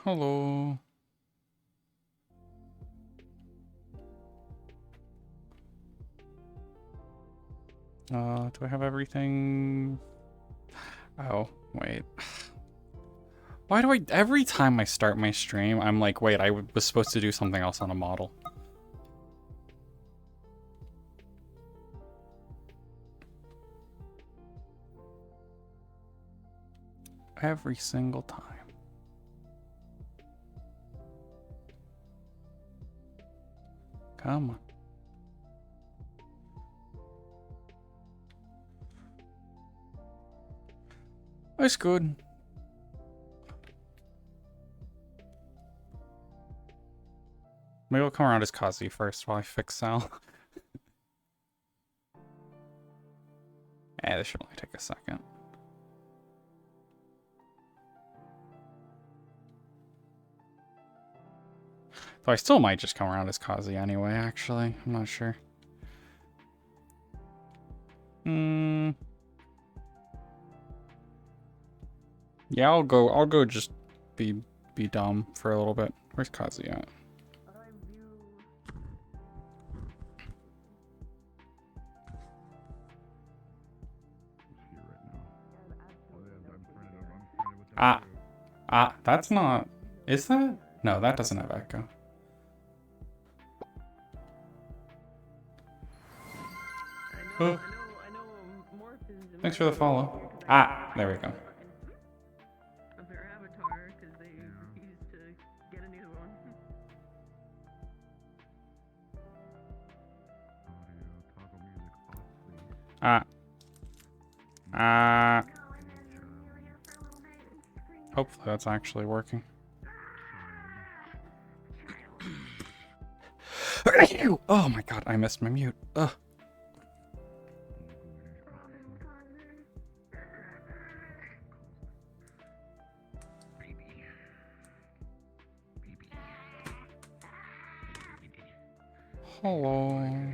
Hello. Do I have everything? Oh, wait. Why do every time I start my stream, I'm like, wait, I was supposed to do something else on a model. Every single time. Come on. That's good. Maybe I'll come around as KaZi first while I fix Sal. This should only take a second. Though I still might just come around as KaZi anyway, actually. I'm not sure. Yeah, I'll go just be dumb for a little bit. Where's KaZi at? That's not... Is that? No, that doesn't have echo. Oh. Thanks for the follow. There we go. Of their avatar, because they refused to get a new one. Hopefully that's actually working. Oh my god, I missed my mute. Ugh. Hello.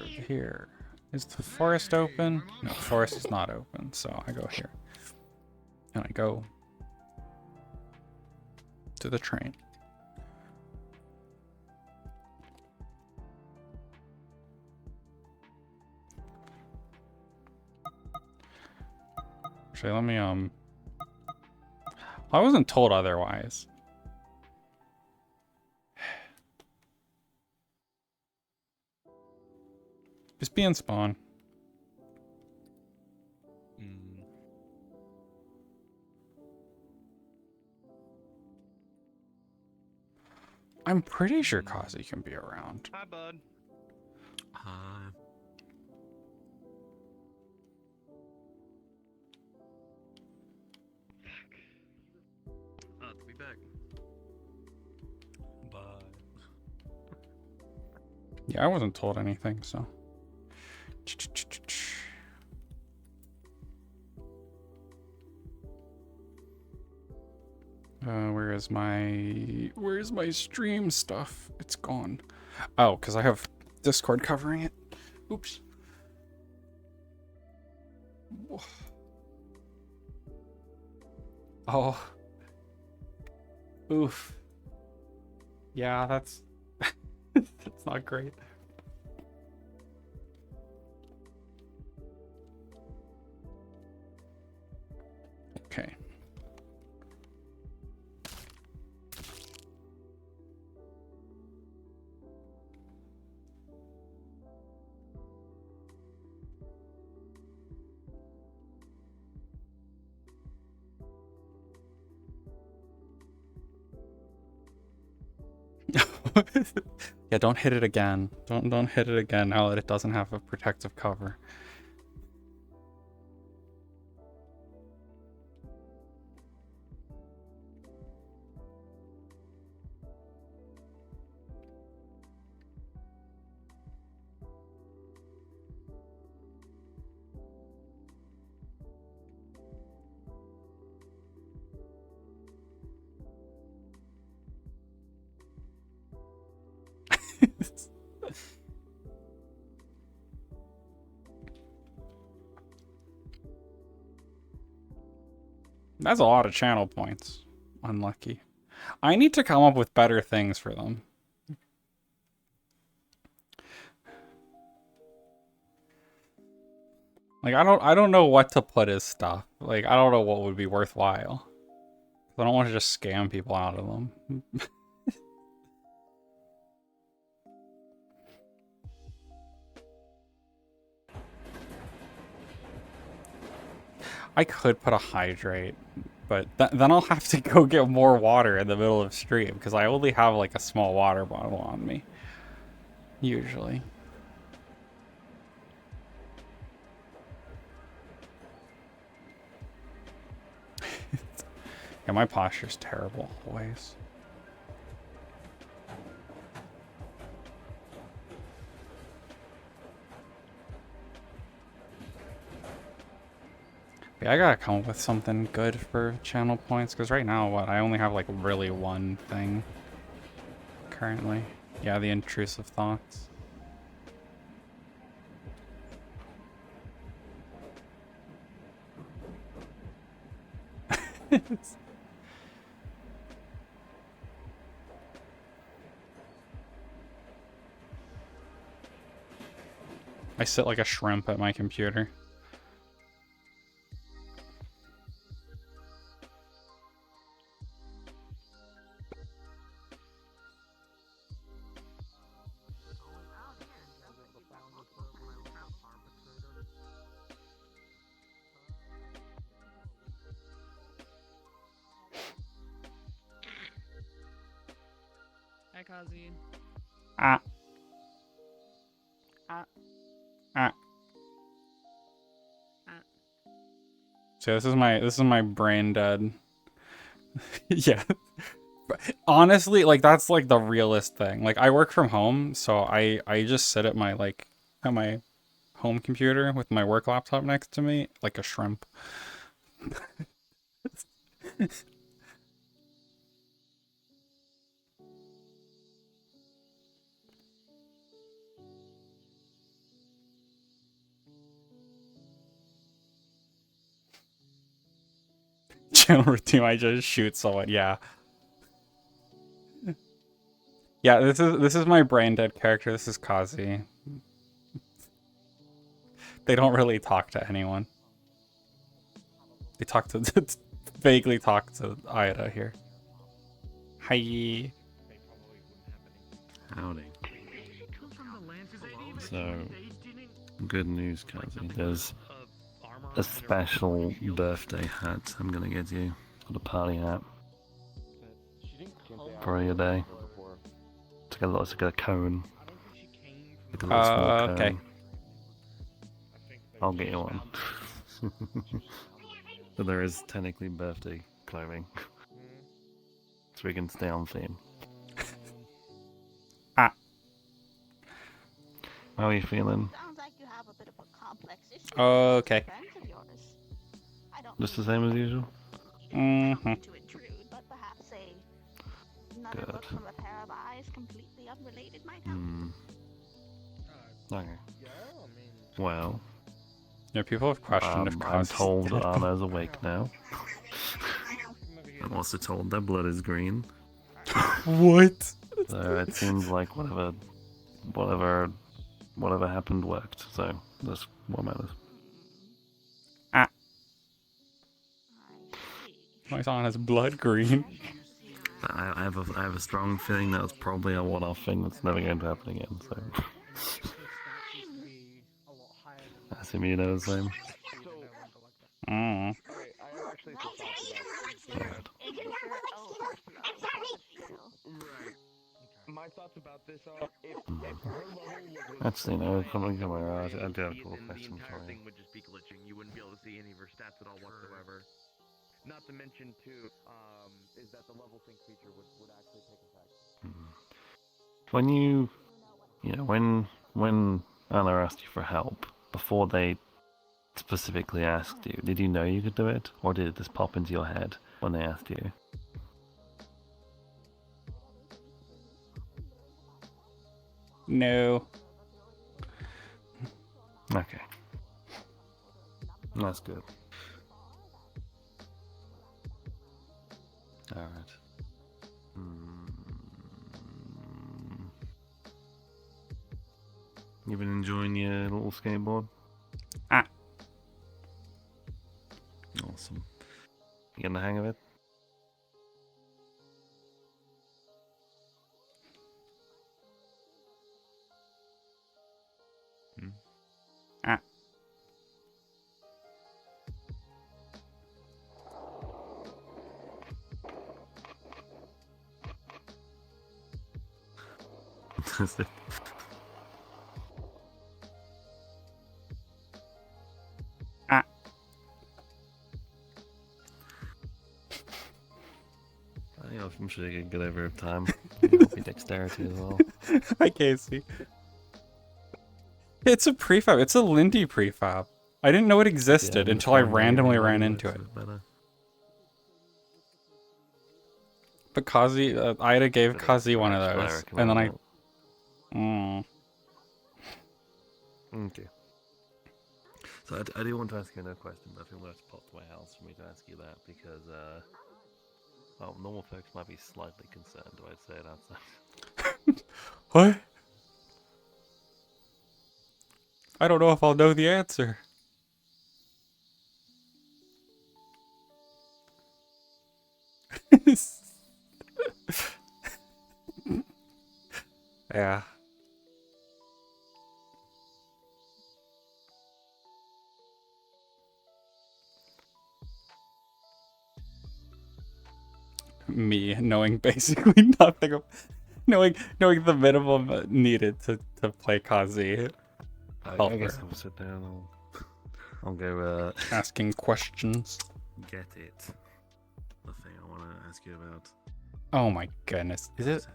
Here. Is the forest open? No, the forest is not open, so I go here. And I go to the train. Actually, let me, I wasn't told otherwise. Just be in spawn. I'm pretty sure KaZi can be around. Hi, bud. To be back. Bye. Yeah, I wasn't told anything, so. Where's my stream stuff? It's gone. Oh, because I have Discord covering it. Oops. Oh. Oof. Yeah, that's that's not great. Okay. Yeah, don't hit it again. Don't hit it again now that it doesn't have a protective cover. That's a lot of channel points. Unlucky. I need to come up with better things for them. Like I don't know what to put as stuff. Like I don't know what would be worthwhile. I don't want to just scam people out of them. I could put a hydrate, but then I'll have to go get more water in the middle of stream because I only have like a small water bottle on me. Usually. Yeah, my posture's terrible always. Yeah, I gotta come up with something good for channel points, because right now, I only have like really one thing currently. Yeah, the intrusive thoughts. I sit like a shrimp at my computer. Hi, KaZi. Ah. Ah. Ah. Ah. So this is my brain dead. Yeah. Honestly, like that's like the realest thing. Like I work from home, so I just sit at my home computer with my work laptop next to me like a shrimp. Channel routine, I just shoot someone. Yeah. Yeah, this is my brain dead character. This is KaZi. They don't really talk to anyone. They talk to vaguely talk to Ida here. Hi. Howdy. So, good news, KaZi. There's a special birthday hat I'm gonna get you for the party hat for your day. To get a cone. Like a little small cone. Okay. I'll get you one. But there is technically birthday clothing. So we can stay on theme. Ah. How are you feeling? Sounds like you have a bit of a complex issue. Okay. Friends of yours. I don't Just the same as usual? Mm-hmm. to intrude, but perhaps another Good. look from a pair of eyes completely unrelated might help. Okay. Well, Yeah, people have questioned if I'm KaZi's told dead. Anna's awake now. I'm also told their blood is green. What? So it seems like whatever happened worked. So that's what matters. Ah. I see. Why is Anna's blood green? I have a strong feeling that's probably a one-off thing that's never going to happen again. So I assume you know the same. Mm. Right. My thoughts about this are if her level was Actually, no. Come on, I do have a couple then questions the entire for you. thing would just be glitching. You wouldn't be able to see any of her stats at all whatsoever. Not to mention too, is that the level sync feature would actually take effect. When when Anna asked you for help before they specifically asked you, did you know you could do it, or did it just pop into your head when they asked you? No. Okay, that's good. Hmm. You been enjoying your little skateboard? Ah. Awesome. You getting the hang of it? Ah. That's it. Ah. I'm sure you can get over it time. Healthy dexterity as well. Hi, Casey. It's a prefab. It's a Lindy prefab. I didn't know it existed Yeah, until I just one randomly day, ran it into works it. a bit better. But Kazi, Ida gave But Kazi one of I those, recommend and then I. it. Okay. So I do want to ask you another question, but I think we'll have to pop to my house for me to ask you that because, well, normal folks might be slightly concerned, I'd say that's What? I don't know if I'll know the answer. Yeah. Me knowing basically nothing, knowing the minimum needed to play Kazi. I guess I'll sit down. I'll go Asking questions. get it. The thing I want to ask you about. Oh my goodness! Is it?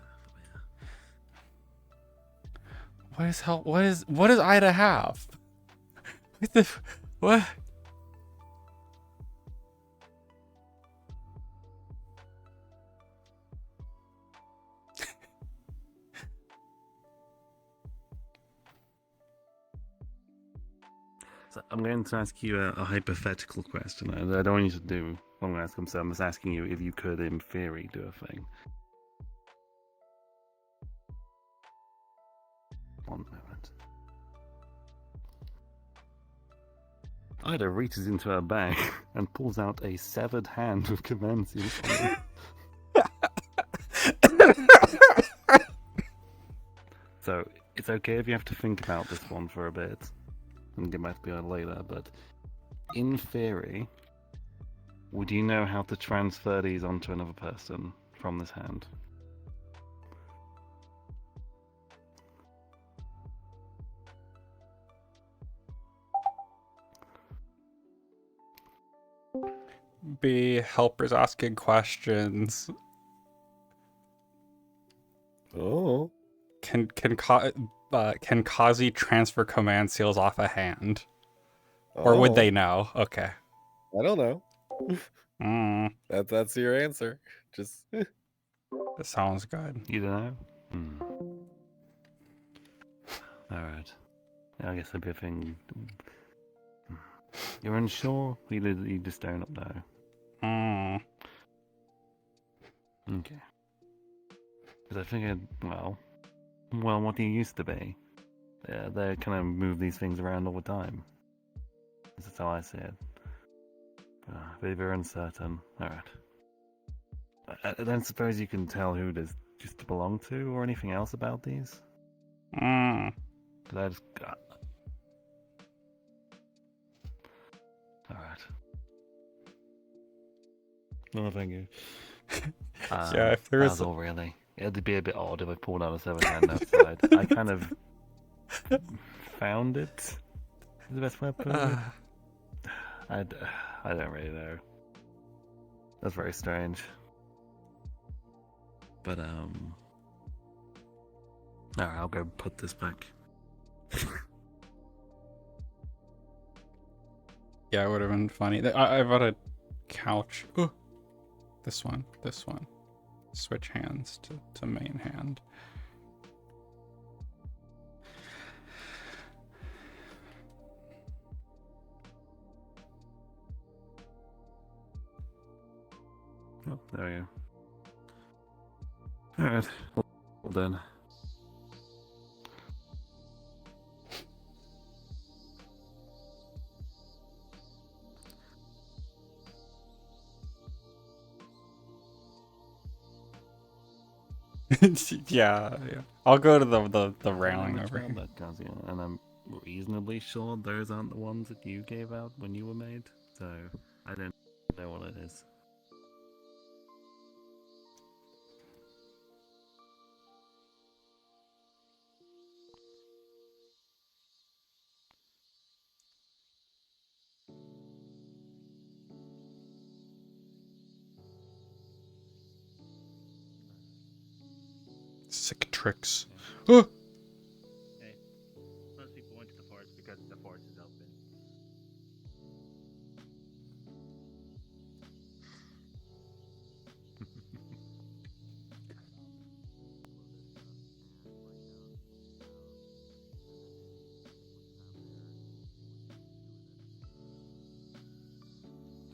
What is hell? What does Ida have? What the? What? So I'm going to ask you a hypothetical question. I don't want you to do what I'm going to ask them, so I'm just asking you if you could, in theory, do a thing. One moment. Ida reaches into her bag and pulls out a severed hand with command seals on it. So it's okay if you have to think about this one for a bit and get back to me on it later, but in theory, would you know how to transfer these onto another person from this hand? B, helpers asking questions. Oh. Can Kazi transfer command seals off a hand, or would they know? Okay. I don't know. That's your answer. Just That sounds good. You don't know? Alright. I guess that'd be a thing. You're unsure? You just don't know. Okay. Because I figured, well, what do you used to be? They kind of move these things around all the time. That's how I see it. But if you're uncertain, alright. I don't suppose you can tell who this used to belong to or anything else about these? Because I just got... Alright. no, thank you. Yeah, if there that is was all really. It'd be a bit odd if I pulled out a severed hand outside. I kind of found it. Is the best way to put it. I don't really know. That's very strange. But alright, I'll go put this back. Yeah, it would have been funny. I bought a couch. Ooh. This one. Switch hands to main hand. Oh, there we go. Alright, well done. Yeah, yeah. I'll go to the railing over here. That, KaZi, and I'm reasonably sure those aren't the ones that you gave out when you were made, so I don't know what it is. Sick tricks. Hey, most people went to the forest because the forest is open.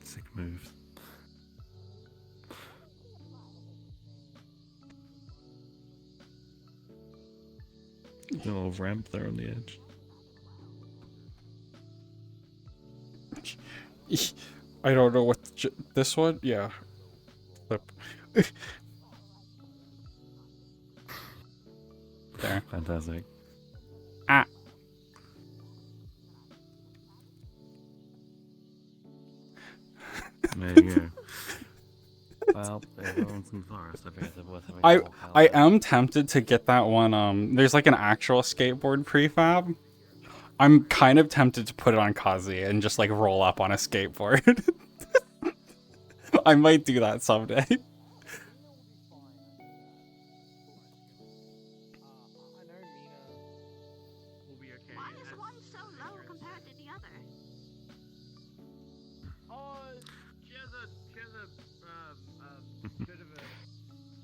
Sick moves. Little ramp there on the edge. I don't know what this one. Yeah. Flip. There. Fantastic. Ah. There you go. Well, everyone's in the forest. I figured it worth having a walk out I there. am tempted to get that one. There's like an actual skateboard prefab. I'm kind of tempted to put it on KaZi and just like roll up on a skateboard. I might do that someday. I know Mina will be okay. Why is one so low compared to the other? Oh, she has a bit of a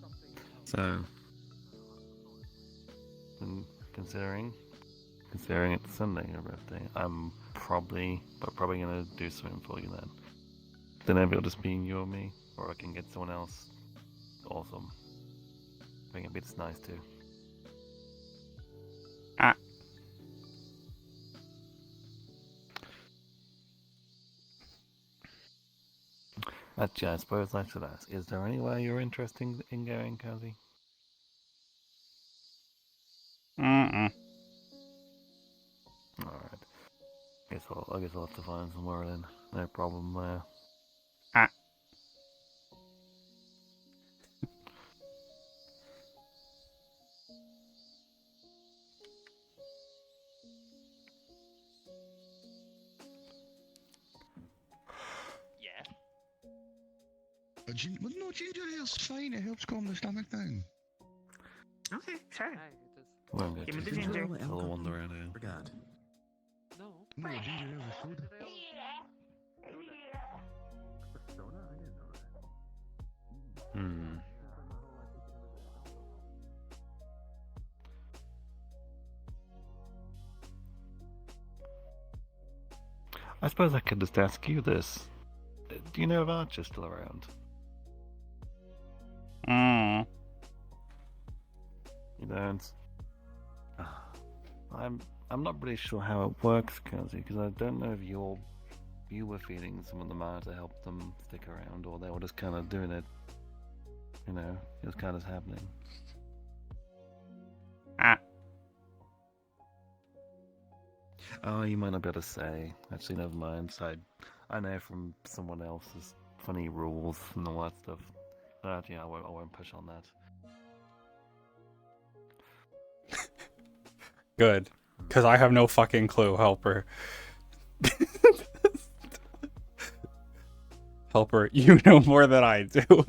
something. So, considering it's Sunday, your birthday, I'm probably gonna do something for you then. Then maybe it'll just be you or me, or I can get someone else. Awesome. I think it's nice too. Ah. Actually, I suppose I should ask, is there anywhere you're interested in going, KaZi? Mm-mm. Alright. I guess I'll have to find somewhere then. No problem there. Ah. Yeah. Well, no, ginger ale's fine. It helps calm the stomach down. Okay, sure. Won't go Give me too the far. ginger. I'll wander around here. Forgot. No. No, ginger ale is soda. Persona? I didn't know that. Hmm. I suppose I could just ask you this. Do you know if Archer's still around? Mm. You don't? I'm not really sure how it works, KaZi, because I don't know if you were feeding some of them out to help them stick around, or they were just kind of doing it. You know, it was kind of happening. Ah. Oh, you might not be able to say. Actually, never mind. I know from someone else's funny rules and all that stuff. But yeah, I won't push on that. Good. Because I have no fucking clue, Helper. Helper, you know more than I do.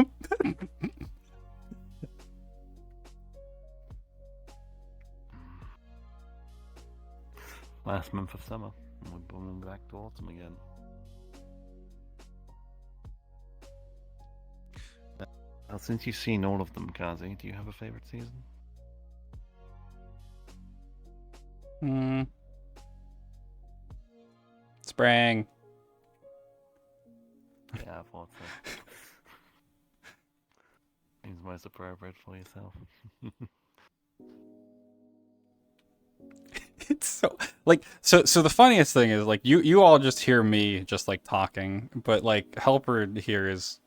Last month of summer, and we're booming back to autumn again. Well, since you've seen all of them, KaZi, do you have a favorite season? Hmm. Spring. Yeah, I thought so. Seems most appropriate for yourself. It's so like so the funniest thing is like you all just hear me just like talking, but like Helper hears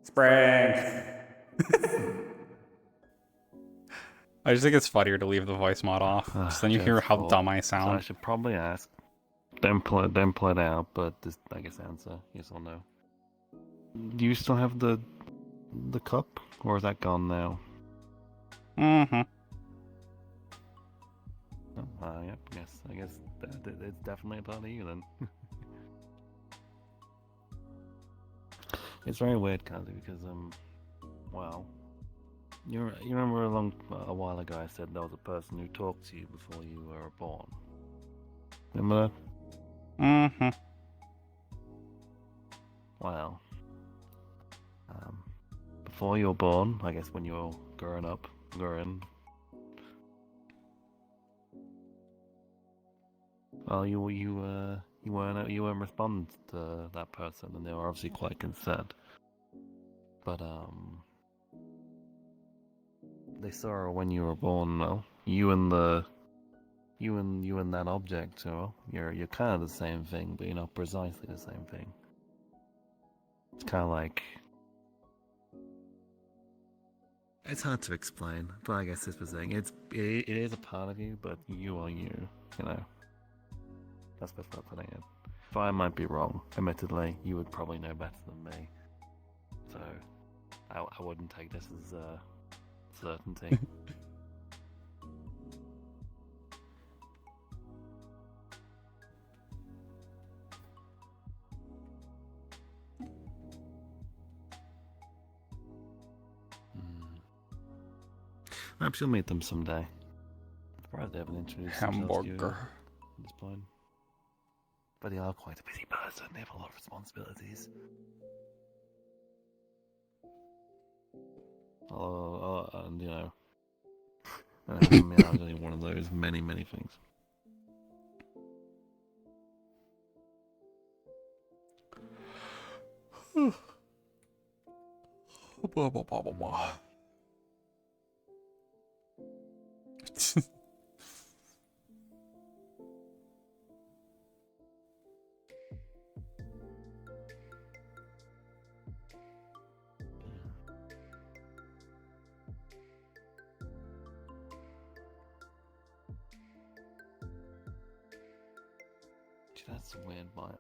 Spring. I just think it's funnier to leave the voice mod off. So then you hear Just how thought. dumb I So I sound. should probably ask. Don't pull it out, but just I guess answer yes or no. Do you still have the cup, or is that gone now? Mm-hmm. Oh, yep. I guess it's definitely a part of you then. It's very weird, KaZi, because well, you remember a while ago I said there was a person who talked to you before you were born. Remember that? Mm-hmm. Well, before you were born, I guess when you were growing. Well, you weren't responding to that person, and they were obviously quite concerned. But they saw when you were born. Well, you and that object. So you're kind of the same thing, but you're not precisely the same thing. It's kind of like it's hard to explain, but I guess this was saying it is a part of you, but you are you. You know. That's the best way of putting it. If I might be wrong, admittedly, you would probably know better than me. So, I wouldn't take this as a certainty. Perhaps you'll meet them someday. I'm surprised they haven't introduced themselves to you Hamburger. at this point. But they are quite a busy person. They have a lot of responsibilities. And you know, having me out is only one of those many things. Blah, blah, blah, blah, blah. Gee, that's a weird bite.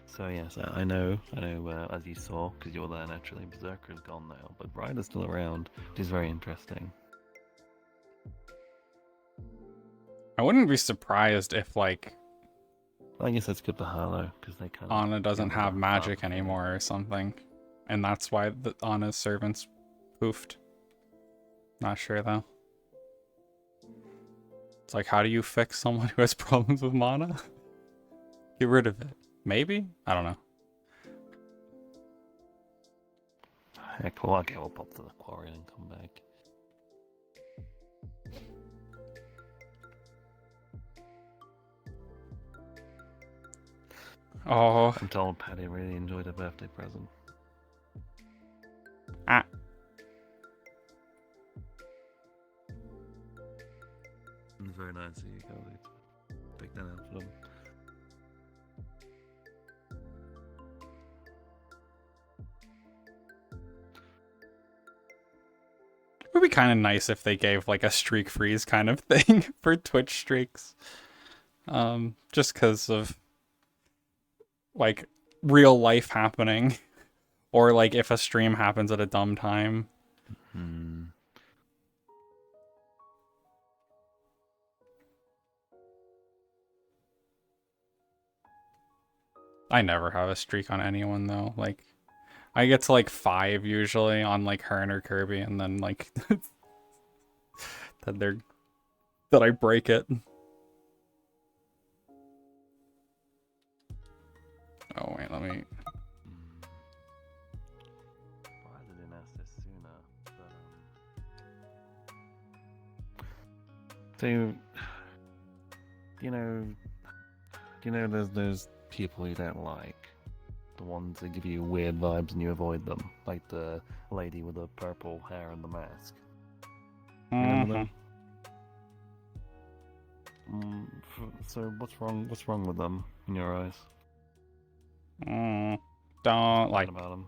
So yes, I know. As you saw, because you're there naturally, Berserker is gone now, but Ryder's still around, which is very interesting. I wouldn't be surprised if like I guess that's good for Harlow because they kind of Anna doesn't have magic anymore or something, and that's why Anna's servants poofed. Not sure though. It's like, how do you fix someone who has problems with mana? Get rid of it. Maybe? I don't know. Heck, well, okay, we'll pop to the quarry and come back. Oh. I'm told Patty really enjoyed her birthday present. Ah. It was very nice of you, KaZi, to pick that out for them. It would be kind of nice if they gave like a streak freeze kind of thing for Twitch streaks. Just because of like real life happening, or like if a stream happens at a dumb time. I never have a streak on anyone though. Like I get to like 5 usually on like Hearn or Kirby, and then like that I break it. Oh wait, let me. Why didn't ask this sooner? But, so Do you know there's those people you don't like? The ones that give you weird vibes and you avoid them. Like the lady with the purple hair and the mask. Remember them? So what's wrong with them in your eyes? Don't Bad like. about them.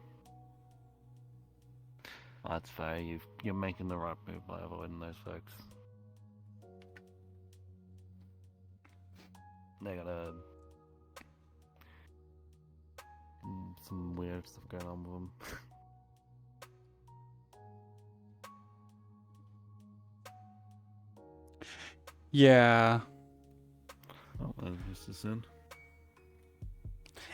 That's fair. You're making the right move by avoiding those folks. They got some weird stuff going on with them. Yeah. Oh, this is in.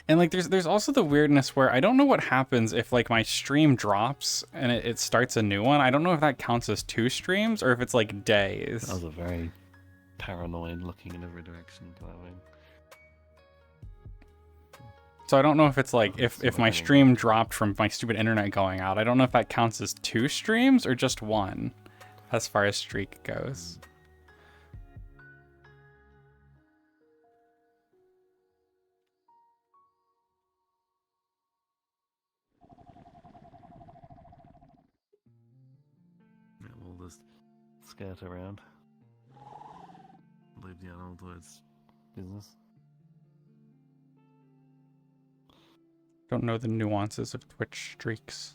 And like there's also the weirdness where I don't know what happens if like my stream drops and it starts a new one. I don't know if that counts as 2 streams or if it's like days. That was a very paranoid looking in every direction to that way. So I don't know if it's like Oh, if my stream dropped from my stupid internet going out. I don't know if that counts as 2 streams or just 1 as far as streak goes. Yeah, we'll just skirt around. Leave the animal to its business. Don't know the nuances of Twitch streaks.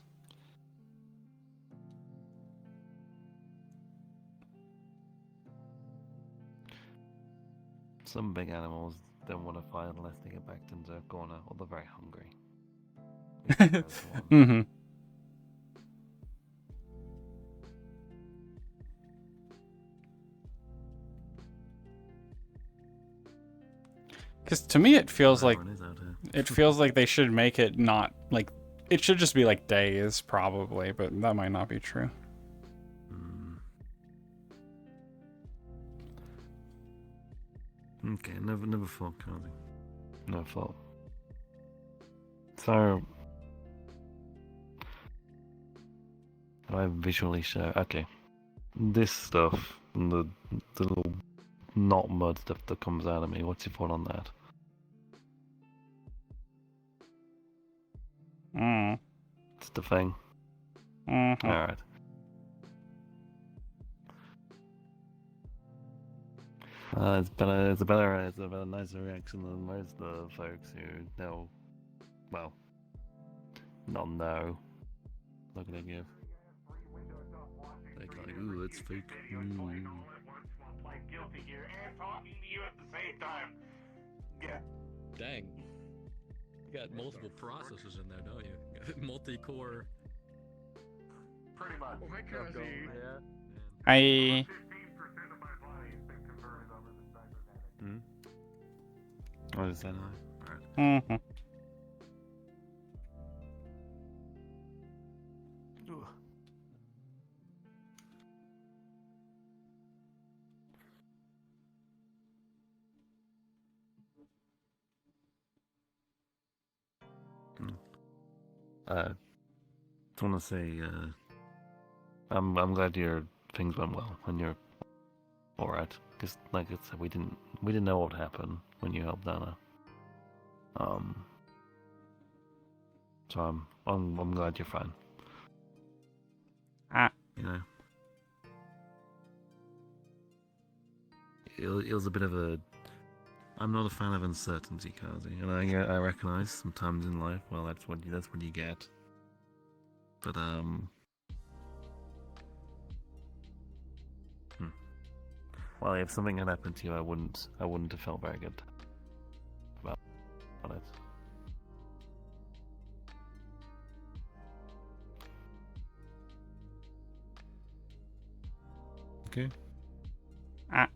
Some big animals don't want to fight unless they get backed into a corner or they're very hungry. Mm-hmm. Because to me it feels like they should make it not like it should just be like days probably, but that might not be true. Okay, never thought, KaZi. Never thought. So, I visually show. Okay, this stuff, and the little not mud stuff that comes out of me. What's your thought on that? It's the thing. Mm-hmm. All right. It's a better, nicer reaction than most of the folks who know, well, not know. Look at they give. They're like, ooh, it's fake. Guilty here and talking to you at the same time. Yeah. Dang. You got multiple processors in there, don't you? Multi-core. Pretty much. Oh, hi, KaZi. I. 15% of my body has been converted over the cybernetic. What is that? Alright. Mm-hmm. I want to say, I'm glad your things went well and you're all right. Because, like I said, we didn't know what would happen when you helped Dana. So I'm glad you're fine. You know, it was a bit of a. I'm not a fan of uncertainty, KaZi, and I recognize sometimes in life, well, that's what you get. But well, if something had happened to you, I wouldn't have felt very good about it. Okay. All right.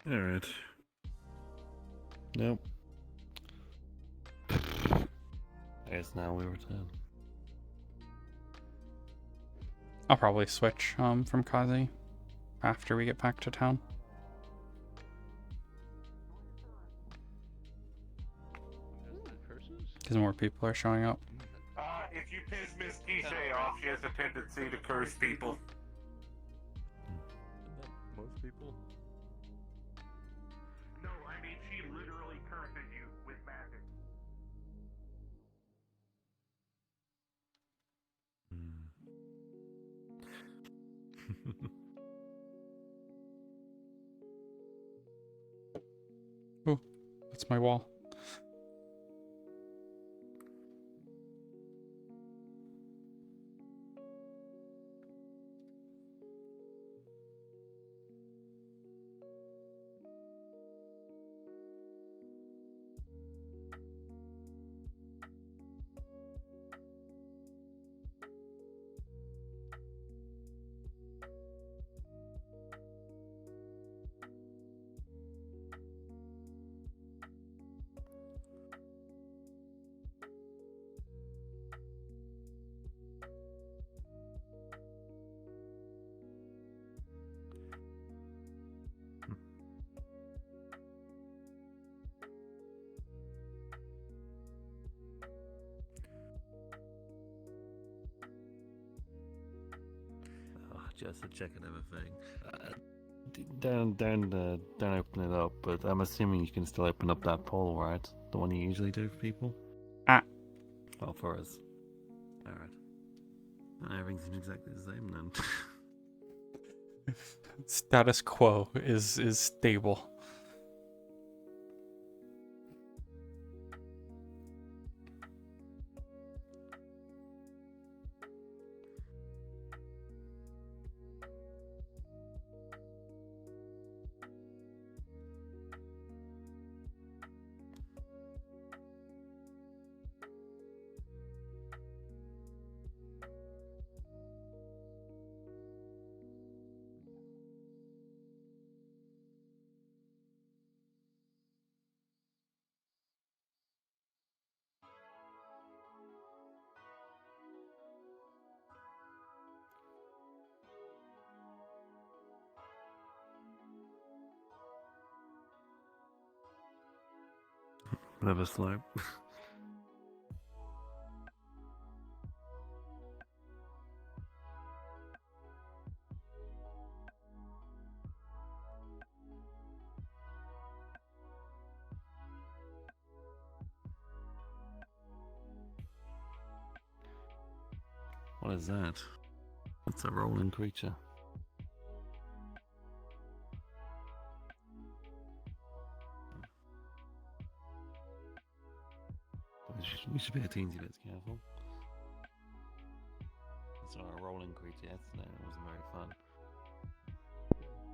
All right. Nope. I guess now we return. I'll probably switch from KaZi after we get back to town. Because more people are showing up. If you piss Miss Kishay off, she has a tendency to curse people. Most people? No, I mean she literally curses you with magic. Oh, that's my wall. Oh, just to check and everything. Don't open it up, but I'm assuming you can still open up that portal, right? The one you usually do for people? Ah. Well, for us. Alright. Everything seems exactly the same then. Status quo is stable. Never slow. What is that? It's a rolling creature. We should be a teensy bit careful. It's not a rolling creature yesterday, it wasn't very fun.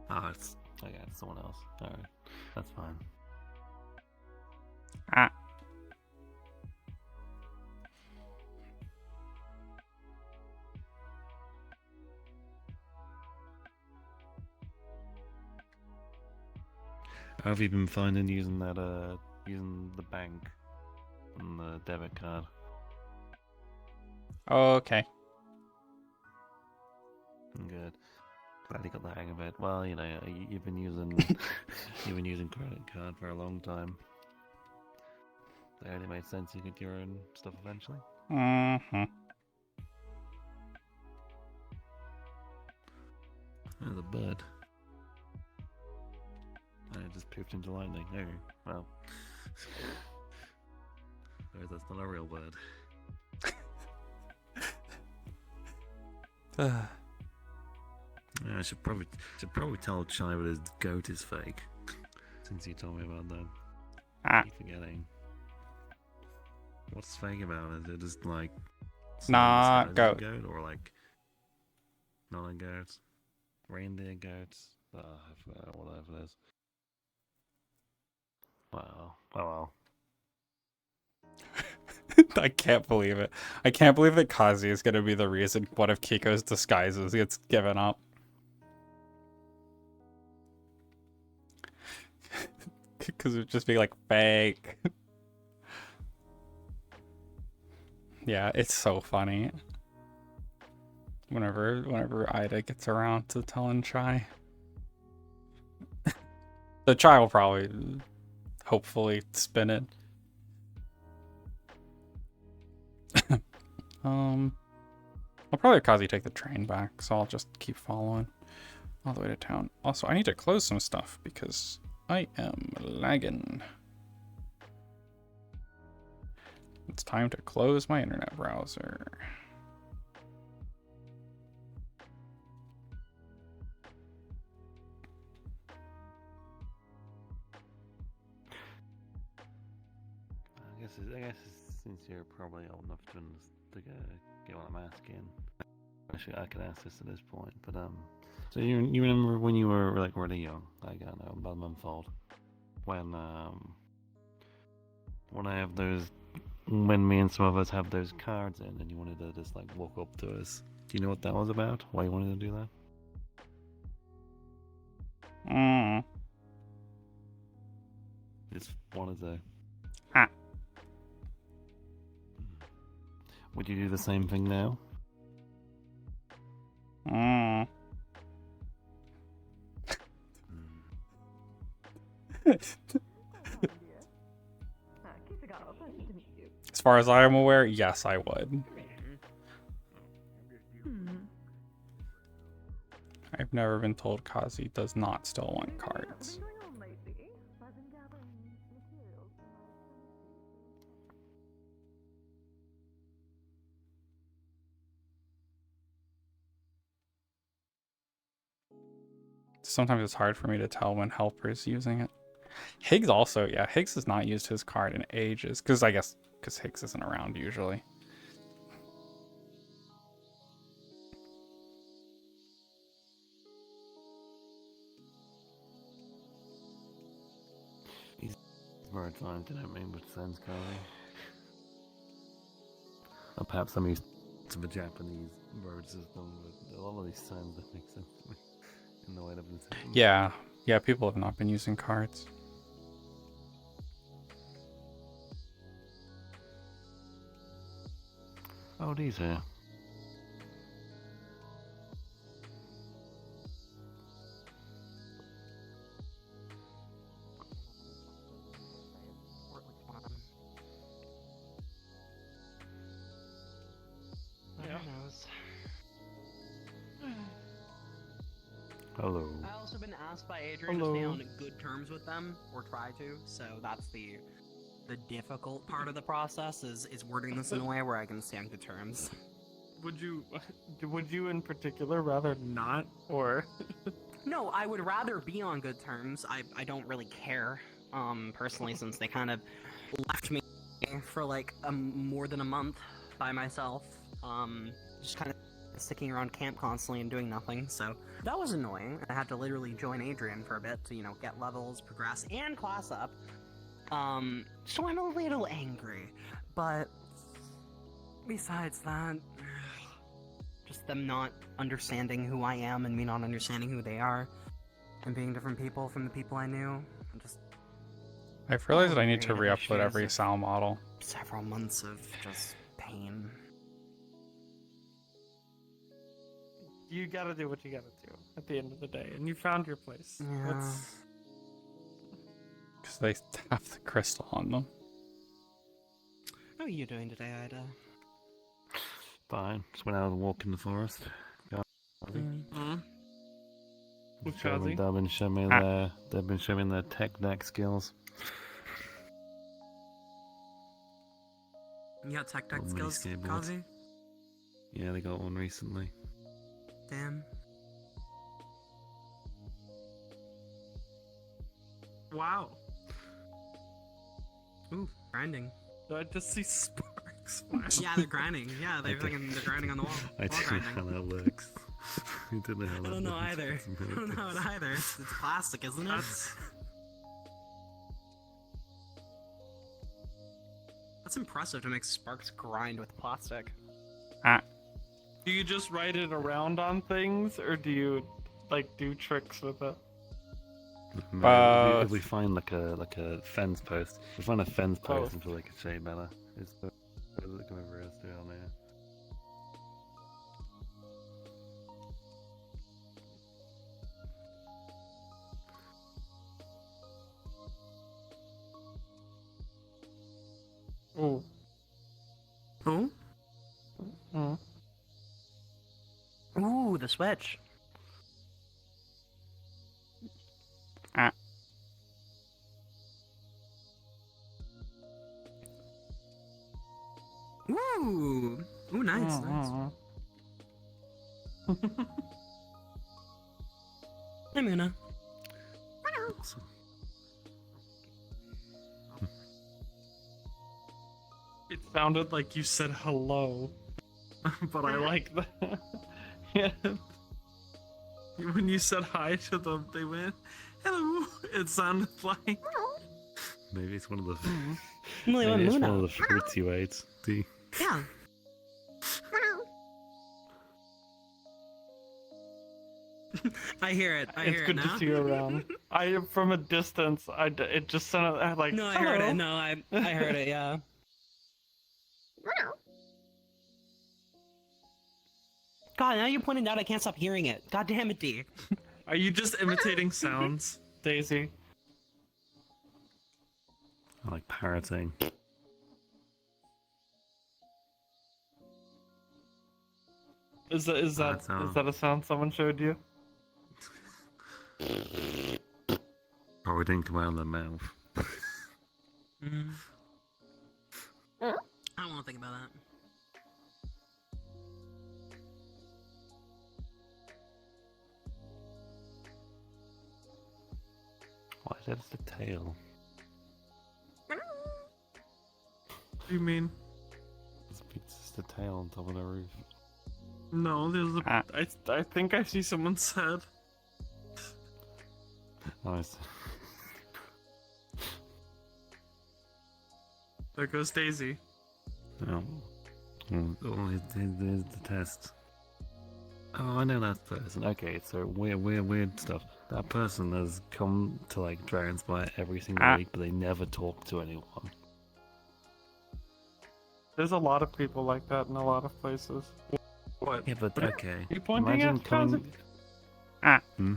Oh, it's okay, it's someone else. Alright, that's fine. Ah. How have you been finding using that using the bank and the debit card? Okay. Good. Glad you got the hang of it. Well, you know, you've been using you've been using credit card for a long time. So it only made sense you get your own stuff eventually. Mm-hmm. There's a bird. And it just pooped into lightning. Oh, well. Oh, that's not a real bird. Yeah, I should probably tell Chai that his goat is fake. Since you told me about that. Ah. I keep forgetting. What's fake about it? Is it just like Not disguised as goat. a goat, or like not a goat? Reindeer goats? I forgot whatever it is. Wow. Oh well. I can't believe it. I can't believe that KaZi is going to be the reason one of Kiko's disguises gets given up. Because it would just be like fake. Yeah, it's so funny. Whenever Ida gets around to telling Chai. The Chai will probably, hopefully, spin it. I'll probably have KaZi take the train back, so I'll just keep following all the way to town. Also, I need to close some stuff because I am lagging. It's time to close my internet browser. I guess since you're probably old enough to get what I'm asking, actually I can ask this at this point. But so you remember when you were like really young, like I don't know, about a month old, when I have those, when me and some of us have those cards in, and you wanted to just like walk up to us. Do you know what that was about? Why you wanted to do that? Just wanted to. Would you do the same thing now? As far as I am aware, yes, I would. I've never been told KaZi does not still want cards. Sometimes it's hard for me to tell when Helper's using it. Higgs also, yeah, Higgs has not used his card in ages, because I guess because Higgs isn't around usually. These words don't make much sense, KaZi. Or perhaps I'm used to the Japanese word system, but a lot of these signs don't make sense to me in the way I've been saying. Yeah, people have not been using cards. Oh, these here. Hello. I've also been asked by Adrian to stay on good terms with them, or try to, so that's the difficult part of the process, is wording this in a way where I can stay on good terms. Would you in particular rather not, or? No, I would rather be on good terms. I don't really care, personally, since they kind of left me for like more than a month by myself, just kind of sticking around camp constantly and doing nothing, so that was annoying. I had to literally join Adrian for a bit to, get levels, progress, and class up. So I'm a little angry, but besides that, just them not understanding who I am and me not understanding who they are, and being different people from the people I knew, and just... I've realized that I need to re-upload every Sal model. Several months of just pain. You gotta do what you gotta do at the end of the day, and you found your place. Yeah. Because they have the crystal on them. How are you doing today, Ida? Fine. Just went out and walk in the forest. With KaZi? They've been showing their tech deck skills. You got tech deck On skills, mini skateboards. KaZi? Yeah, they got one recently. Damn. Wow. Ooh, grinding. I just see sparks flash. Yeah, they're grinding. Yeah, they're grinding on the wall. I don't know how that works. I don't know how that I don't know works. either. I don't know it either. It's plastic, isn't it? That's impressive to make sparks grind with plastic. Do you just write it around on things, or do you, do tricks with it? No, if we find like a fence post, we find a fence post until they can shade better. Is the come over here down there? Ooh. Who? Mm. Ooh, the switch. Ah. Ooh. Ooh, nice, nice. Hey, Muna. Awesome. It sounded like you said hello, but I like that. Yeah. When you said hi to them, they went, hello. It sounded like. Maybe it's one of the. Really Maybe it's one Muna. of the fruits you ate. Yeah. I hear it. I It's hear it good now. to see you around. From a distance, it just sounded like. No, I hello. heard it. No, I heard it. Yeah. God, now you're pointing out I can't stop hearing it. God damn it, D. Are you just imitating sounds, Daisy? I like parroting. Is that a sound someone showed you? Or it didn't come out of their mouth. I don't want to think about that. Why is that just a tail? What do you mean? It's just a tail on top of the roof. No, there's a. I think I see someone's head. Nice. There goes Daisy. Oh, here's the test. Oh, I know that person. Okay, so weird stuff. That person has come to like Dragonspire every single week, but they never talk to anyone. There's a lot of people like that in a lot of places. What? Yeah, but okay. You pointing Imagine at coming. Ah. Hmm?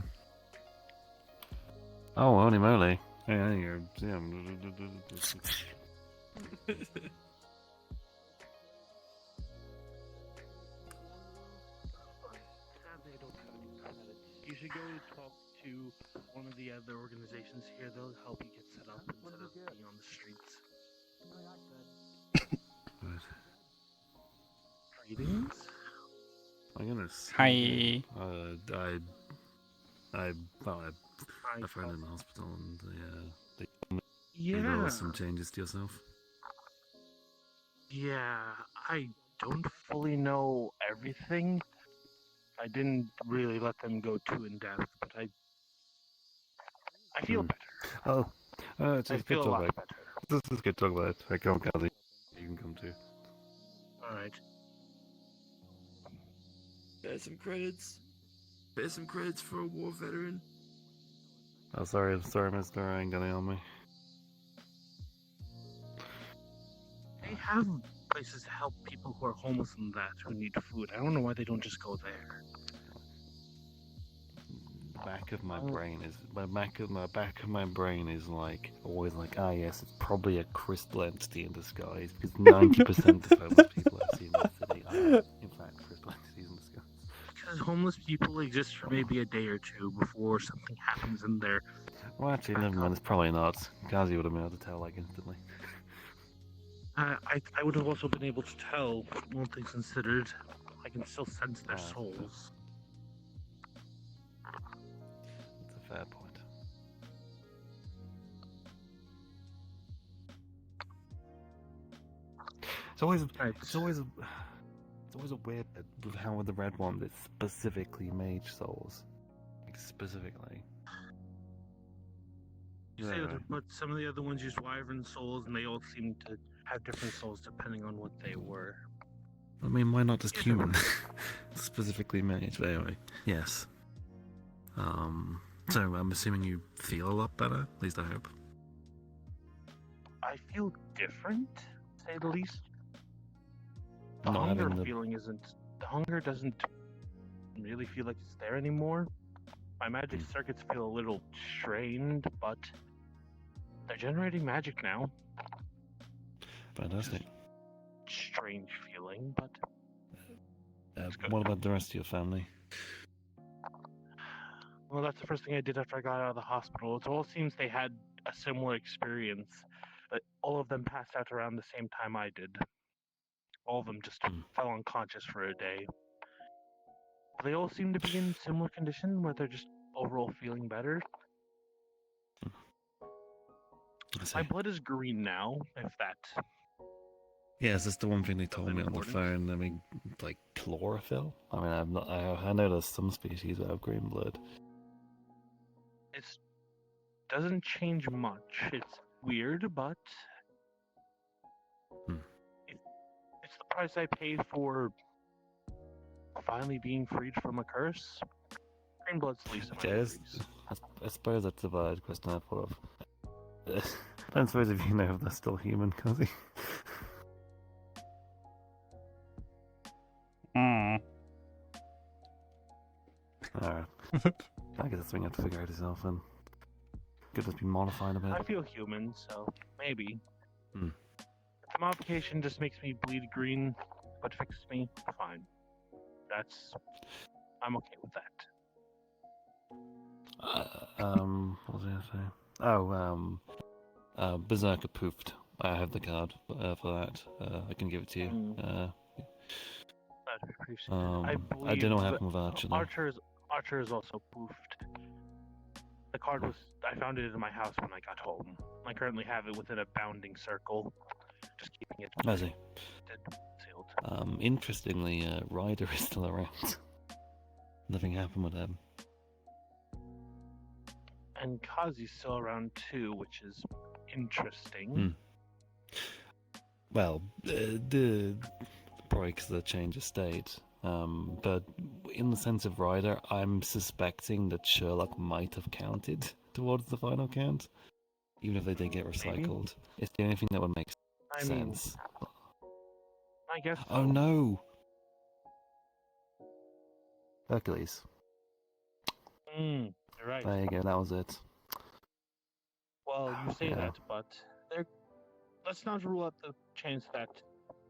Oh, holy moly! Yeah, you're. Yeah. You should go talk to one of the other organizations here. They'll help you get set up instead of being on the streets. Greetings. I'm gonna say, Hi. I a friend in the hospital and they Yeah. there was some changes to yourself. Yeah, I don't fully know everything. I didn't really let them go too in depth, but I feel better. Oh, it's I good feel a talk lot about. Uh, better. This is good talk about. Hey, come, KaZi. You can come too. Alright. There's some credits. There's some credits for a war veteran. Oh, sorry, mister. I ain't got any on me. They have places to help people who are homeless and that, who need food. I don't know why they don't just go there. Back of my brain is back of my brain is like always like, ah yes, it's probably a crystal entity in disguise because 90% of homeless people I've seen in the city are in fact crystal entities in disguise. Because homeless people exist for maybe a day or two before something happens in there. Well, actually, never mind. It's probably not. KaZi would have been able to tell like instantly. I would have also been able to tell, all things considered. I can still sense their souls. That's a fair point. It's always a weird bit with how with the red one it's specifically mage souls, like specifically. You say that, but some of the other ones use wyvern souls, and they all seem to have different souls depending on what they were. I mean, why not just human? Specifically mage, but anyway. Yes. So I'm assuming you feel a lot better. At least I hope. I feel different, to say the least. The Not hunger having the feeling isn't. The hunger doesn't really feel like it's there anymore. My magic circuits feel a little strained, but they're generating magic now. fantastic. Strange feeling, but What about the rest of your family? well, that's the first thing I did after I got out of the hospital. It all seems they had a similar experience, but all of them passed out around the same time I did. All of them just fell unconscious for a day. They all seem to be in similar condition where they're just overall feeling better. My blood is green now, if that. Yes, that's the one thing they told me on the important. phone. I mean, like chlorophyll. I mean, I'm not. I know there's some species that have green blood. It doesn't change much. It's weird, but it's the price I paid for finally being freed from a curse. Green blood's the least of my worries. I suppose that's a valid question I thought of. I don't suppose if you know if they're still human, KaZi. Alright. I guess that's something you have to figure out yourself then. Could just be modified a bit. I feel human, so maybe. Hmm. If the modification just makes me bleed green, but fixes me, fine. I'm okay with that. What was I gonna say? Oh, Berserker poofed. I have the card for that. I can give it to you. I'd appreciate it. I don't know what happened with Archer though. Archer is also poofed. The card was. I found it in my house when I got home. I currently have it within a bounding circle. Just keeping it I see. sealed. Interestingly, Ryder is still around. Nothing happened with him. And KaZi's still around too, which is interesting. Well, probably because of the change of state. But in the sense of Ryder, I'm suspecting that Sherlock might have counted towards the final count, even if they did get recycled. It's the only thing that would make sense. I guess. Oh no! Hercules. You're right. There you go, that was it. Well, you say Yeah. that, but let's not rule out the chance that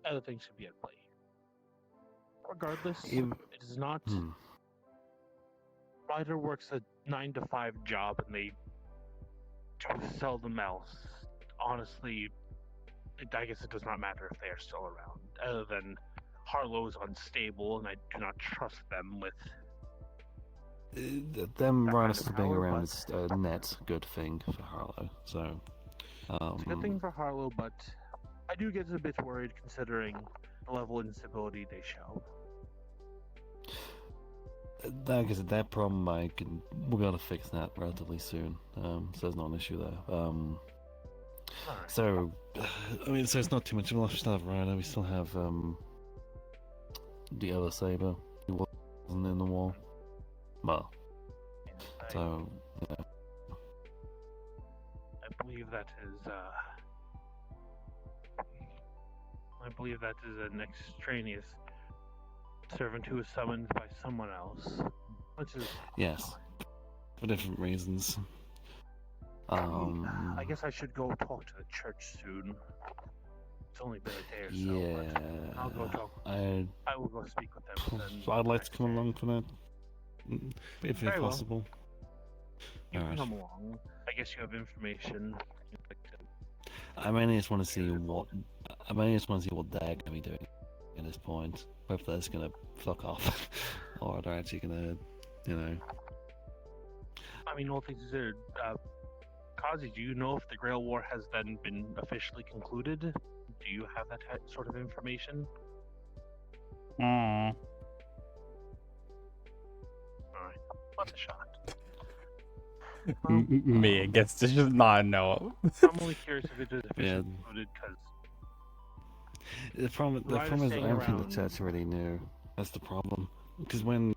other things could be at play. Regardless, it is not. Ryder works a 9-to-5 job, and they do seldom else. Honestly, I guess it does not matter if they are still around. Other than Harlow's unstable, and I do not trust them with. Them that Ryder kind of still being power, around but- is a net good thing for Harlow. So, It's a good thing for Harlow, but I do get a bit worried considering the level of instability they show. Like I said, that problem we'll be able to fix that relatively soon. So there's not an issue there. So, I mean, so it's not too much of a loss. We still have Ryder. We still have the other Saber who wasn't in the war. Well, so yeah. I believe that is. I believe that is an extraneous servant who was summoned by someone else, which is. Yes, for different reasons. I guess I should go talk to the church soon. It's only been a day or so. Yeah, but I'll go talk. I will go speak with them. I'd like to come along for that, if Very well. possible. You can Alright. come along. I guess you have information. I mainly just want to see what they're gonna be doing at this point. Whether they're just gonna fuck off, or they're actually gonna, I mean, all things considered, KaZi, do you know if the Grail War has then been officially concluded? Do you have that sort of information? Alright, what's a shot? Me against just not know. I'm only curious if it is officially Yeah. concluded because The problem is, I don't think the church already knew. That's the problem. Because when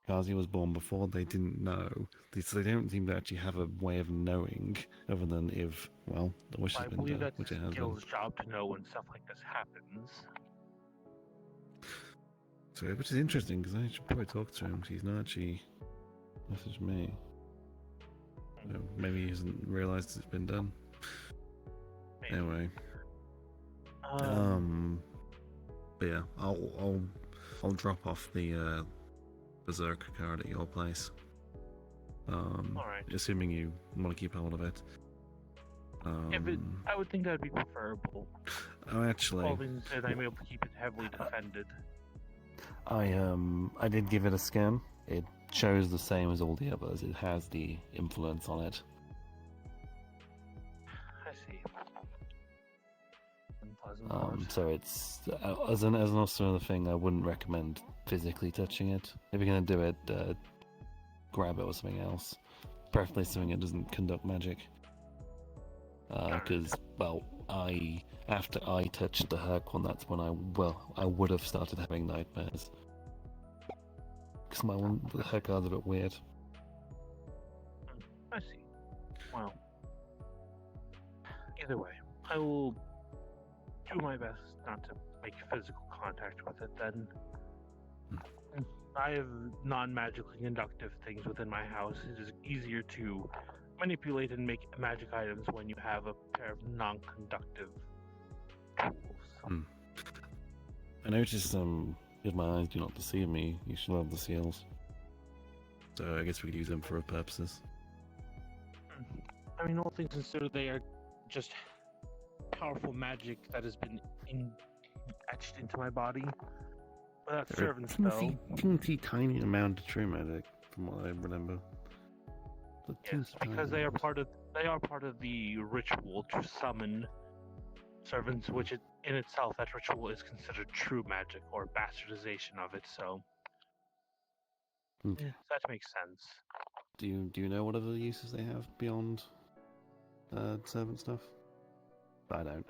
KaZi was born before, they didn't know. So they don't seem to actually have a way of knowing, other than if, well, the wish has I been believe done, that's which it has been. Gil's job to know when stuff like this happens. So, which is interesting, because I should probably talk to him, 'cause he's not actually messaged me. So maybe he hasn't realised it's been done. Maybe. Anyway. But yeah, I'll drop off the Berserker card at your place. Alright. Assuming you want to keep hold of it. I would think that would be preferable. Oh, actually, All things said, I'm able to keep it heavily defended. I did give it a scan. It shows the same as all the others. It has the influence on it. I see. Unpleasant So it's as an also another thing, I wouldn't recommend physically touching it. If you're gonna do it, grab it or something else, preferably something that doesn't conduct magic. Because after I touched the Herc one, that's when I would have started having nightmares. Because the Herc card's a bit weird. I see. Well, either way, I will do my best not to make physical contact with it then. I have non-magically conductive things within my house. It is easier to manipulate and make magic items when you have a pair of non-conductive tools. I noticed if my eyes do not deceive me, you should have the seals. So I guess we could use them for other purposes. I mean, all things considered, they are just powerful magic that has been etched into my body. But that They're servant a spell. teensy tiny amount of true magic, from what I remember. Yes, because they are part of the ritual to summon servants, which in itself, that ritual is considered true magic or bastardization of it. So that makes sense. Do you know what other uses they have beyond servant stuff? I don't.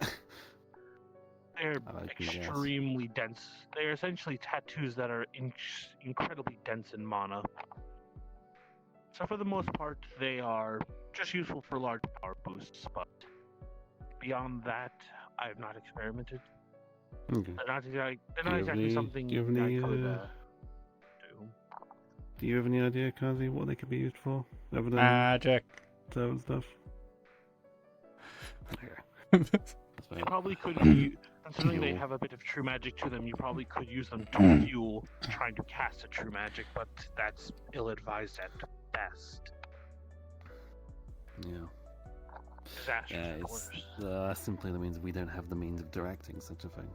They're extremely dense. They're essentially tattoos that are incredibly dense in mana. So for the most part, they are just useful for large power boosts, but beyond that, I have not experimented. Okay. They're not exactly something I could do. Do you have any idea, KaZi, what they could be used for? Other than magic. Servant stuff? They probably could be, considering they have a bit of true magic to them, you probably could use them to fuel trying to cast a true magic, but that's ill-advised at best. Yeah. Disastrous, of course. It's simply means we don't have the means of directing such a thing.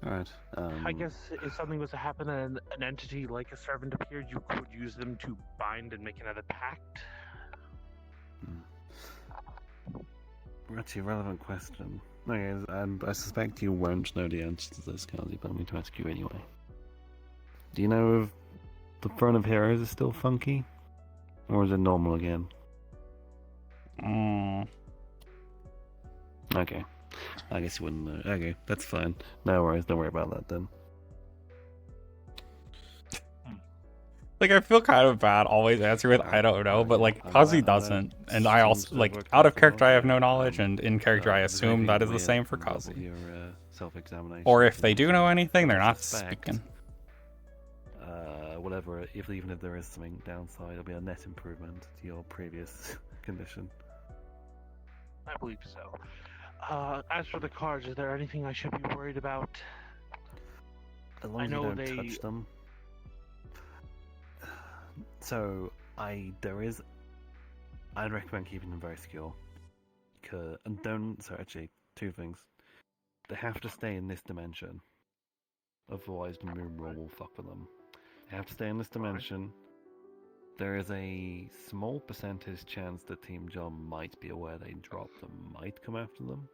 Alright. I guess if something was to happen and an entity like a servant appeared, you could use them to bind and make another pact. Actually, a relevant question. Okay, and I suspect you won't know the answer to this, KaZi, but I'm going to ask you anyway. Do you know if the Throne of Heroes is still funky? Or is it normal again? Okay. I guess you wouldn't know. Okay, that's fine. No worries, don't worry about that then. Like, I feel kind of bad always answering with I don't know, but like KaZi doesn't, and I also like out of character I have no knowledge, and in character I assume that is the same for KaZi. Or if they do know anything, they're not speaking. Whatever, even if there is something downside, it'll be a net improvement to your previous condition. I believe so. As for the cards, is there anything I should be worried about? As long as you don't touch them. So, I'd recommend keeping them very secure. Two things. They have to stay in this dimension. Otherwise, the moon roll will fuck with them. They have to stay in this dimension. There is a small percentage chance that Team John might be aware they dropped them, might come after them.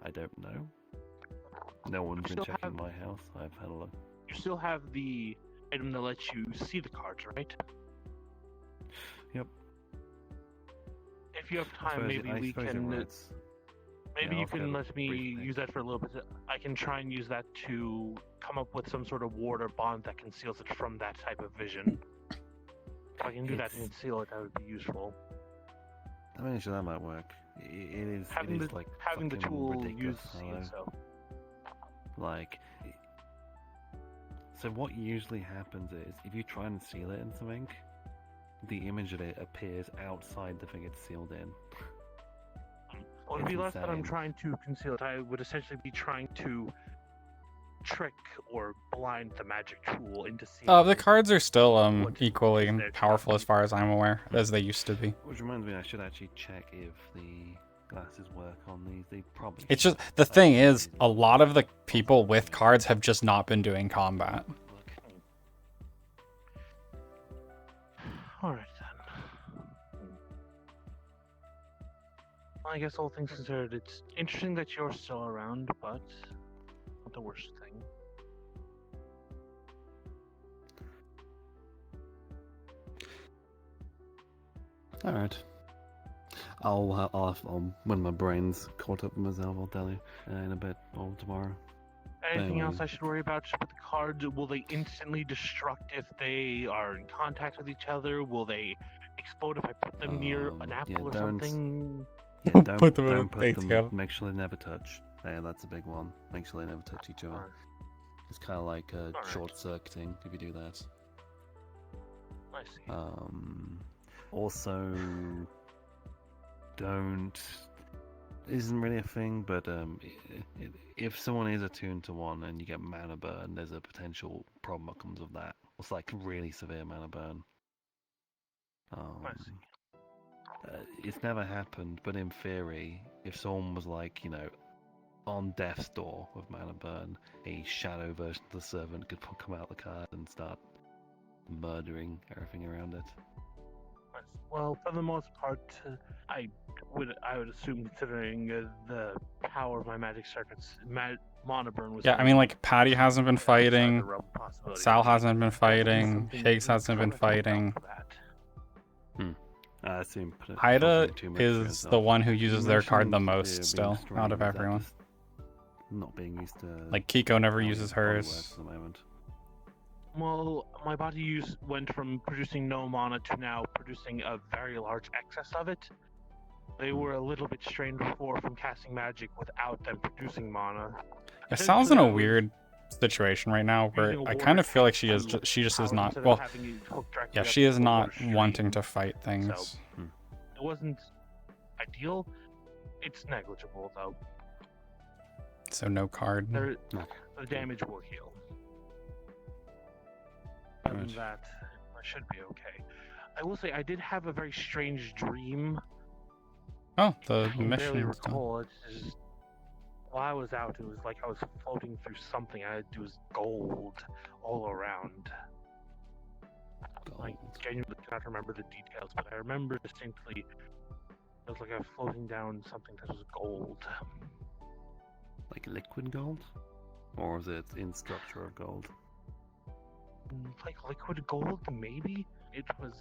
I don't know. No one's been checking my house. I've had a look. You still have the item that lets you see the cards, right? Yep. If you have time, maybe we can. Maybe Yeah, you I've got can a let me brief use that for a little bit. I can try and use that to come up with some sort of ward or bond that conceals it from that type of vision. If I can do that to It's- conceal it, that would be useful. I mean, sure, that might work. It is. Having It is the like having the fucking tool ridiculous. used to see it, so. Like, so what usually happens is if you try and seal it in something, the image of it appears outside the thing it's sealed in. Well, it'd be less that I'm insane. trying to conceal it. I would essentially be trying to trick or blind the magic tool into seeing. The cards are still what equally is there to powerful see. as far as I'm aware, as they used to be. Which reminds me, I should actually check if the glasses work on these. They probably. It's just the thing is, a lot of the people with cards have just not been doing combat. Alright then. Well, I guess all things considered, it's interesting that you're still around, but not the worst thing. All right. When my brain's caught up with myself, I'll tell you in a bit or tomorrow. Anything else Anyway. I should worry about with the cards? Will they instantly destruct if they are in contact with each other? Will they explode if I put them near an apple or something? Yeah, don't Put them in don't a put bait them. together. Make sure they never touch. Yeah, that's a big one. Make sure they never touch each other. It's kind of like short circuiting if you do that. I see. Also, don't. Isn't really a thing, but if someone is attuned to one and you get mana burn, there's a potential problem that comes with that. It's like really severe mana burn. It's never happened, but in theory, if someone was like, on death's door with mana burn, a shadow version of the servant could come out the card and start murdering everything around it. Well, for the most part, I would assume, considering the power of my magic circuits, mana burn was. Yeah, I mean, like, Patty hasn't been fighting, the realm of possibility. Sal hasn't been fighting, something Higgs we hasn't been could have looked out fighting. for that. I assume Ida focusing too much on is yourself. the one who uses You their card the mentioned, most being still, out of strong. Is that everyone. just not being used to. Like, Kiko never how uses your body works hers. at the moment. Well, my body went from producing no mana to now producing a very large excess of it. They were a little bit strained before from casting magic without them producing mana. Yeah, Sal's in a Essentially, I was weird situation right now where using a I water kind of feel like tank she just is power not. instead of Well, having it hooked directly yeah, up she to is the not water stream. wanting to fight things. So, it wasn't ideal. It's negligible though. So no card. The damage will heal. Other than that, I should be okay. I will say I did have a very strange dream. Oh, the I can barely mission. recall. It's just, while I was out, it was like I was floating through something. It was gold all around. I genuinely cannot remember the details, but I remember distinctly it was like I was floating down something that was gold. Like liquid gold? Or is it in structure of gold? Like liquid gold, maybe? It was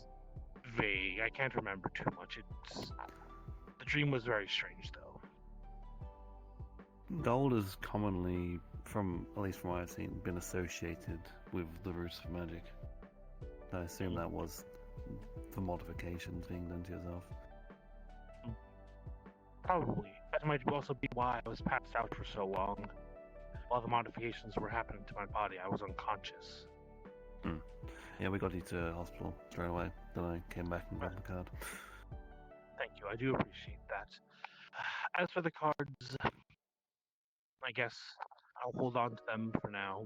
vague. I can't remember too much. The dream was very strange, though. Gold is commonly, at least from what I've seen, been associated with the roots of magic. I assume that was the modifications being done to yourself. Probably. That might also be why I was passed out for so long. While the modifications were happening to my body, I was unconscious. Yeah, we got you to hospital straight away. Then I came back and grabbed the card. Thank you, I do appreciate that. As for the cards, I guess I'll hold on to them for now.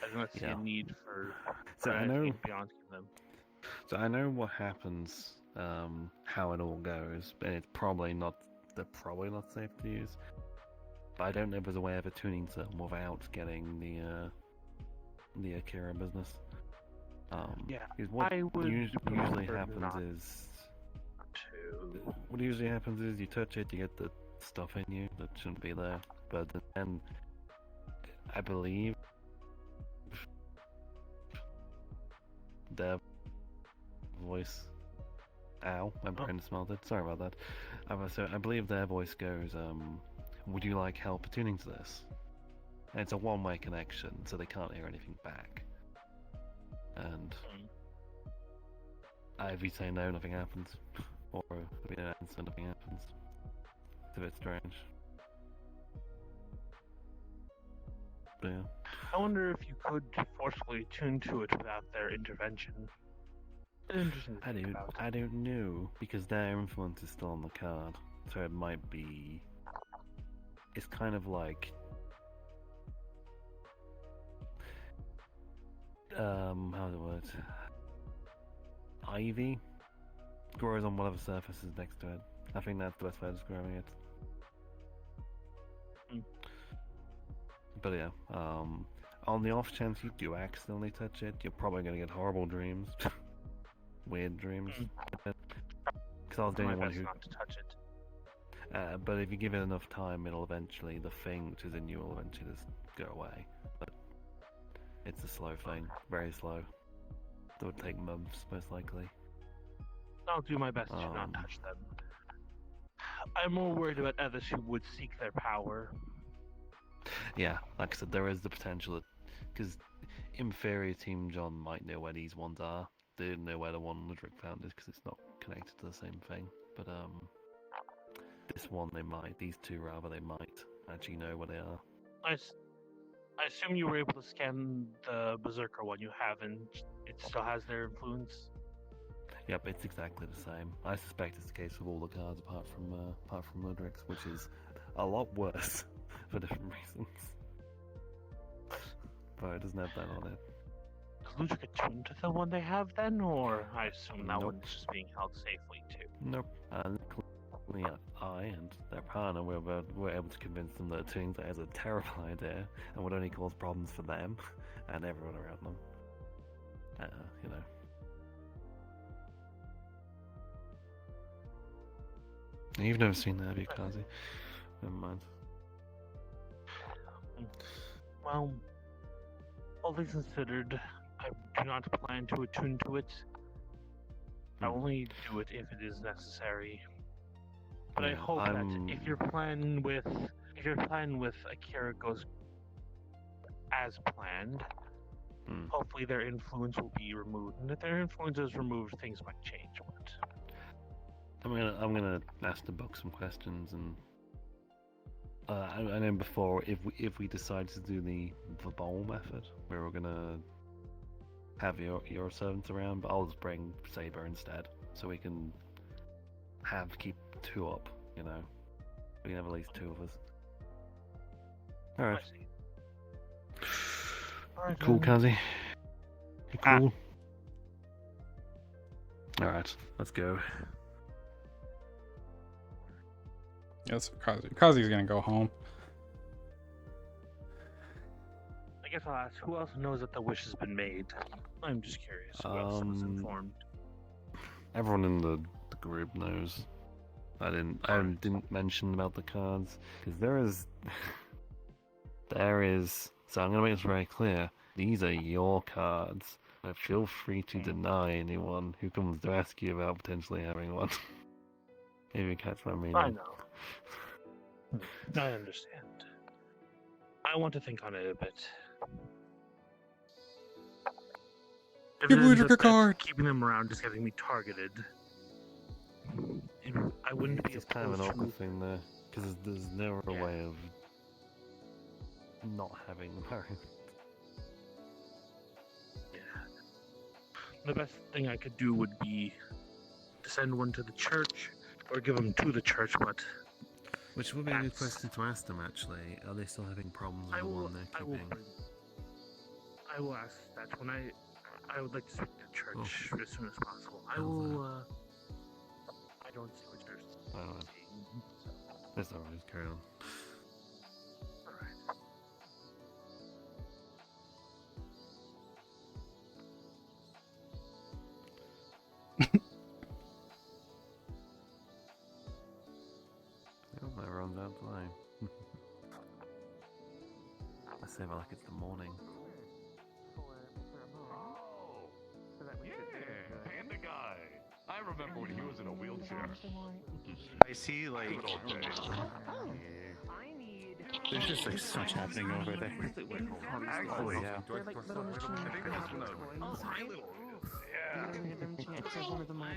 I do not see a need for anything beyond them. So I know what happens, how it all goes, and it's probably not. They're probably not safe to use. But I don't know if there's a way of attuning to them without getting the Akira business. Because what usually happens is what usually happens is you touch it, you get the stuff in you that shouldn't be there. But then I believe their voice Ow, my brain smelled it. Sorry about that. So I believe their voice goes, would you like help attuning to this? And it's a one-way connection, so they can't hear anything back. And if you say no, nothing happens. Or if you don't answer, nothing happens. It's a bit strange. But yeah. I wonder if you could forcefully tune to it without their intervention. Interesting to think about. I don't know, because their influence is still on the card, so it might be. It's kind of like. How's the word? Ivy grows on whatever surface is next to it. I think that's the best way of describing it. But yeah, on the off chance you do accidentally touch it, you're probably gonna get horrible dreams. Weird dreams. Because I was the only one who. Not to touch it. But if you give it enough time, it'll eventually, the thing which is in you will eventually just go away. But it's a slow thing, very slow. It would take months, most likely. I'll do my best to not touch them. I'm more worried about others who would seek their power. Yeah, like I said, there is the potential, because in theory, Team John might know where these ones are. They didn't know where the one Ludwig found is because it's not connected to the same thing. But this one they might. These two rather, they might actually know where they are. I assume you were able to scan the Berserker one you have, and it still has their influence. Yep, it's exactly the same. I suspect it's the case with all the cards apart from Ludwig's, which is a lot worse for different reasons. But it doesn't have that on it. Is Ludwig attuned to the one they have then, or I assume that Nope. one's just being held safely too? Nope. Luckily, I and their partner were able to convince them that doing that is a terrible idea and would only cause problems for them and everyone around them. You know. You've never seen that, have you, KaZi? Never mind. Well, all things considered, I do not plan to attune to it. I only do it if it is necessary. But I hope that if your plan with Akira goes as planned, hopefully their influence will be removed. And if their influence is removed, things might change. But I'm gonna ask the book some questions, and I know before if we decide to do the bowl method, where we're gonna have your servants around, but I'll just bring Saber instead, so we can keep two up. You know, we can have at least two of us. All right. Cool, KaZi. You cool? All right, let's go. Yes, KaZi. KaZi's gonna go home. I guess I'll ask, who else knows that the wish has been made? I'm just curious. Who else was informed? Everyone in the group knows. I didn't mention about the cards because there is. So I'm gonna make this very clear. These are your cards. Feel free to deny anyone who comes to ask you about potentially having one. If you catch my meaning. I know. I understand. I want to think on it a bit. If Give it ends Ludwig a up that card. keeping them around just getting me targeted. I wouldn't be It's kind of an opposed to awkward thing there because there's no other way of not having parents. The best thing I could do would be to send one to the church or give them to the church, but Which would be a good question to ask them, actually. Are they still having problems with the one they're keeping? I will ask that when I would like to speak to the church as soon as possible. I don't see what you're saying. That's alright, just carry on. Everyone's out playing. I say like it's the morning. Yeah, Panda Guy. I remember when he was in a wheelchair. I see, like, Good old days. there's just like so much happening over there. Actually, yeah. I think that's one of my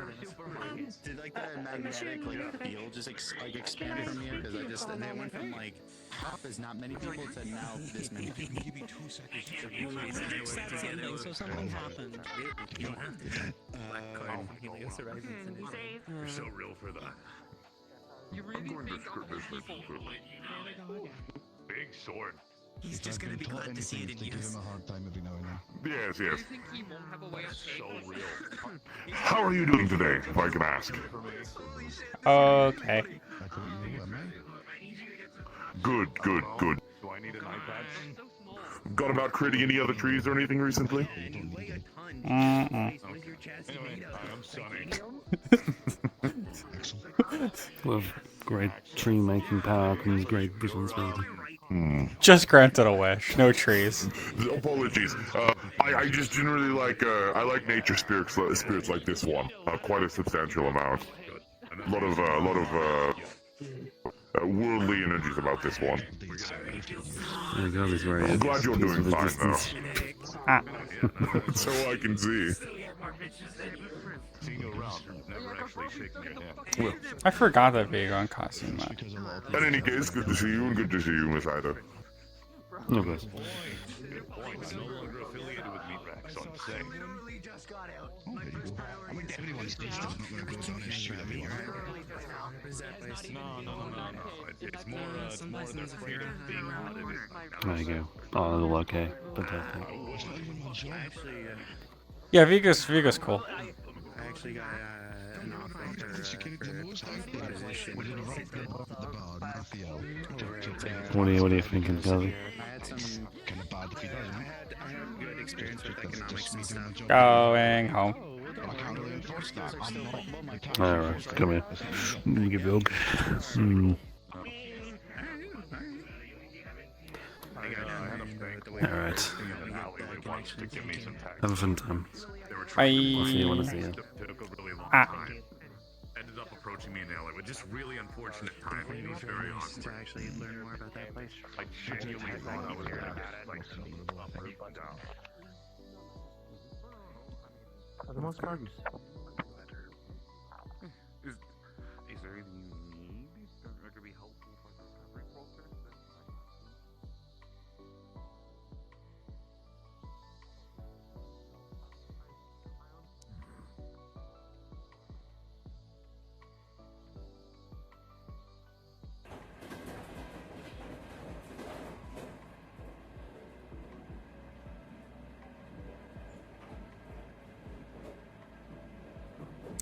little. Did like the magnetic like field just expand from you? Because I just and then went from like half is not many people to now this many people. Give me 2 seconds. So something happened. You're so real for that. You really I'm going think to all script those this people for big sword. He's just gonna be glad to see it in use. Give him a hard time every now and then. Yes, Do yes. you think he won't have a way of So taking this? real. How are you doing today, if I can ask? Okay. I thought you knew, am I? Good, good, good. Do I need an eye patch? Got about creating any other trees or anything recently? Mm-mm. Anyway, I'm Sonny. With great tree making power comes great responsibility. Just granted a wish. No trees. Apologies. I just generally like I like nature spirits like this one. Quite a substantial amount. A lot of worldly energies about this one. Oh God, he's very I'm glad you're doing fine though. Ah. So I can see. Seeing you around, never actually shaking your hand. Well, I forgot that Vigo and KaZi met. in any case, good to see you and good to see you, Miss Ida. No bless. Good point. I'm no longer affiliated with Meatbags on set. Oh, there you go. I mean, everyone's just not going to go down and shoot at me, right? No. It's more they're afraid of being audited. There you go. Oh, a little okay. Fantastic. It's not even my job. Yeah, Vigo's cool. I actually got an offer for Security knows how to position. We're going to rock the bar, Raphael. What are you thinking, KaZi? I had some Kind of bad if he does, I had good experience with economics and stuff. Going home. I can't really enforce that. I'm not. Alright, come here. You give Vilg. Alright. Have a fun time. Bye. I'll see you when I see you. Took a really long Ah. time. Ended up approaching me in the alleyway. Just really unfortunate timing. It was very awkward. To actually learn more about that place. I genuinely thought I was gonna get like uproot down. Are the most cards? Is there anything you need or could be helpful for the recovery process?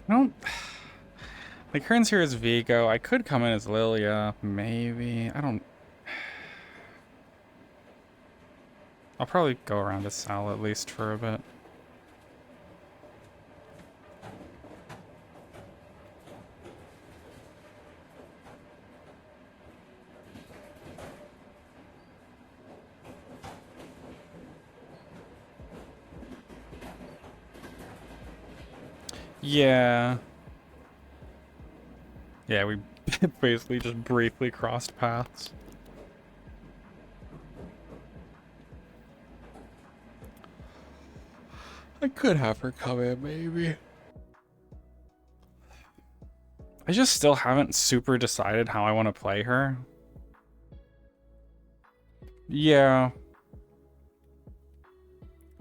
I don't. Like, Kern's here as Vigo. I could come in as Lilia, maybe. I don't. I'll probably go around as Sal at least for a bit. Yeah. Yeah, we basically just briefly crossed paths. I could have her come in, maybe. I just still haven't super decided how I want to play her. Yeah.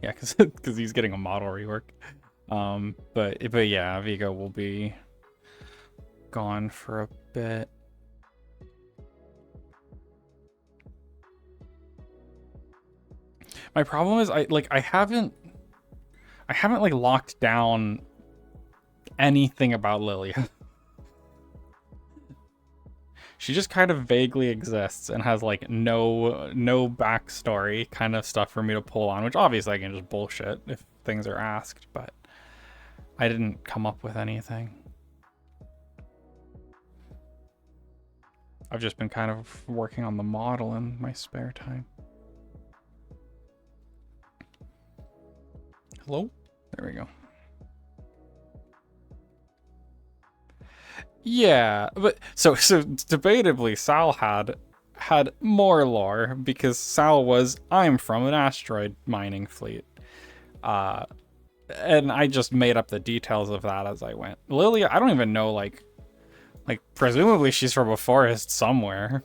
Yeah, because he's getting a model rework. But yeah, Vigo will be gone for a bit. My problem is I haven't like locked down anything about Lilia. She just kind of vaguely exists and has like no backstory kind of stuff for me to pull on, which obviously I can just bullshit if things are asked, but I didn't come up with anything. I've just been kind of working on the model in my spare time. Hello? There we go. Yeah, but so debatably, Sal had more lore because Sal was I'm from an asteroid mining fleet, and I just made up the details of that as I went. Lilia, I don't even know like presumably she's from a forest somewhere,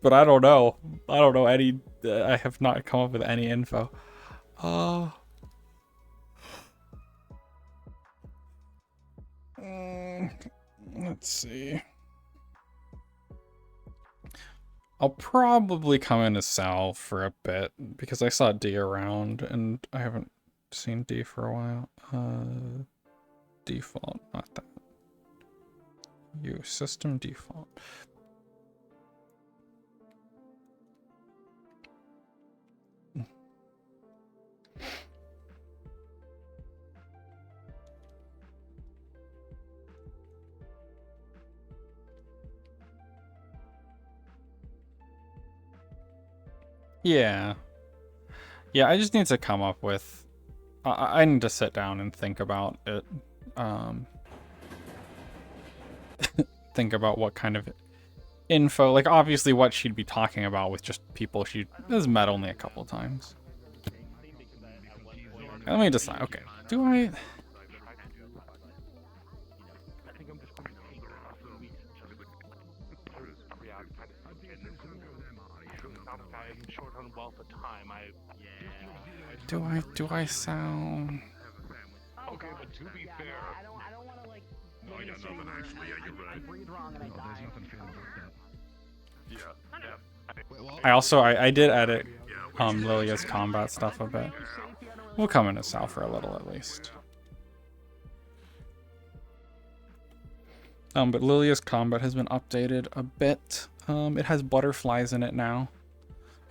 but I don't know. I don't know any. I have not come up with any info. Let's see. I'll probably come in as Sal for a bit because I saw D around and I haven't seen D for a while. Default, not that. You system default. Yeah. Yeah, I just need to come up with... I need to sit down and think about it. Think about what kind of info... Like, obviously what she'd be talking about with just people she has met only a couple times. Let me decide. Okay, do I... Do I sound... Okay, but to be fair, I don't want to like. No, I got nothing actually. Yeah, you're right. Breathe wrong and I die. There's nothing fair about that. I did edit Lilia's combat stuff a bit. We'll come into Sal for a little at least. But Lilia's combat has been updated a bit. It has butterflies in it now.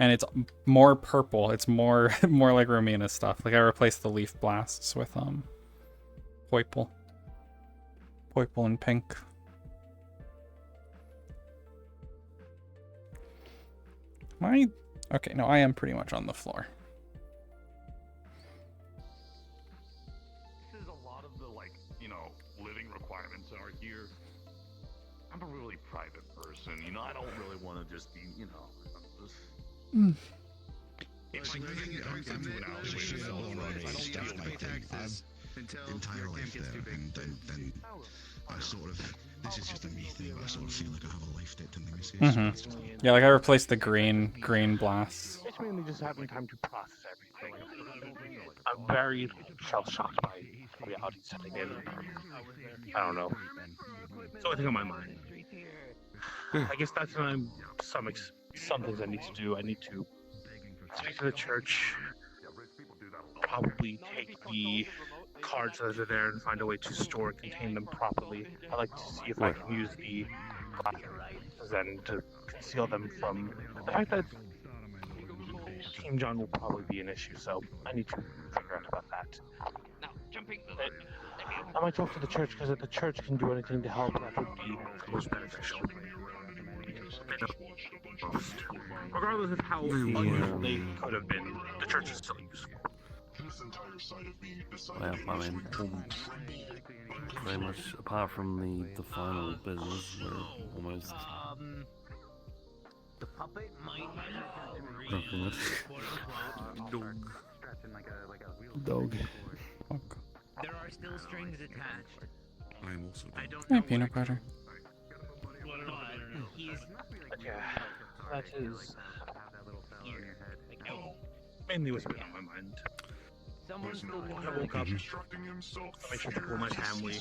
And it's more purple. It's more like Romina's stuff. Like I replaced the leaf blasts with Poiple. Poiple and pink. Okay, no, I am pretty much on the floor. This is a lot of the living requirements are here. I'm a really private person, I don't really want to just be, It's living everything stuff like that. I'm entire life there, and then I sort of, this is just a me thing, I sort of feel like I have a life that didn't exist. Yeah, like I replaced the green blasts. It's mainly just having time to process everything. I'm very shell-shocked by reality setting in. I don't know. It's the only thing on my mind. I guess that's some things I need to do. I need to speak to the church, probably take the cards that are there and find a way to store and contain them properly. I like to see if I can use the then to conceal them from the fact that Team John will probably be an issue, so I need to figure out about that. I might talk to the church, because if the church can do anything to help, that would be most beneficial. Regardless of how unuseful they could have been, the church is still useful. Well, I mean, very much apart from the final business, we're almost The puppet might done from it. Dog. There are still strings attached. I'm also. Hey, peanut butter. Yeah, that is mainly what's been on my mind. I woke up, I made sure to cool my family,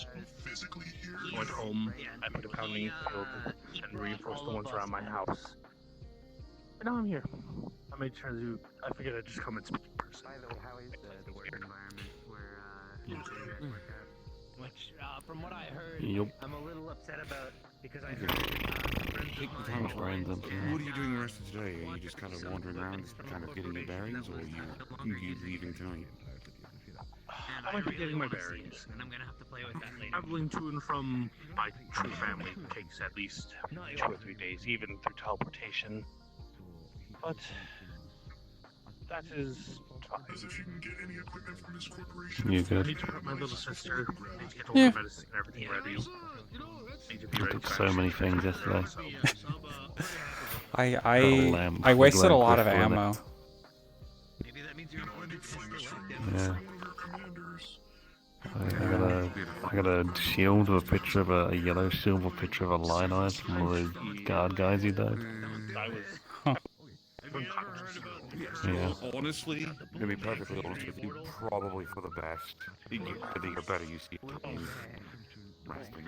I went home, I put a pounding field and reinforced the ones around my house. And now I'm here. I made sure to, I figured I'd just come and speak in person. Which, from what I heard, Yep. I'm a little upset about because I Take the time to grind them. What are you doing the rest of today? Are you just kind of wandering around, kind of getting your bearings, or are you leaving tonight? I might be getting my bearings. And I'm gonna have to play with that later. Traveling to and from my true family takes at least 2 or 3 days, even through teleportation. But That is fine. As if you can get any equipment from this corporation. You I good? need to put my little sister. I need to get all Yeah. the medicine and everything ready. Need to be I ready took to so actually many take things her yesterday. so- I wasted a lot of crystal in it. ammo. Maybe that means you're Yeah. I got a shield with a picture of a yellow shield with a picture of a lion eyes from one of those guard guys who died. I was. Huh. Yeah. Honestly, to be perfectly honest with you, probably for the best. The better you see it resting.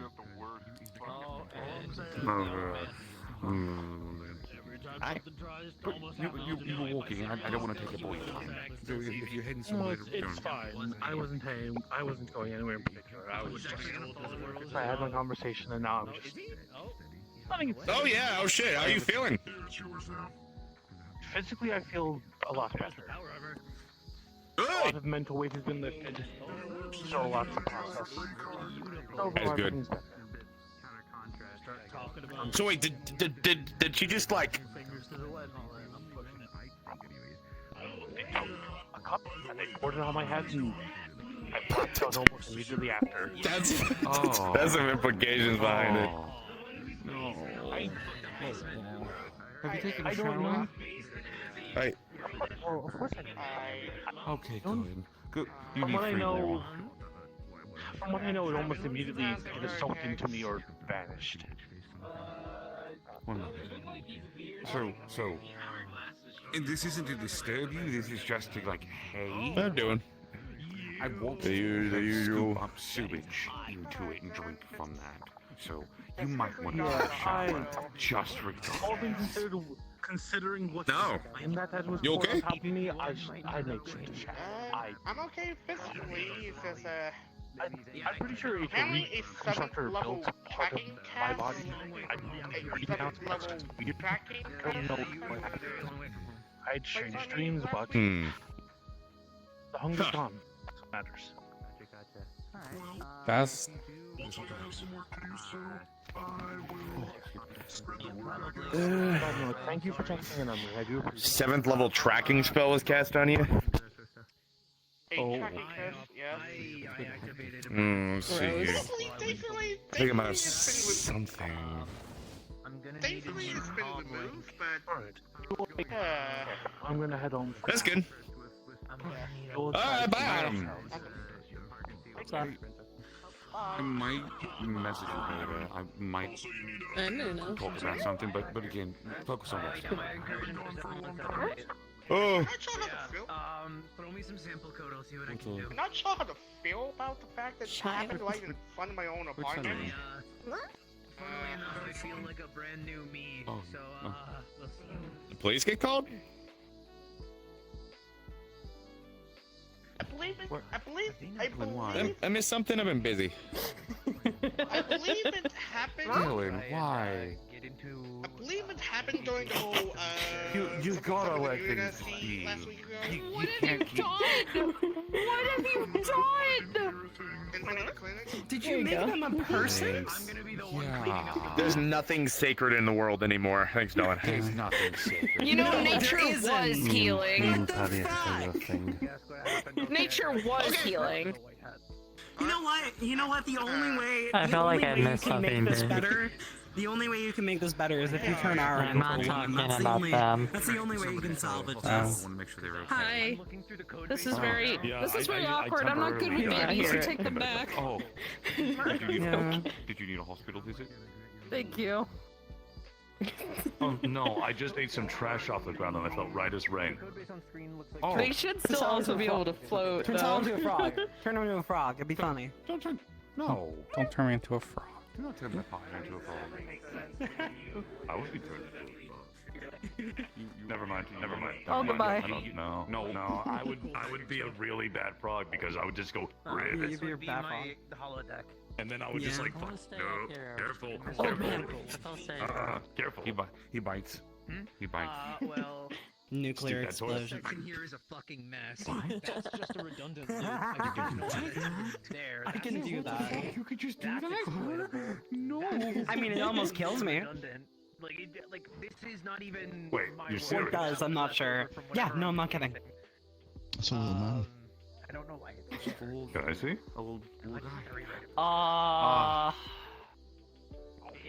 But you were walking. I don't want to take up all your time. So if you're heading somewhere, It's fine. I wasn't going anywhere in particular. I was just. I had my conversation, and now I'm just. Oh yeah. Oh shit. How are you feeling? Physically, I feel a lot better. A lot of mental weight has been lifted. So a lot to process. Overall, That's good. everything's better. So wait, did she just like? They took a cup and they poured it on my head, and I blacked out almost immediately after. That's Oh. that's some implications behind it. No. Have you taken a shower? Right. Well, of course I did. Okay, good. Good. You From need what I free know, will. from what I know, it almost immediately either soaked into me or vanished. One moment. So, and this isn't to disturb you. This is just to like, hey. What I'm doing. I want The to usual. scoop up sewage into it and drink from that. So you might want to Yeah, take a shower just for All things considering what No. and that was You poured okay? on top of me, I made sure to check. I'm okay physically. It's just I'm pretty sure if a apparently a reconstructor level built part of tracking my cast. body, I'd Level tracking. I don't know what happened. I had strange dreams about Hmm. the hunger's gone. That's what matters. That's Thank you for checking in on me. I do appreciate it. 7th level tracking spell is cast on you. A tracking cast, yes. Let's see here. Thankfully, I think I might have something. thankfully it's been removed, but I'm gonna head home. That's good. Alright, bye. I might message you later. I might talk about something, but again, focus on what's Oh. I'm not sure how to feel. Throw me some sample code. I'll see what I can Okay. do. I'm not sure how to feel about the fact that it happened right in front of my own What's that apartment. mean? Funnily enough, I feel like a brand new me. Oh, So, we'll see. The police get called? I I missed something. I've been busy. believe it happened. Dylan, why? I believe it happened during the whole, You gotta let something things with be. last week ago. You can't keep. What have you done? In front of the clinic. Did you make them a person? Yeah. There's nothing sacred in the world anymore. Thanks, Dylan. There's nothing sacred. You know, nature was healing. Paddy, I can tell you a thing. Nature was healing. You know what? You know what? The only way. I the felt only like I way you missed can make something this big. better. The only way you can make this better is if you turn our I'm end. not full. talking That's the about only. them. That's the only way you can salvage I this. want to make sure they're okay. Hi. This is very, Yeah, this is I- very I awkward. I'm not good with temporarily- babies, so hear it. take them back. Oh. Did you need, Yeah. did you need a hospital visit? Thank you. Oh no, I just ate some trash off the ground and I felt right as rain. Oh. They should still also be able to float, Turn though. Sal into a frog. Turn him into a frog. It'd be funny. Don't turn. No. don't turn me into a frog. Do not turn my partner into a frog. I would be turned into a frog. Never mind. Never mind. Oh, never mind. goodbye. I don't. No. I would be a really bad frog because I would just go ribbit, You'd be a bad frog. The holodeck. and then I would just Yeah. like, I wanna fuck, stay no, up here. careful, Oh, careful, man. I'll stay. careful. He bites. He bites. Well, Nuclear Stick that toilet. explosion. section here is a fucking mess. That's just a redundant loop. There. I can do that. You could just do That's that. exploitable. No. I mean, it almost kills me. Redundant. Like this is not even. Wait, my you're world. serious? It does, I'm not sure. Yeah, no, I'm not kidding. That's a little man. I don't know why. Can I see? A little guy.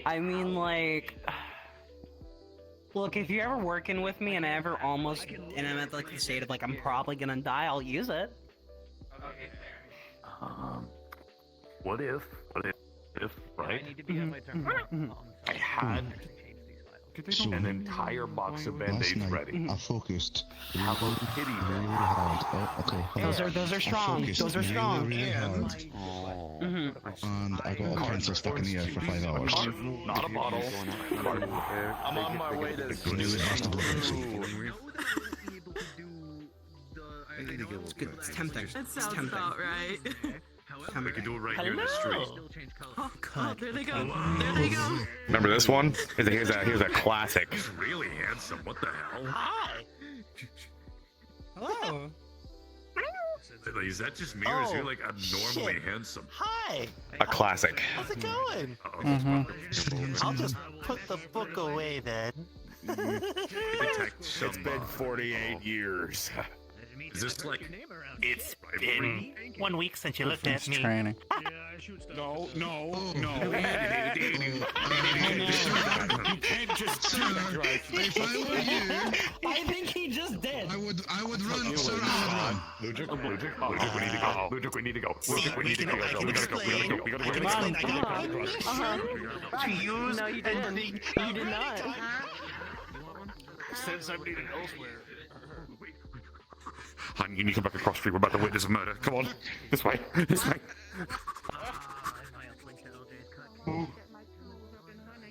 I mean, like, look, if you're ever working with me and I ever almost, and I'm at like the state of like I'm probably gonna die, I'll use it. What if, right? I need to be on my turn. I had an entire box of band-aids Last night, ready. I focused How about pity really, me? really hard. Oh, okay. hold on. Those are I strong. focused Those are strong. Really, really hard, and I got a pencil stuck in the air for 5 hours. Not a bottle. I'm on my way to. Really fast to blow. It's tempting. That It's sounds tempting. about right. We could do it right here in the street. Oh, there they go. There they go. Remember this one? Here's a classic. He's really handsome. What the hell? Hi. Hello. Is that just me, or is he like abnormally handsome? Hi. A classic. How's it going? Mm-hmm. I'll just put the book away then. It's been 48 years. Is this like? It's been 1 week since you looked at me. Training. No. You can't just do that, right? If I were you, I think he just did. I would run. Sir, I Lugic, we need to go. Lugic, we need to go. Lugic, we need to go. We gotta go. To use No, you didn't. You did not. Since I'm needed elsewhere. Hon, you need to come back across the street. We're about to witness a murder. Come on. This way. This way.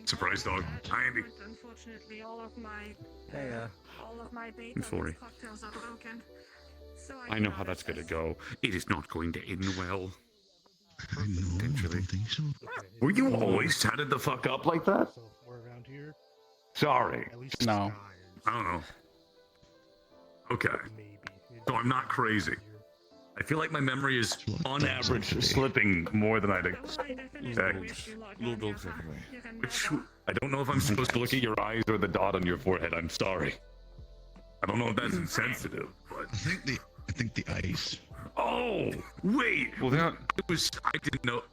Surprise dog. Hi, Andy. Unfortunately, all of my bait I'm sorry. cocktails are broken. So I know how that's gonna go. It is not going to end well. No, I don't think so. Were you always tatted the fuck up like that? Sorry. No. I don't know. Okay. So I'm not crazy. I feel like my memory is, on average, slipping more than I'd expect. Which, I don't know if I'm supposed to look at your eyes or the dot on your forehead. I'm sorry. I don't know if that's insensitive, but I think the ice. oh wait. Well, that I didn't know.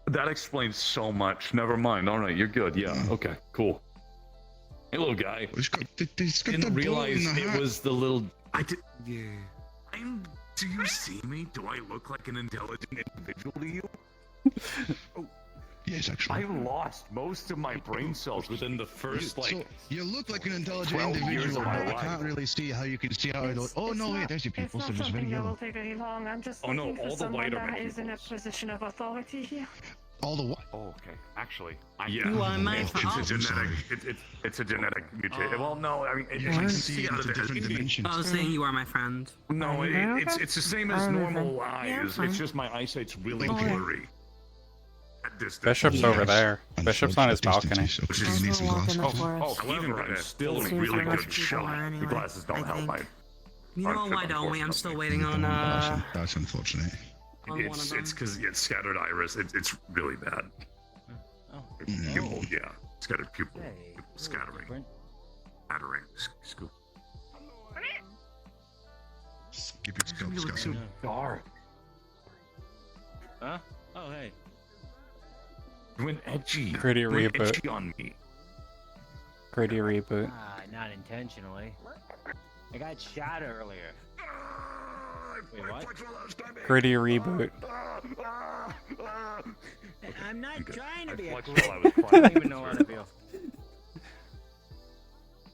That explains so much. Never mind. All right, you're good. Yeah. Okay. Cool. Hey, little guy. He's got the Didn't bullet in realize the it hat. was the little. I did. Yeah. Do you see me? Do I look like an intelligent individual to you? Yes, actually. I lost most of my brain cells within the first So you look like an intelligent 12 years individual, of my but I life. can't really see how you can see how I don't. Oh no, wait, there's your people. So it's very yellow. take very long. I'm just Oh, no, looking for all the someone white are that my is in a pupils. position of authority here. All the what? Oh, okay. Actually, Yeah, You are my it's a fault. genetic. It's a genetic mutation. Well, no, I mean, You I can can see see out into of different it. dimensions. I was saying you are my friend. No, it's the same as normal eyes. fine. It's just my eyesight's really blurry. At distance. Bishop's over there. Bishop's on his balcony. Which is you need some glasses. Even I'm still in Seems really like good people shape. are The anyway, glasses don't I help. think. You know why don't we? I'm still waiting on That's unfortunate. on one of It's them. because it's scattered iris. It's really bad. Pupil, yeah, scattered pupil, scattering, scattering, scoop. Keep your scalp Really discussing. too dark. Huh? Oh, hey. You went edgy. Gritty You went reboot. edgy on me. Gritty reboot. Not intentionally. I got shot earlier. Wait, what? Gritty reboot. I'm not trying to be a flinched grit. while I was I quiet. don't even know how to feel.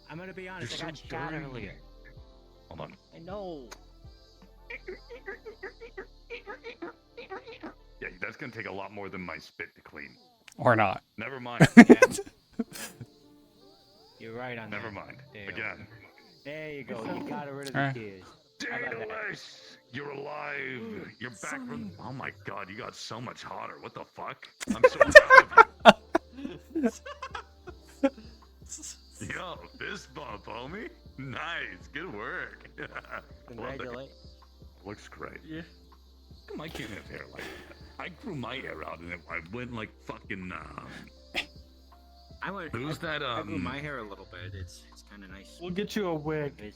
I'm gonna be honest, You're I got so shot dirty. earlier. Hold on. I know. Yeah, that's gonna take a lot more than my spit to clean. Or not. Never mind. You're right on Never that. mind. There you go. Again. There you go. You got rid of the Alright. tears. How about that? Daedalus, you're alive. You're back from. Oh my god, you got so much hotter. What the fuck? I'm so proud of you. Yo, fist bump, homie. Nice, good work. Love that. Congratulations. Looks great. Yeah. How come I can't have hair like that? I grew my hair out and I went like fucking I would. Who's that? I grew my hair a little bit. It's kind of nice. We'll get you a wig.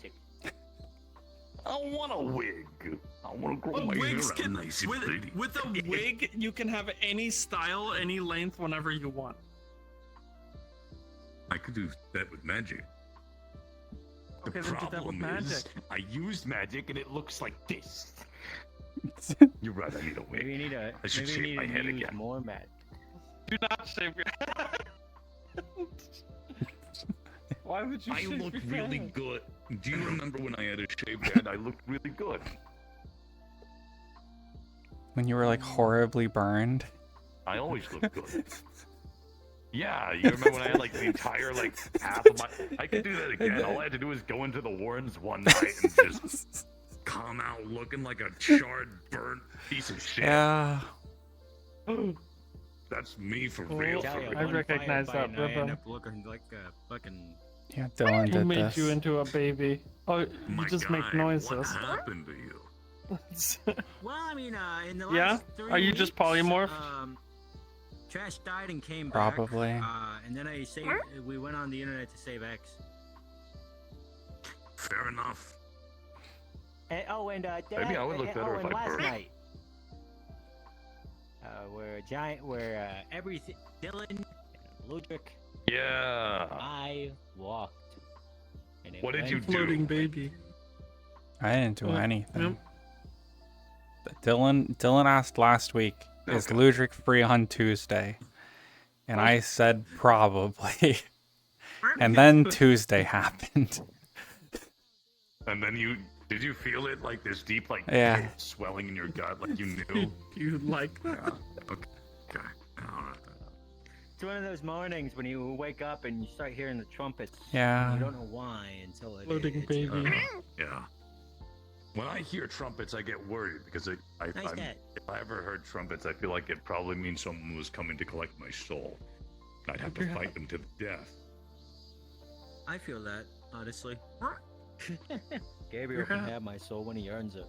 I don't want a wig. I want to grow Well, my wigs hair out can, nice and pretty. with a wig, you can have any style, any length, whenever you want. I could do that with magic. Okay, The then do that with problem magic. is, I used magic and it looks like this. You're right. I need a wig. Maybe you need to. I should Maybe you shave need my to head use again. more magic. Do not shave your head. Why would you I shave look your really head? good. Do you remember when I had a shaved head? I looked really good. When you were like horribly burned. I always look good. Yeah, you remember when I had like the entire like half of my. I could do that again. All I had to do was go into the Warrens one night and just come out looking like a charred, burnt piece of shit. Yeah. That's me for real. For I real. recognize that I end rhythm. up looking like a fucking. Yeah, Dylan Who did made this. you into a baby? Oh, you My just guy, make noises. What happened to you? Well, I mean, in the Yeah? last 3 Are you just weeks, polymorph? Trash died and came back. Probably. And then I saved. We went on the internet to save X. Fair enough. And, Maybe I would look better if and I last burped. night, we're a giant. We're Everything. Dylan. and Ludwig. Yeah. I walked. And it What did went you do? Floating baby. I didn't do Yep. anything. Dylan asked last week, is Okay. Ludwig free on Tuesday? And I said probably. And then Tuesday happened. And then did you feel it like this deep like Yeah. swelling in your gut like you knew? You like that? Yeah. Okay. All right. It's one of those mornings when you wake up and you start hearing the trumpets. Yeah. You don't know why until it Floating hits. baby. Yeah. When I hear trumpets, I get worried because Nice cat. if I ever heard trumpets, I feel like it probably means someone was coming to collect my soul. I'd have to fight them to the death. I feel that, honestly. Gabriel can have my soul when he earns it.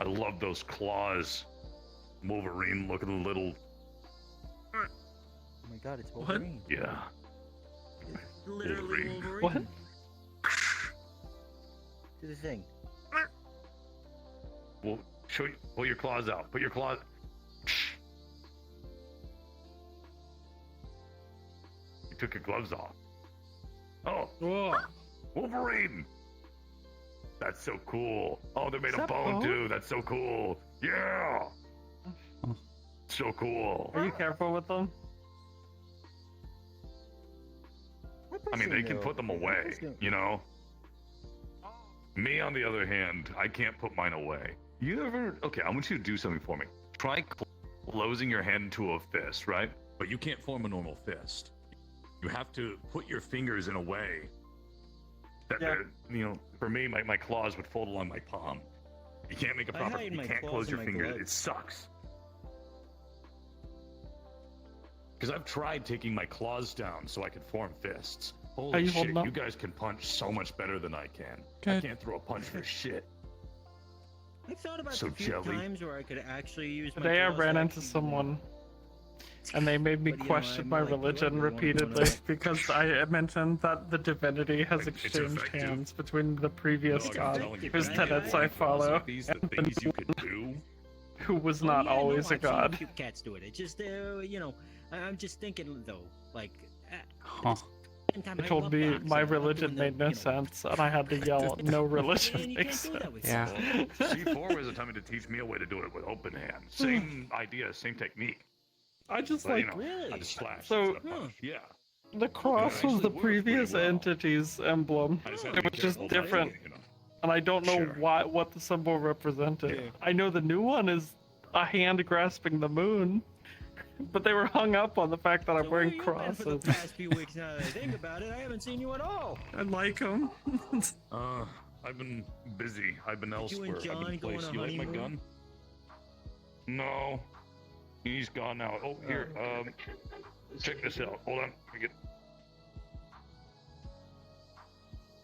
I love those claws. Wolverine looking a little. Oh my god, it's Wolverine. Yeah. Literally Wolverine. Wolverine. What? Do the thing. Well, pull your claws out. Put your claws. You took your gloves off. Oh, Whoa. Wolverine! That's so cool. Oh, they made Is a that bone bone? too. That's so cool. Yeah. So cool. Are you careful with them? I mean, they can put them away, you know? Me, on the other hand, I can't put mine away. You ever... Okay, I want you to do something for me. Try closing your hand into a fist, right? But you can't form a normal fist. You have to put your fingers in a way that Yeah. they're, for me, my claws would fold along my palm. You can't make a I proper... hide You my can't claws close in your my fingers. gloves. It sucks. Because I've tried taking my claws down so I could form fists. Are Holy you shit, holding up? you guys can punch so much better than I can. I Good. can't throw a punch for shit. I thought about So the few jelly. times where I could actually use my Today I claws ran to into actually, someone, and they made me But, question I'm my like, religion "Look, we wanna repeatedly know." because I mentioned that the divinity has Like, it's exchanged effective. hands between the previous Dog, I'm god, telling you, whose man, tenets all I the follow, philosophies, the and things you could do. who was Oh, not yeah, no, always I've a seen god. Cute cats do it. It just, I'm just thinking though, like. Huh. They told me my religion made no sense, and I had to yell, "No religion makes sense." Yeah. C4 was attempting to teach me a way to do it with open hand. Same idea, same technique. I just But, like I just flashed. So- instead of punch. Yeah. the cross was the previous entity's emblem. I just had to It be was just careful about different, it, and I don't know Sure. what the symbol represented. Yeah. I know the new one is a hand grasping the moon, but they were hung up on the fact that I'm So wearing where you been for the crosses. past few weeks? Now that I think about it, I haven't seen you at all. I like him. I've been busy. I've been you elsewhere. and John I've been go on placed. a You like my honeymoon? gun? No. He's gone now. Oh, here. Check this out. Hold on. Let me get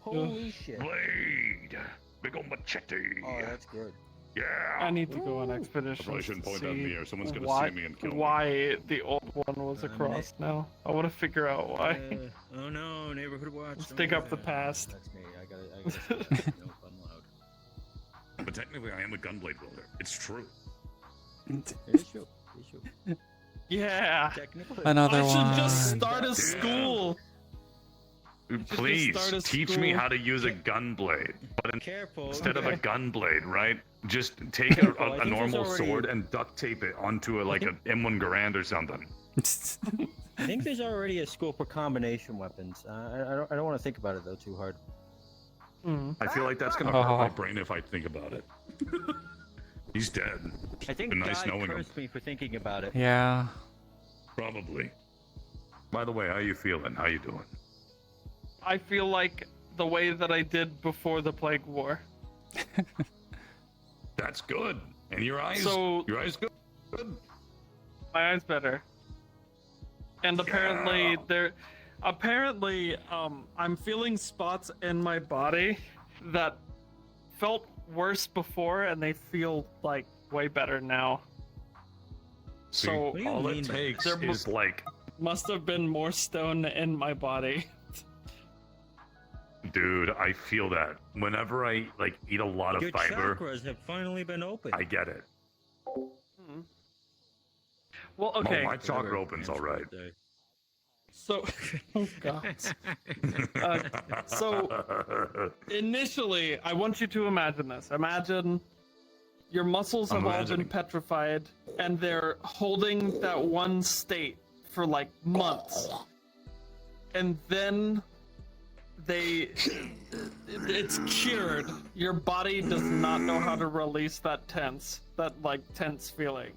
Holy shit. blade. Big old machete. Oh, that's good. Yeah. I need to go on expedition. I probably shouldn't point to that in see the air. Someone's gonna why, see me and kill me. why the old one was across now. I want to figure out why. Oh no, neighborhood watch. Let's don't dig do up the that. past. That's me. I gotta no fun loud. But technically, I am a gunblade wielder. It's true. It is true. It is true. Yeah. Technically. Another I one. should just start a school. Please start a teach me school. how to use a gunblade. But Careful. instead of a okay. gunblade, right? Just take Careful, I a think there's normal already- sword and duct tape it onto like an M1 Garand or something. I think there's already a school for combination weapons. I don't want to think about it though too hard. I feel like that's gonna hurt my brain if I think about it. He's dead. I think Been nice God knowing him. cursed me for thinking about it. Yeah. Probably. By the way, how you feeling? How you doing? I feel like the way that I did before the Plague War. That's good. And your eyes? So- your eyes good? Good. My eyes better. And apparently I'm feeling spots in my body that felt worse before and they feel like way better now. See, So all it takes there is like, must have been more stone in my body. dude, I feel that. Whenever I like eat a lot of Your fiber, chakras have finally been opened. I get it. Well, okay. Oh, my chakra opens all right. So, oh god. So initially, I want you to imagine this. Imagine your muscles have all been petrified, and they're holding that one state for like months, and then it's cured. Your body does not know how to release that tense feeling.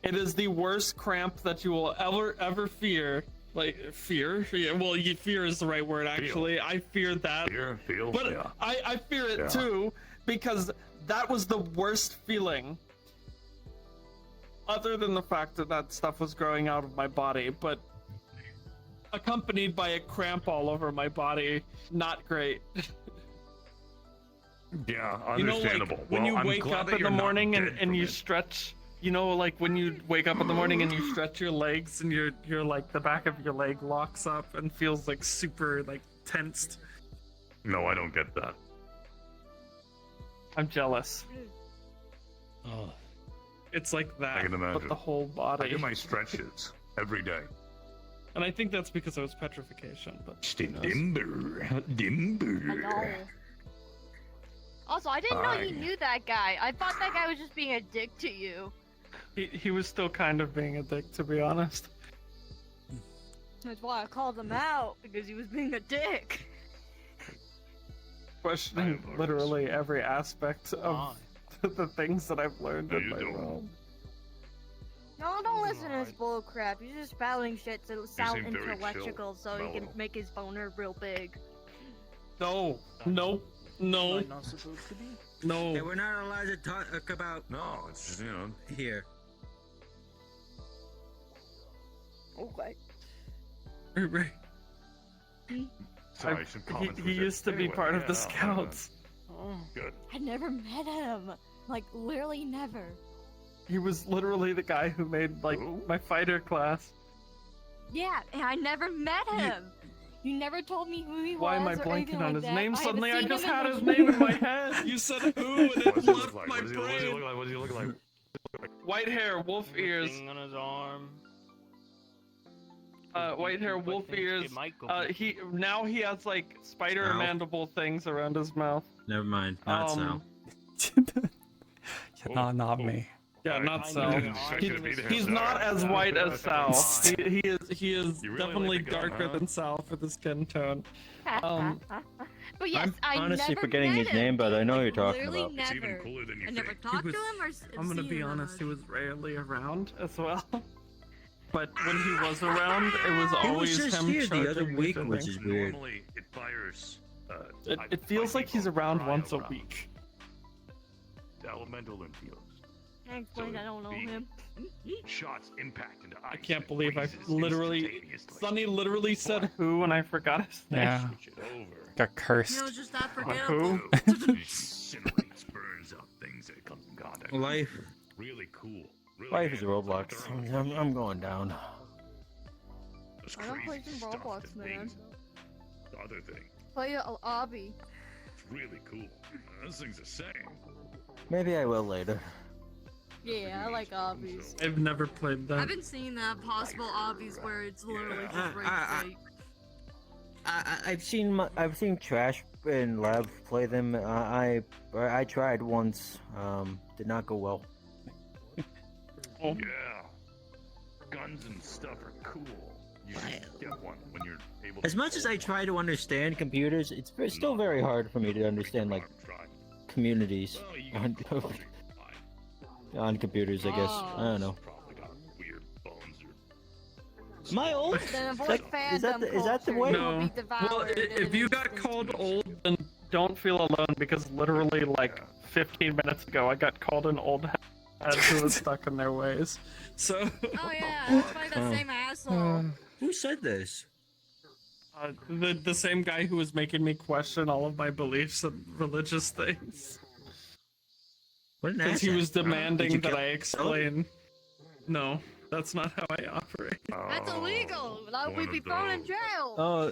It is the worst cramp that you will ever fear. Like fear? Yeah, well, fear is the right word actually. I fear that. Feel, but yeah. I fear it Yeah. too because that was the worst feeling. Other than the fact that that stuff was growing out of my body, but accompanied by a cramp all over my body, not great. Yeah, You know, understandable. like when Well, you I'm wake glad up that in you're the not morning dead and from you it. stretch, you know, like when you wake up in the morning and you stretch your legs and you're like the back of your leg locks up and feels like super like tensed. No, I don't get that. I'm jealous. Oh. It's like that, I can imagine. but the whole I body. do my stretches every day. And I think that's because it was petrification, but Stay who knows? dimber. Also, I didn't know Hi. you knew that guy. I thought that guy was just being a dick to you. He was still kind of being a dick, to be honest. That's why I called him out, because he was being a dick. Questioning literally every aspect of the things that I've learned How in you my doing? realm. No, don't listen to this bull crap. He's just spouting shit to sound seem very intellectual so he can mellow. make his boner real big. No, no, no, Not supposed to be. no. Hey, we're not allowed to talk about No, it's just, you know. here. Okay. Right. Sorry, some comments He were used to be anyway, part of yeah, the no, Scouts. Good. I never met him. Like, literally never. He was literally the guy who made like my fighter class. Yeah, and I never met him. You never told me who he Why am I was or blanking anything on like his that. name? haven't Suddenly I seen just him had in his a- name in my head. You said who and it What does he look left like? my What does he look brain. like? What does he look like? White hair, wolf ears. Thing on his arm. White hair, wolf ears. He has like spider Sal? mandible things around his mouth. Never mind. Not Sal. Yeah, not me. Yeah, not I Sal. didn't expect He- you to be there, he's Sal. not as white as Sal. He is You really definitely like the gun, darker huh? than Sal for the skin tone. But yes, I'm I honestly never forgetting met his him, name, but I know who you're like, talking literally about. Never. It's even cooler than you I never think. talked to him or I'm gonna seen be him honest, much. he was rarely around as well. But when he was around, it was He was always just him here the other charging me week, for which things. is weird. Normally, it fires. It feels like he's around once a week. Elemental infused. I explained I don't know him. Shots impact into eyes. I can't believe I freezes literally... instantaneously. Sunny literally said who and I forgot his name. Yeah. Switch it over. Got cursed. It was just that Who? forgettable. Incinerates, burns turns out things that comes in contact. Life. Really cool. Really Life is a handles Roblox. thorough. I'm going down. There's I don't play crazy some stuff Roblox, and man. things. The other thing, Play a obby. it's really cool. Those things the same. Maybe I will later. Yeah, I like obbies. I've never played that. I've been seeing that possible obbies where it's literally just rape bait. I've seen Trash and Lab play them. I tried once. Did not go well. Yeah. Guns and stuff are cool. You should get one when you're able to. As much as I try to understand computers, it's still very hard for me to understand like communities on computers. I guess I don't know. Am I old? Is that the way? No. Well, if you got called old, then don't feel alone because literally like 15 minutes ago I got called an old head who was stuck in their ways. So. Oh yeah, that's probably the same asshole. Who said this? The same guy who was making me question all of my beliefs and religious things. Because he was demanding that I explain. No, that's not how I operate. That's illegal. That would be thrown in jail. Oh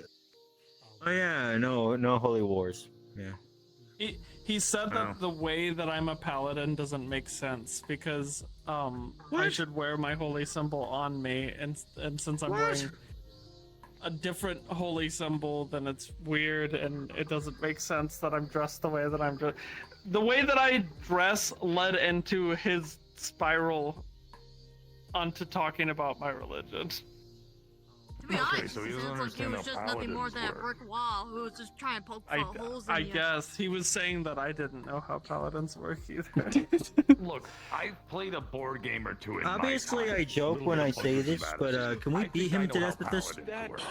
yeah, no holy wars. Yeah. He said that the way that I'm a paladin doesn't make sense because I should wear my holy symbol on me, and since I'm wearing a different holy symbol, then it's weird and it doesn't make sense that I'm dressed the way that I'm dressed. The way that I dress led into his spiral onto talking about my religion. To be honest, so he it doesn't seems like he understand was how just nothing more paladins than a work. brick wall who was just trying to poke holes in I you. guess he was saying that I didn't know how paladins work either. Look, I've played a board game or two in Obviously, my time. I joke Little when bit I of say focus this, matters. but can we I beat think I him to know death how with this? paladins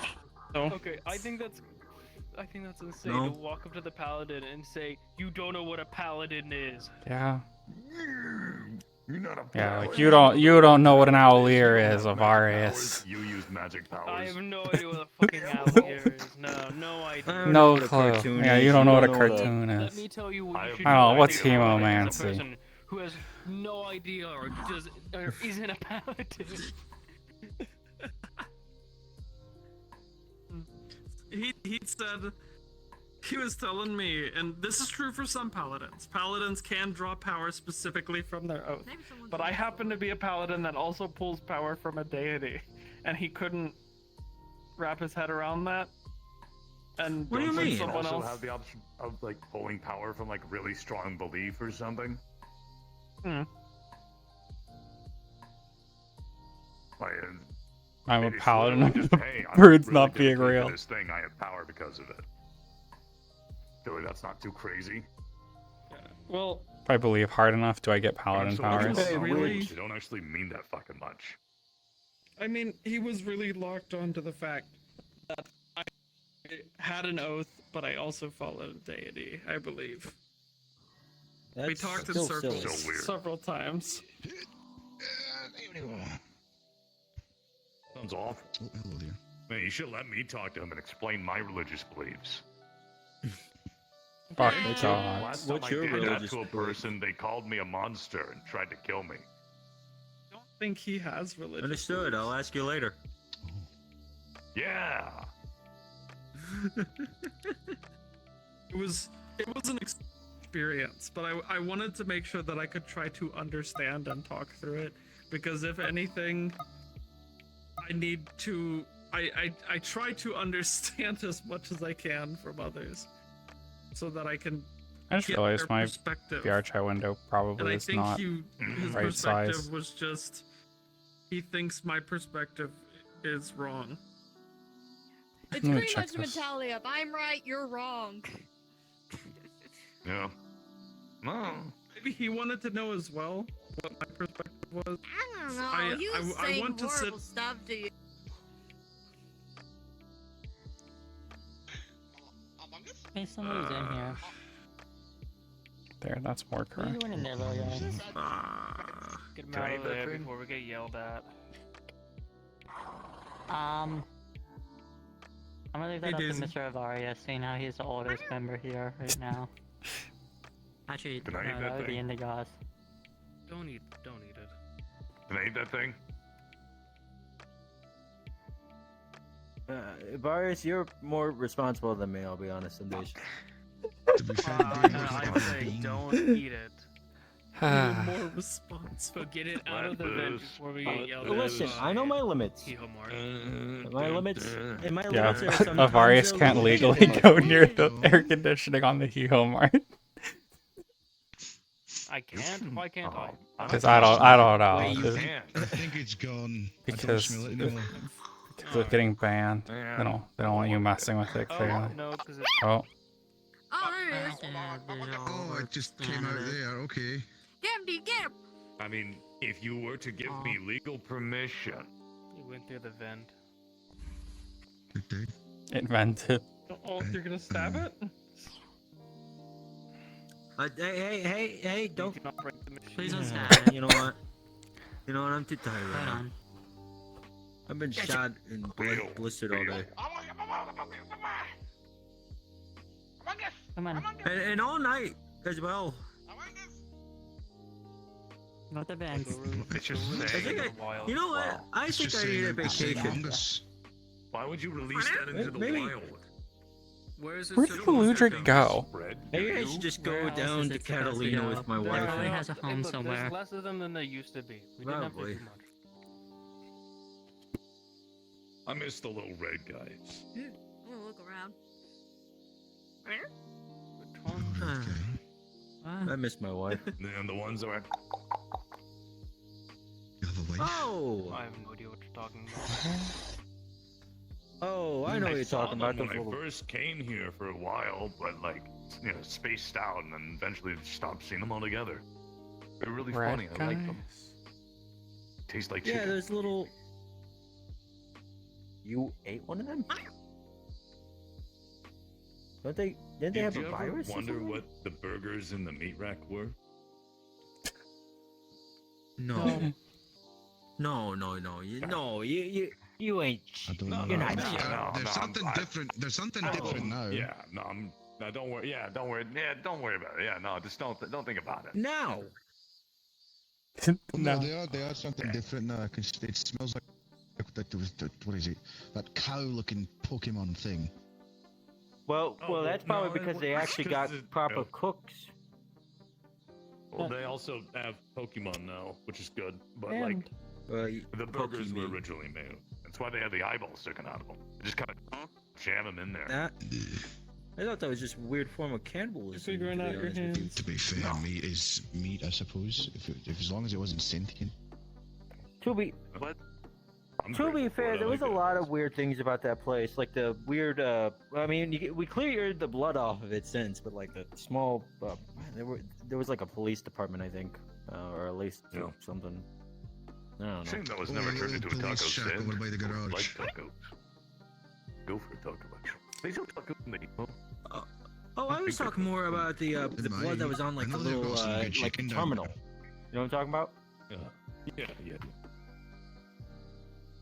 work. Okay, I think that's insane No. to walk up to the paladin and say, "You don't know what a paladin is." Yeah. You're not a Yeah, paladin. like you don't know what an owlier is of Arius. You use magic powers. I have no idea what a fucking alligator is. No idea. No clue. Yeah, you don't know what a cartoon Let is. me tell you what you should I don't know, know. what's As a hemomancy? person who has no idea or isn't a paladin. He said, he was telling me, and this is true for some paladins. Paladins can draw power specifically from their oath. But I happen to be a paladin that also pulls power from a deity. And he couldn't wrap his head around that. And What do you when mean? someone also else... have the option of like pulling power from like really strong belief or something. Hmm. Like, I'm a it's paladin literally of just, the hey, I'm birds really not good being at doing real. This thing, I have power because of it. Surely that's not too crazy. Well, If I believe hard enough, do I get paladin So powers? really? They don't actually mean that fucking much. I mean, he was really locked onto the fact that I had an oath, but I also followed a deity, I believe. We That's talked in still circles silly. So weird. several times. Sounds awful. Oh, hello there. Man, you should let me talk to him and explain my religious beliefs. Fuck What's God. Last time What's I your did that religious to a belief? person, they called me a monster and tried to kill me. I don't think he has religion. Understood. I'll ask you later. Yeah. It was an experience, but I wanted to make sure that I could try to understand and talk through it, because if anything, I need to I try to understand as much as I can from others, so that I can I just get realized their my perspective. VR chat window And probably I is think not his right perspective size. was just, he thinks my perspective is wrong. It's Let me pretty check much the this. mentality of I'm right, you're wrong. Yeah. No. Maybe he wanted to know as well what my perspective was. I don't know. I- He was I saying want to horrible sit- stuff to you. Hey, somebody's in here. There, that's more What are you correct. doing in there, little guy? Get him Can I out of there veteran? before we get yelled at. I'm gonna leave that Hey, up to Daisy. Mr. Avaria, seeing how he's the oldest member here right now. Actually, Can I eat that that would be thing? in the glass. Don't eat it. Can I eat that thing? Varus, you're more responsible than me, I'll be honest, some days. To be fair, I say don't eat it. Even more responsible. So get it out of the vent before we get yelled at. Listen, I know my limits. My limits, and my Yeah, limits are sometimes Avarius a can't little legally bit go near the air conditioning on the Hee-Ho Mart. I can't? Why can't I? Because I don't know. Wait, you Just- can't. I think it's gone. I don't Because smell it anymore. of getting banned. They don't want you messing with it, clearly. No, because it... Oh. Oh, there it is. Oh, it just came out there. Okay. Get him, dude, get him. I mean, if you were to give me legal permission. You went through the vent. Invented. Oh, you're gonna stab it? Hey, don't. Please don't Yeah, stab it. You know what? You know what? I'm too tired right Hold now. on. I've been shot and blistered all day. Come on. And all night as well. Not the vents. It's just I think you know what? I think I need a vacation. Why would you release that into the Maybe. wild? Where did Eludric go? Maybe I should just go Where else down is to it supposed to Catalina go? with my There wife. probably has a home Look, somewhere. There's less of them than there used to be. We didn't have to Probably. do much. I miss the little red guys. I'm gonna look around. I miss my wife. And the ones that are... Oh! I have no idea what you're talking about. Oh, I know what you're saw talking them about. when Those I little... first came here for a while, but like, you know, spaced out and then eventually stopped seeing them altogether. They're really Red funny. I like them. Taste like Yeah, chicken. there's little... You ate one of them? Didn't they have Did a you ever virus or wonder something? what the burgers in the meat rack were? No. No, you ain't. I don't know. You're not. There's something different. There's something different now. Yeah, no, no, don't worry. Yeah, don't worry. Yeah, don't worry about it. Yeah, no, just don't think about it. No. No, they are something different now. Cause it smells like what is it? That cow-looking Pokemon thing. Well, that's probably no, because they actually got proper cooks. Well, they also have Pokemon now, which is good. But And- like, the burgers were Pokemon. originally made. That's why they have the eyeballs sticking out of them. They just kind of jam them in there. That. I thought that was just a weird form of cannibalism. Figuring out your hands. To be fair, meat is meat, I suppose. If as long as it wasn't sentient. To be fair, there was a lot of weird things about that place, like the weird. I mean, we cleared the blood off of it since, but like the small, there was like a police department, I think, or at least something. I don't know. Shame that was never turned into a taco police shack stand. over by the garage. Like tacos. Go for a taco. They sell tacos in the depot. Oh, I was talking more about the blood that was on like the little like terminal. You know what I'm talking about? Yeah.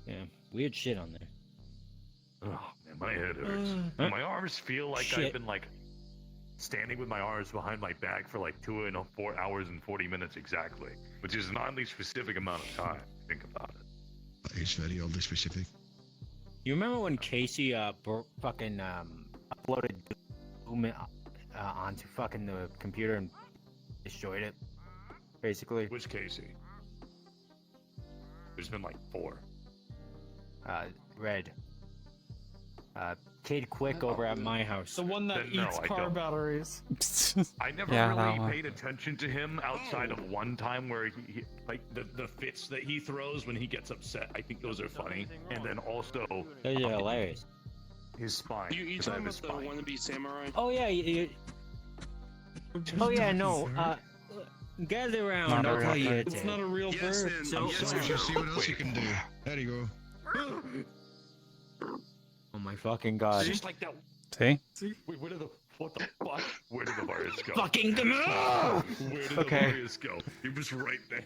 Yeah, weird shit on there. Oh man, my head hurts. And my arms feel like I've been like standing with my arms behind my back for like 4 hours and 40 minutes exactly, which is an oddly specific amount of time. Think about it. It's very oddly specific. You remember when Casey fucking uploaded Doom onto fucking the computer and destroyed it, basically? Which Casey? There's been like 4. Red. Kid Quick over at my house. The one that No, eats I car don't. batteries. I never Yeah, that really one. paid attention to him outside of one time where he like the fits that he throws when he gets upset. I think those are funny, and then also Those are hilarious. his spine. You 'cause I talking have about his the spine. wannabe samurai? Oh yeah, oh yeah, no. Gather around. Not a I'll real tell you. bird. It's not a real Yes, bird. then. So- Yes, if you see what else you can do. There you go. Oh my fucking god. Just like that. See? Wait, what the fuck? Where did the virus go? Fucking come on! Where did Okay. the virus go? He was right there.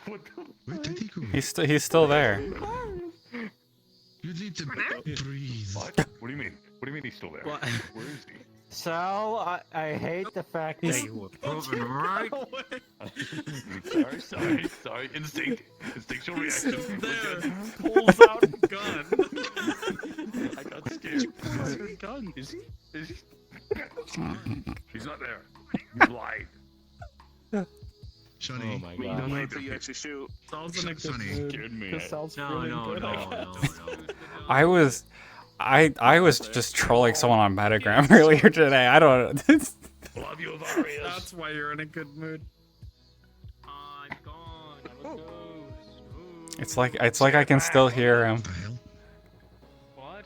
What the? Where did he go? He's still there. You need to breathe. What? What do you mean? What do you mean he's still there? What? Where is he? Sal, I hate the fact that He's- you were proven right. Sorry. Instinctual reaction. There, pulls out a gun. I got scared. Where's your gun? Is he? He's not there. You lied. Sonny. Oh my we God. don't know until you actually shoot. Sal's in a good Sonny. mood. Scared me. 'Cause Sal's No, feeling no, good, no, I no, guess. no. I was just trolling someone on Metagram earlier today. I don't know. Love you, Avarius. That's why you're in a good mood. I'm gone. I'm a ghost. It's like I can still hear him. What?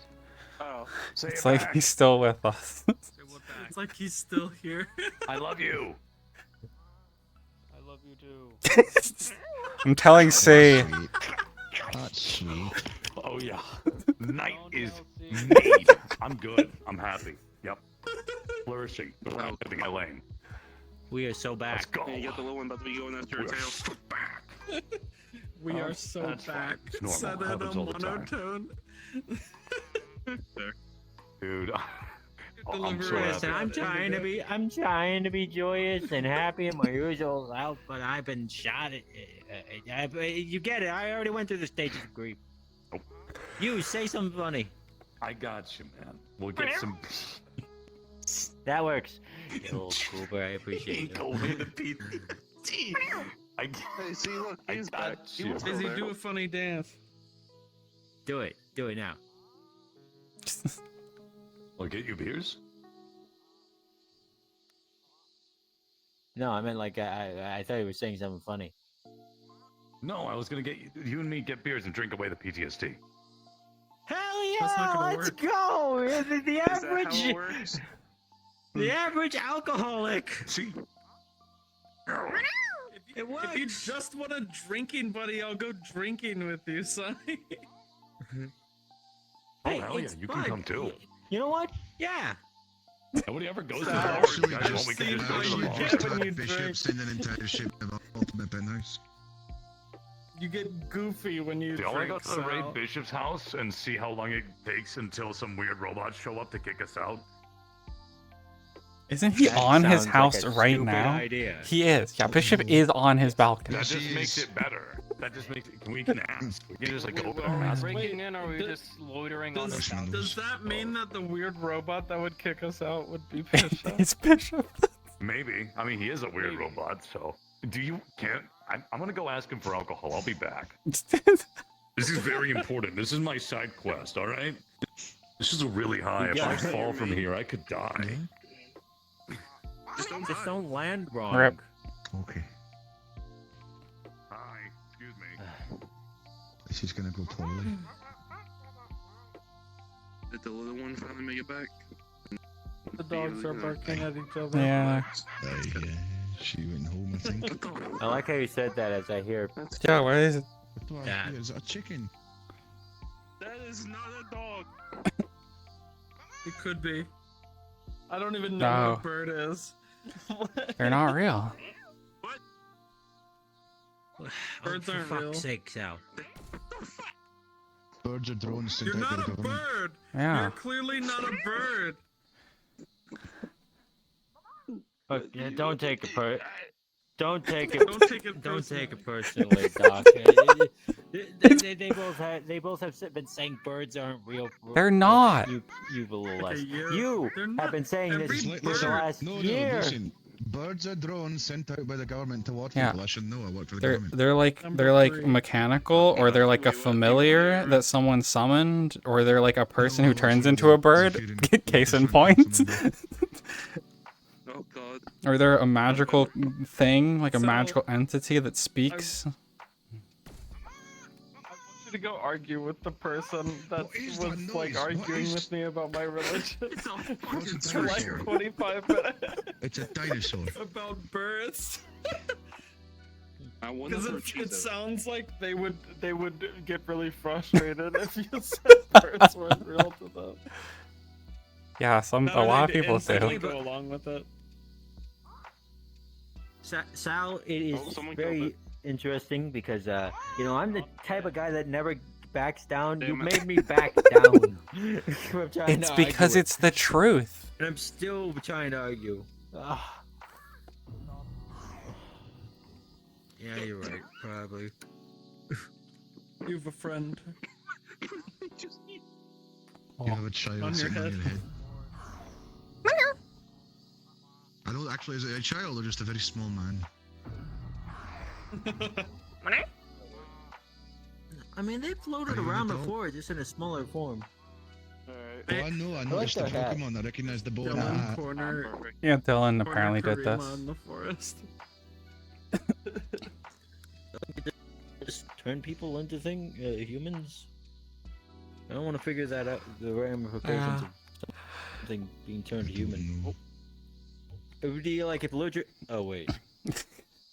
Oh. It's like he's still with us. It's like he's still here. I love you. I love you too. I'm telling C. That's sweet. Oh yeah. Night is made. I'm good. I'm happy. Yep. Flourishing. Without living my lane. We are so back. Let's go. And you got the little one about to be going after her We're tail. so back. We are so That's back. fine. It's normal. Said in a Happens all the time. monotone. Dude. I'm so Listen, happy. I'm trying to be joyous and happy in my usual self, but I've been shot at. You get it. I already went through the stages of grief. Nope. You say something funny. I got you, man. We'll get some. That works. Yo, Cooper, I appreciate it. Go in the Pete. I Hey, see, look, he's back. got He you. was still Izzy, there. do a funny dance. Do it. Do it now. I'll get you beers. No, I meant like I thought you were saying something funny. No, I was gonna get you and me get beers and drink away the PTSD. Hell yeah! That's not gonna Let's work. go. The Is that how average, it works? the average alcoholic. See. It works. If you just want a drinking buddy, I'll go drinking with you, Sonny. Oh Hey, hell yeah, it's you can fun. come too. You know what? Yeah. Nobody ever goes to the Stop. bar. Actually, You guys just want me to seems just go like to the you bar? get when you Bishop drink. send an entire ship of ultimate penthouse. You get goofy when you Do y'all want to drink, go to the Sal. Raid Bishop's house and see how long it takes until some weird robots show up to kick us out? Isn't he That on his sounds like house a right stupid now? idea. He is. Yeah, Bishop is on his balcony. That just Yes, he makes is. it better. That just makes it. We can ask. We can just like go Wait, over are and we ask. breaking in or are we Does- just loitering on the Does, Russian does rules. that mean that the weird robot that would kick us out would be Bishop? It's Bishop. Maybe. I mean, he is a weird robot. So, do you can't? I'm gonna go ask him for alcohol. I'll be back. This is very important. This is my side quest. All right. This is really high. If I fall from here, I could die. Just don't land wrong. Rip. Okay. Hi. Excuse me. This is gonna go poorly. Did the little one finally make it back? The dogs are barking at each other. Yeah. Yeah, she went home, I think. I like how you said that as I hear. Yeah, what is it? What do I Yeah. hear? Is that a chicken? That is not a dog. It could be. I don't even know No. what a bird is. They're not real. Birds aren't real. sake, Sal. Birds are drones sent You're out by not the a government. bird. Yeah. You're clearly not a bird. Yeah, don't take it Don't take it. Don't take it Don't take it personally. personally, Doc. They both have been saying birds aren't real. They're not. You've a little less. Okay, You they're have not. been saying this Every for the last No, year. listen. Birds are drones sent out by the government to watch Yeah. people. I should know. I work for the They're government. they're like mechanical, or they're like a familiar that someone summoned, or they're like a person who turns into a bird. Case in point. Oh God. Or they're a magical thing, like a So- magical entity that speaks. I want you to go argue with the person that What is was that noise? like What arguing is- with me about my religion What's a for like dinosaur? 25 minutes It's a dinosaur. about birds. I wonder Because if it it's sounds like they would get really frustrated if you said birds weren't real to them. Yeah, a lot of people They do. go along with it. Sal, it is Oh, someone killed very it. interesting because I'm the type of guy that never backs down. You Damn it. made me back down. I'm trying It's to because argue it. it's the truth. And I'm still trying to argue. Yeah, you're right. Probably. You have a friend. You have a child On your sitting on head. your head. I don't actually. Is it a child or just a very small man? I mean, they floated Are you an around adult? before, just in a smaller form. Oh, I know. I noticed the their hat. Pokemon. I recognize the bow and the Dylan hat. corner. Yeah, Dylan corner apparently did Karima this. in the forest. Just turn people into humans. I don't want to figure that out. The ramifications of something being turned human. It would be like if Ludwig. Oh wait.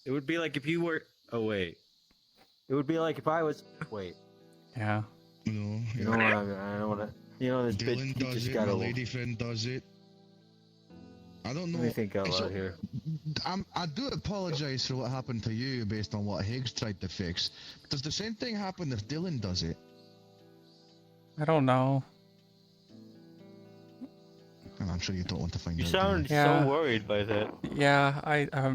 It would be like if you were. Oh wait. It would be like if I was. Wait. Yeah. No. You know what? I don't want to. You know this bitch. Dylan He does just it. got My a. lady friend does it. I don't know. Let me think out So, loud here. I do apologize for what happened to you based on what Higgs tried to fix. Does the same thing happen if Dylan does it? I don't know. And I'm sure you don't want to find You out. sound Yeah. so worried by that. Yeah,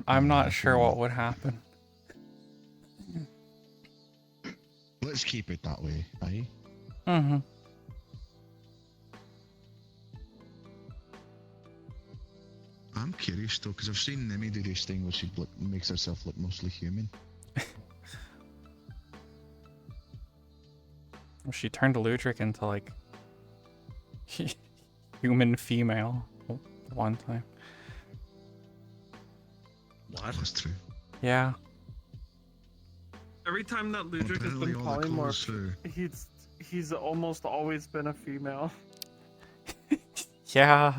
I'm not sure what would happen. Let's keep it that way, eh? Mm-hmm. I'm curious though, because I've seen Nemi do this thing where she makes herself look mostly human. She turned Ludwig into like human female one time. What? That's true. Yeah. Every time that Ludwig has Apparently been all the clothes polymorphed, he's almost always been a female. Yeah.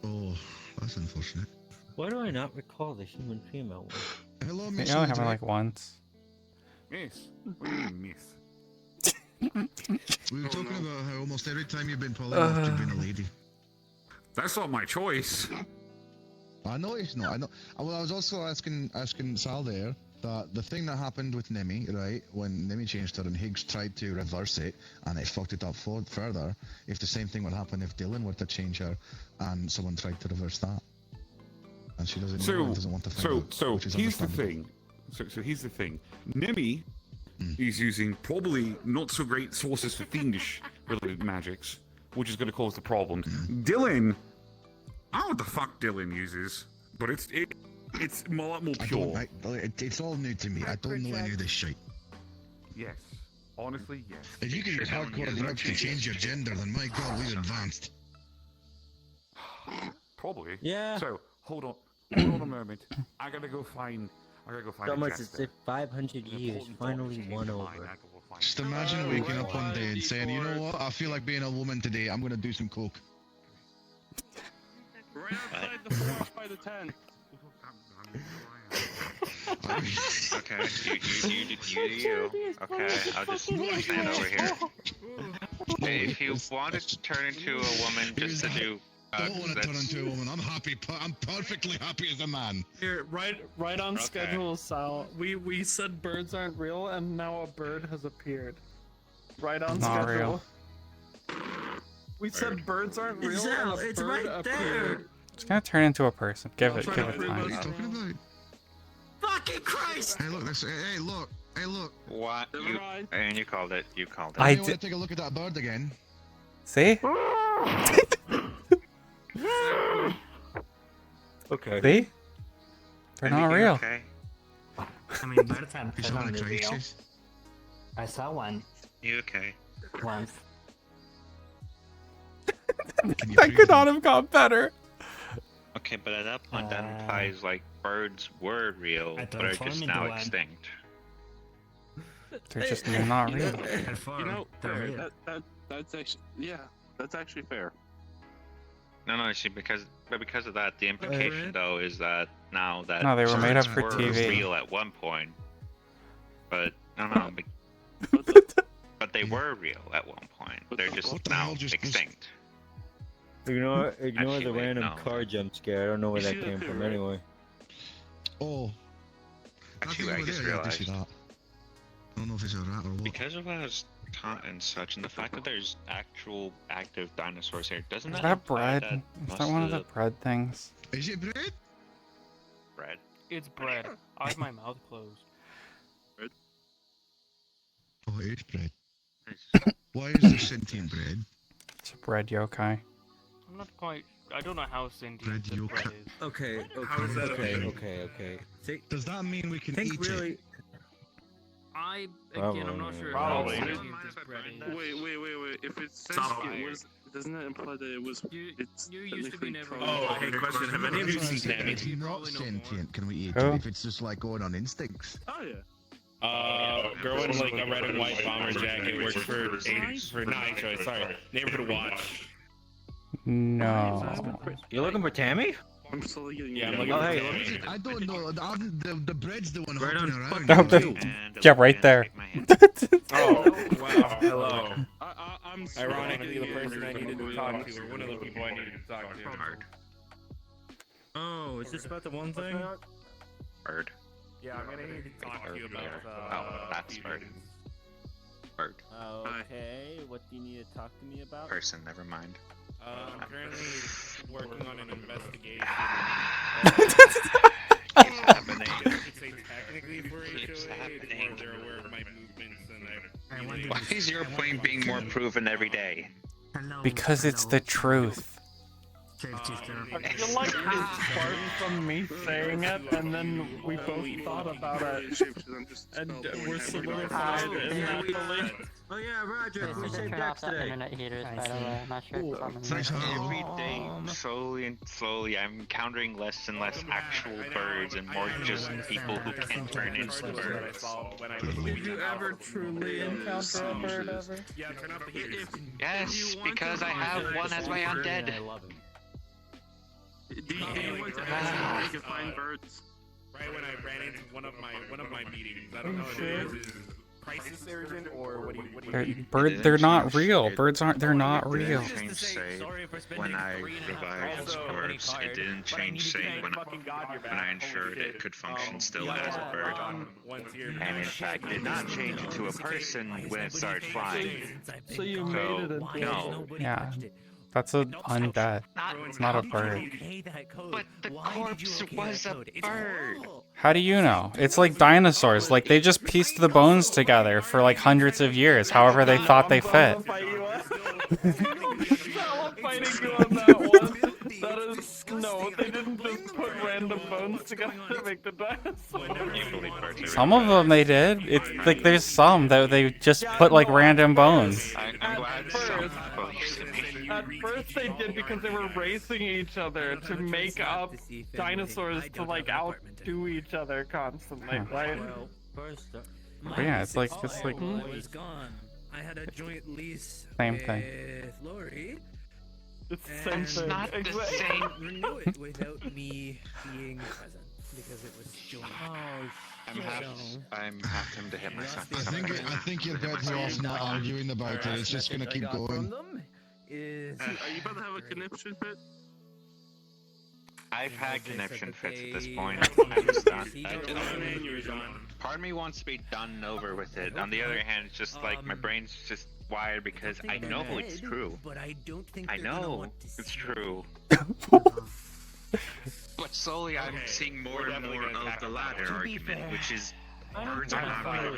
Oh, that's unfortunate. Why do I not recall the human female one? Hello, I Miss only have it Ludwig. like once. Miss? What do you mean, miss? We were talking about how almost every time you've been polymorphed, you've been a lady. That's not my choice. I know it's not. I know. Well, I was also asking Sal there that the thing that happened with Nemi, right, when Nemi changed her and Higgs tried to reverse it and it fucked it up further, if the same thing would happen if Dylan were to change her and someone tried to reverse that. And she doesn't know and doesn't want to find out. So which is here's the understandable. thing. So here's the thing. Nemi is using probably not so great sources for fiendish related magics, which is going to cause the problem. Dylan, I don't know what the fuck Dylan uses, but it's a lot more pure. It's all new to me. I don't know any of this shit. Yes. Honestly, yes. If you can use hardcore drugs to change your gender, then my god, we're advanced. Probably. Yeah. So hold on a moment. I gotta go find It's almost as if 500 years finally won over. Just imagine waking up one day and saying, you know what, I feel like being a woman today, I'm gonna do some coke. Right outside the forest by the tent. Okay, you do you. Okay, I'll just stand over here. Hey, if you wanted to turn into a woman just to do... I don't want to turn into a woman. I'm happy. I'm perfectly happy as a man. Here, right on schedule, Sal. We said birds aren't real, and now a bird has appeared. Right on Not schedule. real. We said birds aren't real, Sal, and a it's bird right appeared. It's gonna turn into a person. Give it What time. are you talking about? Fucking Christ! Hey, look, hey, look, hey, look. What? And you called it. You called it. I You want to did. take a look at that bird again? See? Okay. See? They're not real. Okay. I mean, birds have He's feathers having a real. crisis. I saw one You okay? once. That could not have gone better. Okay, but at that point, that implies like birds were real, I but are just transformed now into one. extinct. They're just not real. You know, fair. That's actually, yeah, that's actually fair. No, see, because of that, the implication though is that now that No, they were made up birds for were TV. real at one point, but but they were real at one point. They're just What the now hell just- extinct. Ignore Actually, the wait, random no. car jump scare. I don't know where You that see came that too, from right? anyway. Oh. Actually, I I think just over there, you have to see realized. that. I don't know if it's a rat or what. Because of what I was taught and such, and the fact that there's actual active dinosaurs here, doesn't Is that that imply bread? that Is most that one of of the bread things? Is it bread? bread? It's bread. I have my mouth closed. Oh, it is bread. Why is there sentient bread? It's a bread yokai. I'm not quite. I don't know how sentient Bread this bread yokai. is. Okay, How is that okay, okay? okay. Does that mean we can Think eat really. it? Again, I'm not sure how sentient this bread is. Wait. If it says Stop. it was, doesn't that imply that it was? It's You used to be never. Oh, hey, question. Have any of you seen Sammy? If it's not sentient, can we eat Who? it? If it's just like going on instincts. Oh yeah. Girl in like a red and white bomber jacket works for Night Choice. Sorry, Neighborhood Watch. No. You're looking for Tammy? I'm slowly getting. Yeah, I'm looking Oh, for hey. Tammy. I don't know. The bread's the one Right hopping on around. fucking Oh, yeah, right there. Oh, wow. Hello. I'm Ironically, the person I needed to talk to, or one of the people I needed to talk to. Oh, is this about the one thing? Bird. Yeah, I'm gonna need to talk to you about. Oh, that's bird. Bird. Okay, what do you need to talk to me about? Person, never mind. I'm currently working on an investigation. Keeps happening. I should say technically for HOA, or they're aware of my movements, and Why is your point being more proven every day? Because it's the truth. I feel like this started from me saying it, and then we both thought about it, and we're solidified in that belief. Oh yeah, Roger. This We is saved turn off Dex the today. internet heaters, by the way. I'm not sure if it's on the It's like move. every day, slowly, I'm encountering less and less actual birds and more just people who can turn into birds. Did you ever truly encounter a bird ever? yeah, turn off the heaters. Yes, because I have one as my undead. Do you want to ask how you can find birds? Right when I ran into one of my meetings. I don't know if it is crisis surgeon or what do you They're not real. Birds aren't. They're not real. It didn't change save when I revived its corpse. It didn't change save when I ensured it could function still as a bird. And in fact, did not change into a person when it started flying. So you made it into no. Yeah. That's an undead. It's not a bird. But the corpse was a bird. How do you know? It's like dinosaurs. Like, they just pieced the bones together for like hundreds of years, however they thought they fit. No, they didn't just put random bones together to make the dinosaur. Some of them they did. It's like there's some that they just put like random bones. At first they did because they were racing each other to make up dinosaurs to like outdo each other constantly, right? But yeah, it's like I was gone. I had a joint lease Same thing. with Lori. It's the same thing. Not the Exactly. same. Renew it without me being present because it was joint. I'm half him to hit myself. I think you're better off not arguing about it. It's just gonna keep going. Are you about to have a conniption fit? I've had conniption fits at this point. I'm just done. Part of me wants to be done over with it. On the other hand, it's just like my brain's just wired because I know it's true. But I don't think I they're gonna know want to it's see true. But slowly I'm seeing more and more of the latter argument, which is birds are not real.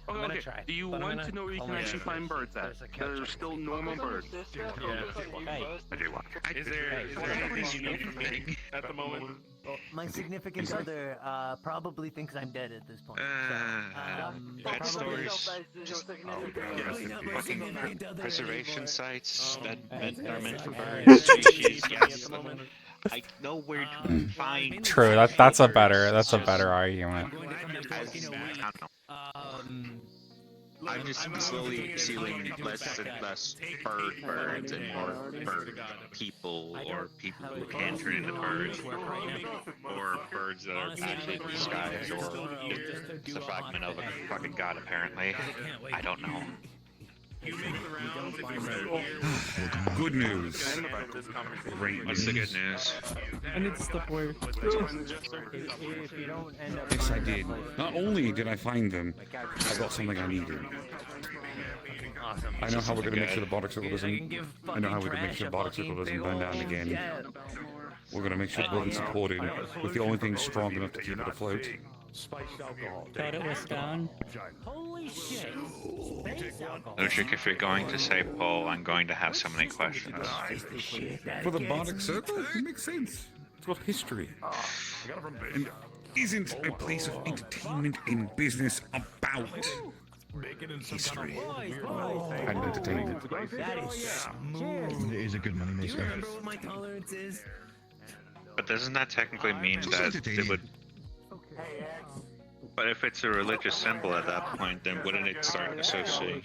Okay. Do you want to know where you can actually find birds at? They're still normal birds. I do want. Is there anything you need from me at the moment? My significant other probably thinks I'm dead at this point. Pet stores, just fucking preservation sites that are meant for bird species. Yes. I know where to find. True. That's a better argument. I'm just slowly seeing less and less birds and more bird people, or people who can turn into birds, or birds that are actually in the skies, or it's a fragment of a fucking god apparently. I don't know. Good news. Great news. What's the good news? I need to step away. If you don't end up Yes, I did. Not only did I find them, I got something I needed. I know how we're going to make sure the Bardic Circle doesn't... I know how we're going to make sure the Bardic Circle doesn't burn down again. We're going to make sure the building's supported with the only thing strong enough to keep it afloat. Spiced alcohol. Thought it was down. Holy shit. Logic, if you're going to say Paul, I'm going to have so many questions. For the Bardic Circle, it makes sense. It's got history. And isn't a place of entertainment and business about history and entertainment? That is It is a good money maker. Remember what my tolerance is? But doesn't that technically mean that it would... But if it's a religious symbol at that point, then wouldn't it start associating?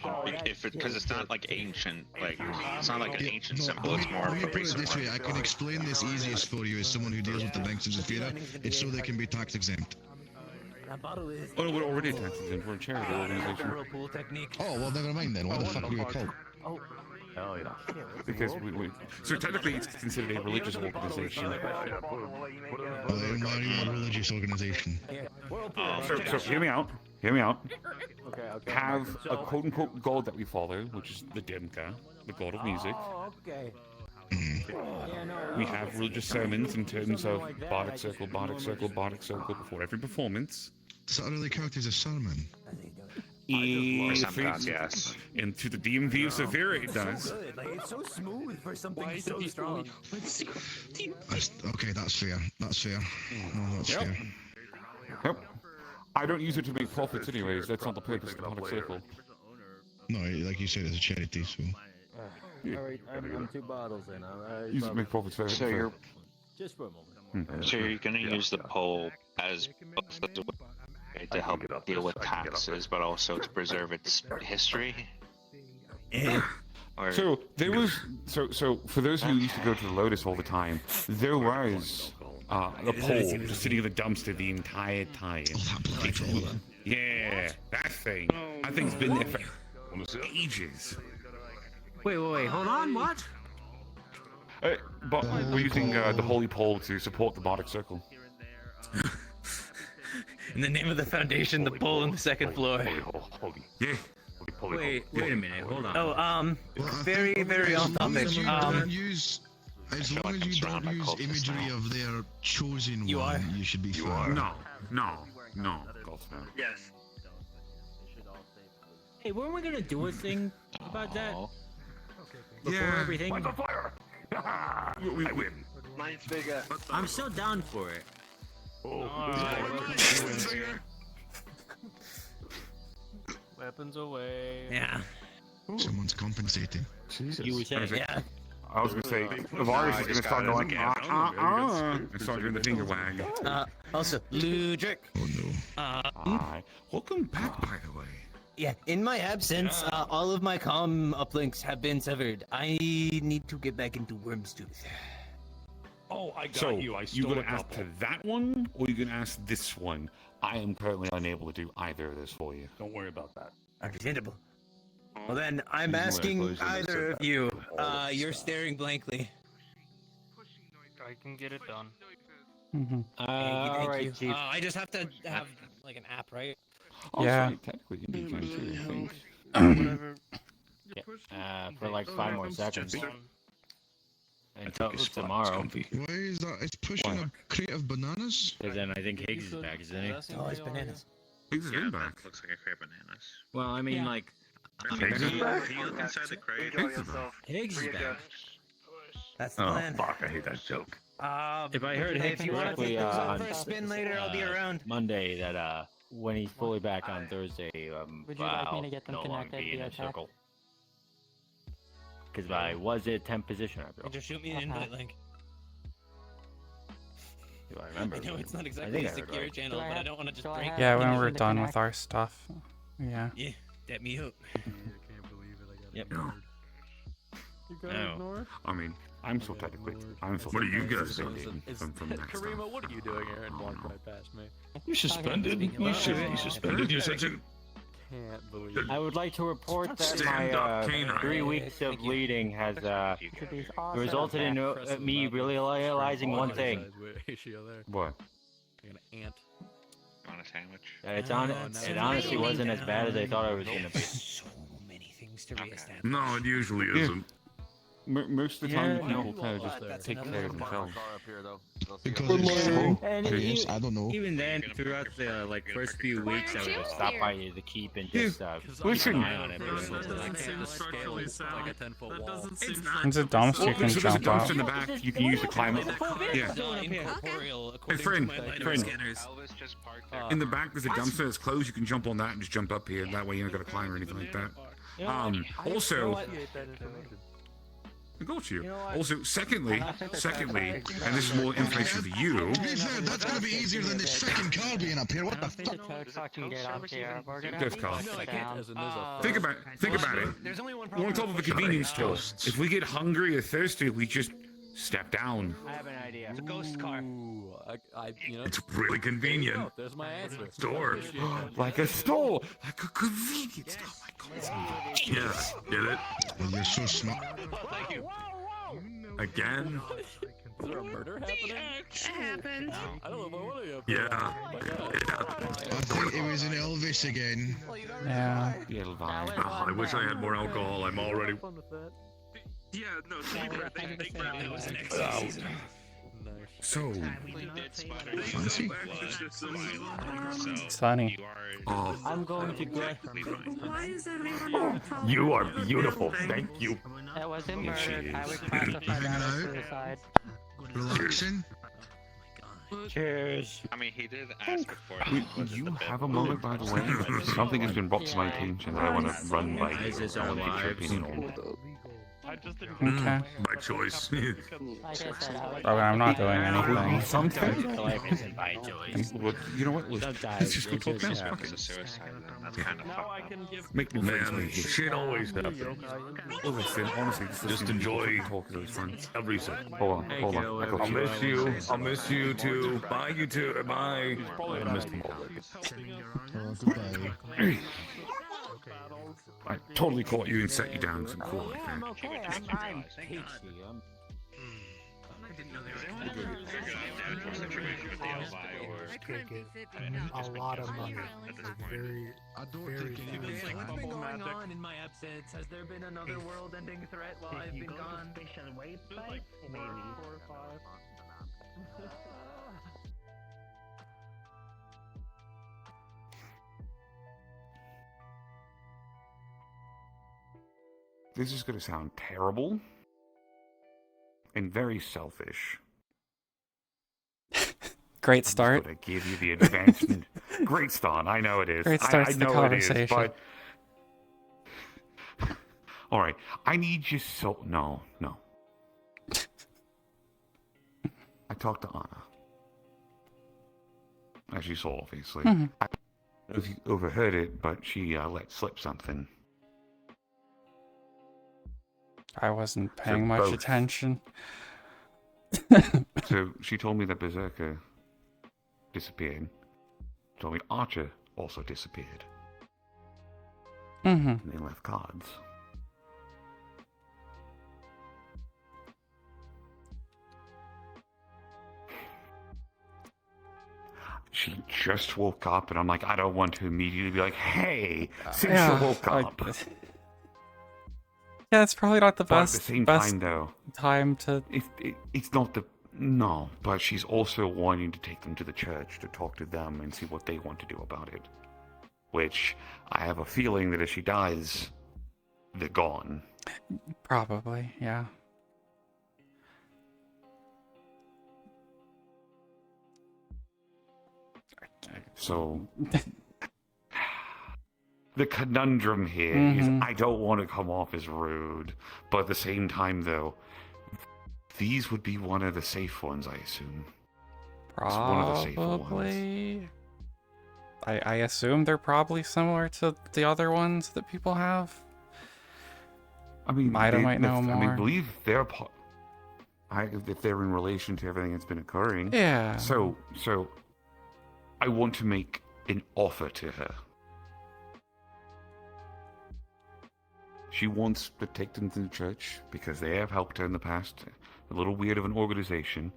Because it's not like ancient, like it's not like an ancient symbol. It's more Let of me a put it basic this way, one. I can explain this easiest for you as someone who deals with the banks of Zafira. It's so they can be tax exempt. Oh no, we're already tax exempt. We're a charity organization. Oh, well, never mind then. Why the fuck are you a cult? Hell yeah. Because we... So technically it's considered a religious organization. Well, then why are you a religious organization? So hear me out. Hear me out. Have a quote-unquote god that we follow, which is the Demka, the god of music. Okay. We have religious sermons in terms of Bardic Circle, Bardic Circle, Bardic Circle before every performance. Does that really count as a sermon? Yes. And to the DMV of Severa it does. Like, it's so smooth for something so strong. Okay, that's fair. That's fair. No, that's fair. Yep. I don't use it to make profits anyways. That's not the purpose of the Bardic Circle. No, like you said, it's a charity, so... Alright, I'm 2 bottles in. Use it to make profits. So you're... Just for a moment. So you're going to use the poll as both as a way to help deal with taxes, but also to preserve its history? Or... So there was so for those who used to go to the Lotus all the time, there was a pole just sitting in the dumpster the entire time. Yeah, that thing. That thing's been there for ages. Wait, hold on, what? But we're using the holy pole to support the Bardic Circle. In the name of the foundation, the pole on the 2nd floor. Yeah. Wait a minute, hold on. Oh, very, very off topic. As long as you don't use imagery of their chosen one, you should be fine. No. Yes. Hey, weren't we gonna do a thing about that? Before everything? We win. Mine's bigger. I'm so down for it. Weapons away. Yeah. Someone's compensating. You were saying, yeah. I was gonna say, the virus is gonna start going, and start doing the finger wag. Also, Ludric. Oh no. Hi. Welcome back, by the way. Yeah, in my absence, all of my comm uplinks have been severed. I need to get back into Wormstooth. Oh, I got So, you. I you stole gonna a ask couple. to that one, or you gonna ask this one? I am currently unable to do either of this for you. Don't worry about that. Understandable. Well then, I'm asking either of you. You're staring blankly. I can get it done. Alright, Chief. I just have to have like an app, right? Oh, Yeah. sorry, technically, you can too, I think. Whatever. For like 5 more seconds. Until It's tomorrow. Why is that? It's pushing a crate of bananas? Because then I think Higgs is back, isn't he? Oh, it's bananas. Higgs is in back. Looks like a crate of bananas. Well, I mean, like... Higgs is back? Can you look inside the crate? Higgs is back. That's the plan. Fuck, I hate that joke. If I heard Higgs if you want to correctly, take those on for a spin later, I'll be around. Monday, that when he's fully back on Thursday, Would you like me I'll to get them no longer connected be in via a text? circle. Because I was at 10th position, I Just shoot me an invite link. Do I remember? I know it's not I exactly think a I heard secure right. channel, but I don't want to just break Yeah, it. when we're done with our stuff. Yeah. Yeah, that me up. Yep. No. You gotta No. ignore? I mean, I'm so technically. What are you guys doing from that stuff? Karima, what are you doing here and walking right past me? You suspended? You should be suspended, you said. can't believe. I would like to report that Stand up, my canine. 3 weeks of bleeding has resulted in me realizing one thing. What? Like an ant. Want a sandwich? It honestly wasn't as bad as I thought it was gonna be. So many things to reestablish. No, it usually isn't. Most of the time, people kind of just take care of themselves. I don't know. Even then, throughout the first few weeks, I would just stop by the keep and just listen. keep an eye on everything. There's a dumpster you can There's a jump dumpster off. in the back. You can use to climb up. Yeah. Hey, friend. In the back, there's a dumpster that's closed. You can jump on that and just jump up here. That way, you're not gonna climb or anything like that. Also. I got you. Also, secondly, and this is more information for you. To be fair, that's gonna be easier than this second car being up here. What the fuck? Death car. Think about it. We're on top of a convenience store. If we get hungry or thirsty, we just step down. I have an idea. It's a ghost car. It's really convenient. There's my answer. Store. Like a store. Like a convenience store. Oh my God. Yes. Get it? Well, you're so smart. Thank you. Again? Is there a murder happening? It happened. I don't know about one of you. Yeah. I think it was in Elvis again. Yeah. Oh, I wish I had more alcohol. I'm already. Yeah, no, to be fair, they was an ecstasy. So. Fancy? Sunny. Oh. I'm going to go. Why is that You are beautiful. Thank you. That wasn't Yes, she murder. I is. would classify that as suicide. Relaxing. Cheers. I mean, he did ask before. Would you have a moment, by the way? Something has been brought to my attention that I want to run by you. I want to get your opinion on. Okay. My choice. Probably I'm not doing anything. Something? Life isn't by choice. Well, you know what? Let's just go talk now. Fucking suicide, then. That's kind of fucked. Make me man. Shit always happens. Listen, honestly, just enjoy talk to those friends. every second. Hold on. I got I'll miss you. I'll miss you too. Bye, you too. Bye. I missed him already. I totally caught you and set you down some cool like that. Okay, I'm peachy. A lot of money. Very, very What's been going on in my absence? Has there been another world-ending threat while I've been gone? Maybe 4 or 5. This is going to sound terrible and very selfish. Great start. I'm going to give you the advancement. Great start. I know it is. Great start to the conversation. It is, but... All right. I need you so... No. I talked to Anna. As you saw, obviously. Mm-hmm. I don't know if you overheard it, but she let slip something. I wasn't paying much both. attention. So she told me that Berserker disappeared. Told me Archer also disappeared. Mm-hmm. And they left cards. She just woke up, and I'm like, I don't want to immediately be like, hey, since you woke up. Yeah, it's probably not the But best, at the same best time, though, time to... It's not the... No, but she's also wanting to take them to the church to talk to them and see what they want to do about it. Which, I have a feeling that if she dies, they're gone. Probably, yeah. So... The conundrum here is I don't want to come off as rude, but at the same time, though, these would be one of the safe ones, I assume. It's one of the safer ones. Probably. I assume they're probably similar to the other ones that people have. I mean, might know more. I mean, believe they're if they're in relation to everything that's been occurring. Yeah. So I want to make an offer to her. she wants to take them to the church because they have helped her in the past. A little weird of an organization.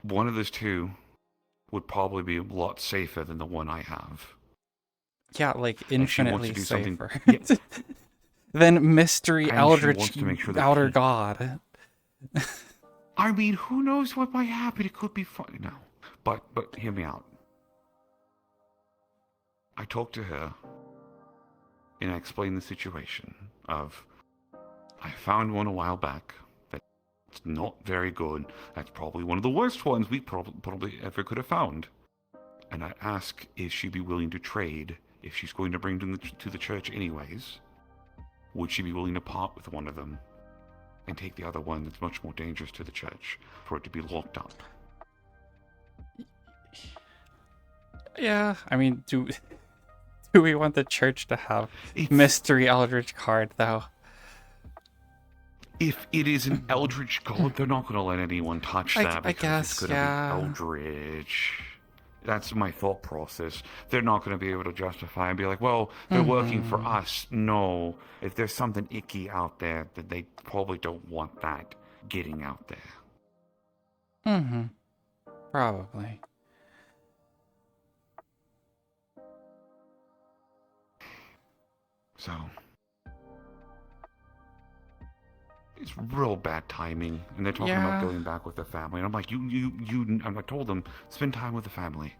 One of those two would probably be a lot safer than the one I have. Yeah, like And she wants infinitely to do something- safer Yeah. than mystery And she eldritch wants to make sure that outer he- god. I mean, who knows what might happen? It could be fun. No, but hear me out. I talked to her, and I explained the situation of, I found one a while back that's not very good. That's probably one of the worst ones we probably ever could have found. And I asked if she'd be willing to trade if she's going to bring them to the church anyways. Would she be willing to part with one of them and take the other one that's much more dangerous to the church for it to be locked up? Yeah, I mean, do we want the church to have mystery eldritch card though? If it is an eldritch god, they're not going to let anyone touch that I because guess, it's going to yeah. be eldritch. That's my thought process. They're not going to be able to justify and be like, well, they're working for us. No. If there's something icky out there, then they probably don't want that getting out there. Mm-hmm. Probably. So it's real bad timing, and they're talking about Yeah. going back with their family. And I'm like, I told them, spend time with the family.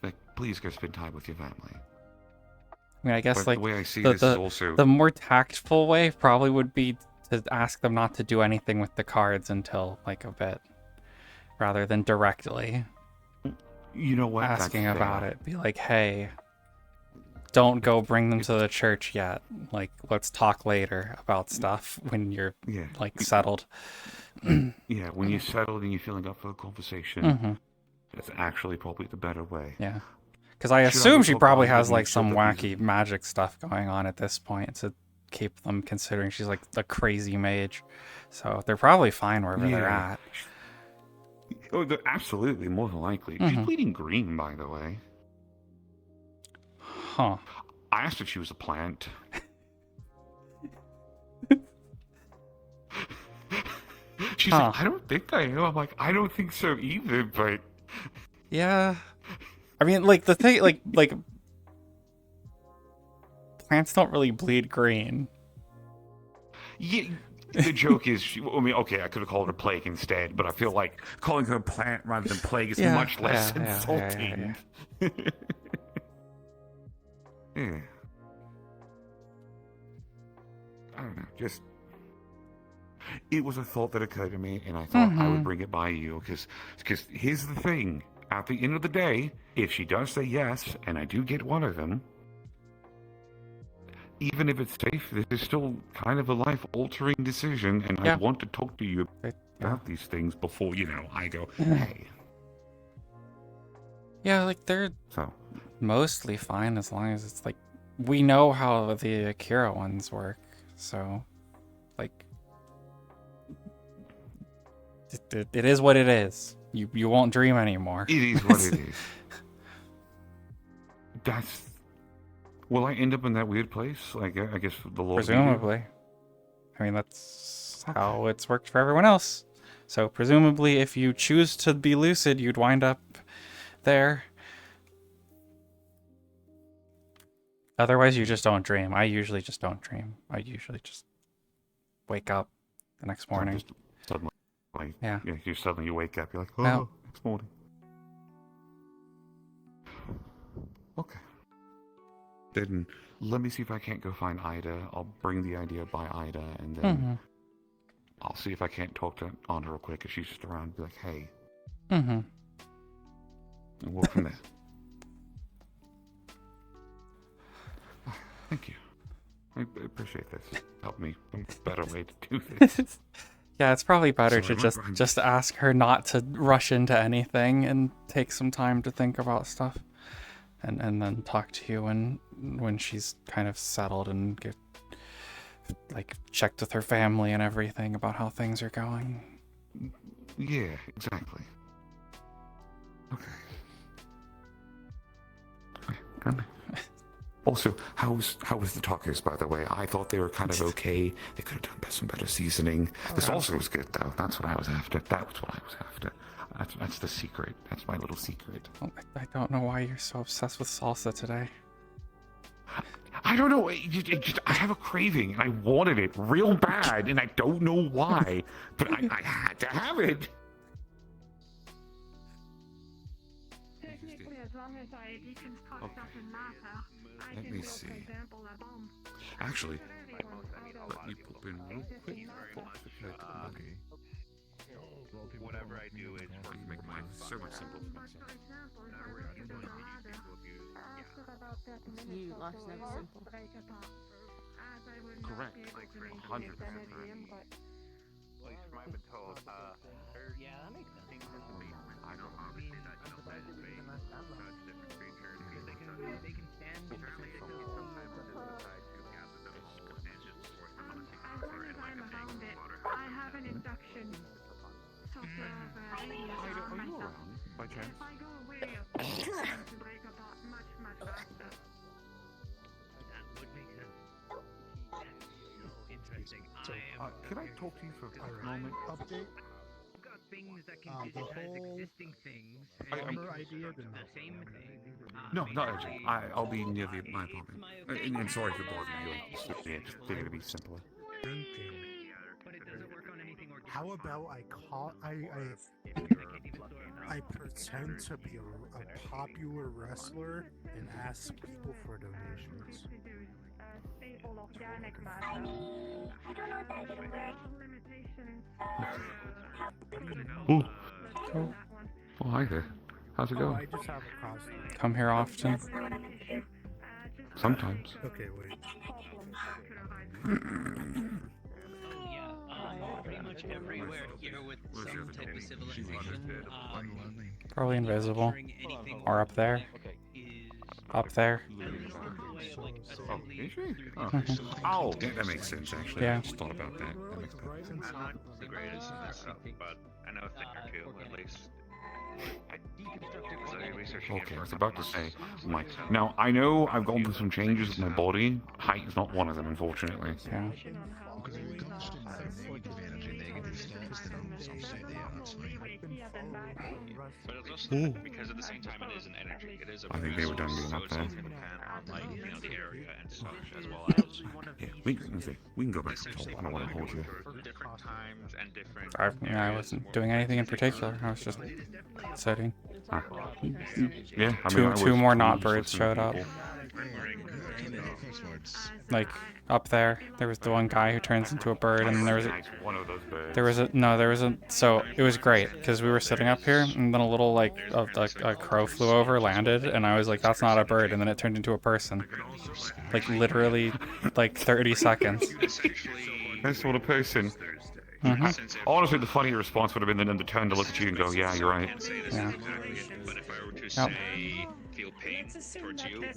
Like, please go spend time with your family. I mean, I guess But like the way I see this is also the more tactful way probably would be to ask them not to do anything with the cards until like a bit, rather than directly. You know what? Asking That's about fair. it, be like, hey, don't go bring them to the church yet. Like, let's talk later about stuff when you're like settled. Yeah, when you're settled and you're feeling up for the conversation, Mhm. that's actually probably the better way. Yeah. Because I Should assume go she talk probably about it has and like make sure some that these- wacky magic stuff going on at this point to keep them, considering she's like a crazy mage. So they're probably fine wherever they're Yeah. at. Oh, they're absolutely, more than likely. Mhm. She's bleeding green, by the way. Huh. I asked if she was a plant. She's like, I don't think I am. I'm like, I don't think so either, but... Yeah. I mean, like, the thing, like, plants don't really bleed green. Yeah, the joke is, I mean, okay, I could have called her plague instead, but I feel like calling her a plant rather than plague is Yeah, much less yeah, insulting. Yeah. I don't know, just... It was a thought that occurred to me, and I thought I would Mhm. bring it by you, because here's the thing. At the end of the day, if she does say yes, and I do get one of them, even if it's safe, this is still kind of a life-altering decision, and Yeah. I want to talk to you about these things before, I go, hey. Yeah, like, they're So. mostly fine as long as it's like, we know how the Akira ones work, so, like, it is what it is. You won't dream anymore. It is what it is. That's... Will I end up in that weird place? Like, I guess the Lord... Presumably. I mean, that's how it's worked for everyone else. So presumably, if you choose to be lucid, you'd wind up there. Otherwise, you just don't dream. I usually just don't dream. I usually just wake up the next morning. Just suddenly, like, Yeah. Suddenly you wake up, you're like, oh, Well- next morning. Okay. Then let me see if I can't go find Ida. I'll bring the idea by Ida, and then Mhm. I'll see if I can't talk to Anna real quick if she's just around. Be like, hey, Mm-hmm. and we'll from there. Thank you. I appreciate this. Help me find a better way to do this. Yeah, it's probably better So to just ask her not to rush into anything and take some time to think about stuff, and then talk to you when she's kind of settled and get like checked with her family and everything about how things are going. Yeah, exactly. Okay. Come Also, how was the tacos, by the way? I thought they were kind of okay. They could have done some better seasoning. The salsa was good, though. That's what I was after. That's the secret. That's my little secret. Well, I don't know why you're so obsessed with salsa today. I don't know. I have a craving, and I wanted it real bad, and I don't know why, but I had to have it. Technically, as long as I deconstruct something matter, I Let can me go, see. for example, a bomb. Actually, let me pop in real quick. Okay. Whatever I do, it's I can make mine so much simpler for myself. You lost that simple. Correct. 100% correct. I've been told, yeah, that makes sense. I don't know. They can stand related to sometimes it is decide to gather those advantages for someone to take over and like a tank of water. I have an induction software radius on myself. By chance? If I go away, it's going to break apart much faster. That would make sense. Interesting. So, can I talk to you for a moment? Update. Got things that can digitize existing things. Idea, the same thing. No, not urgent. I'll be near my apartment. And sorry for bothering you. They're going to be simpler. But it doesn't work on anything organic. How about I pretend to be a popular wrestler and ask people for donations. Stable organic matter. I don't know what that limitations. Ooh. Oh, hi there. How's it going? I just have a costume. Come here often. Sometimes. Okay, wait. Pretty much everywhere here with some type of civilization. Probably invisible. Or up there. Up there. Oh, is she? Oh, yeah, that makes sense, actually. Yeah. I just thought about that. That makes perfect sense. I'm not the greatest in this stuff, but I know a thing or two, at least. So you're researching it Okay, I for a was couple about to months. say, now I know I've gone through some changes with my body. Height is not one of them, unfortunately. Yeah. But it's also because at the same time it is an energy. It is a I think they were done resource, being so up it's there. also going to depend on like the area and such as well as Yeah, we can go back to the top. I don't want to hold you. different times and different. I wasn't doing anything in particular. I was just sitting. Yeah, I mean, Two more not birds showed up. Like up there was the one guy who turns into a bird, and there was so it was great because we were sitting up here, and then a little a crow flew over, landed, and I was like, that's not a bird, and then it turned into a person, like literally like 30 seconds. That's not a person. Mhm. Honestly, the funny response would have been then to turn to look at you and go, yeah, you're right. Yeah. But if I were to say feel pain towards you, you would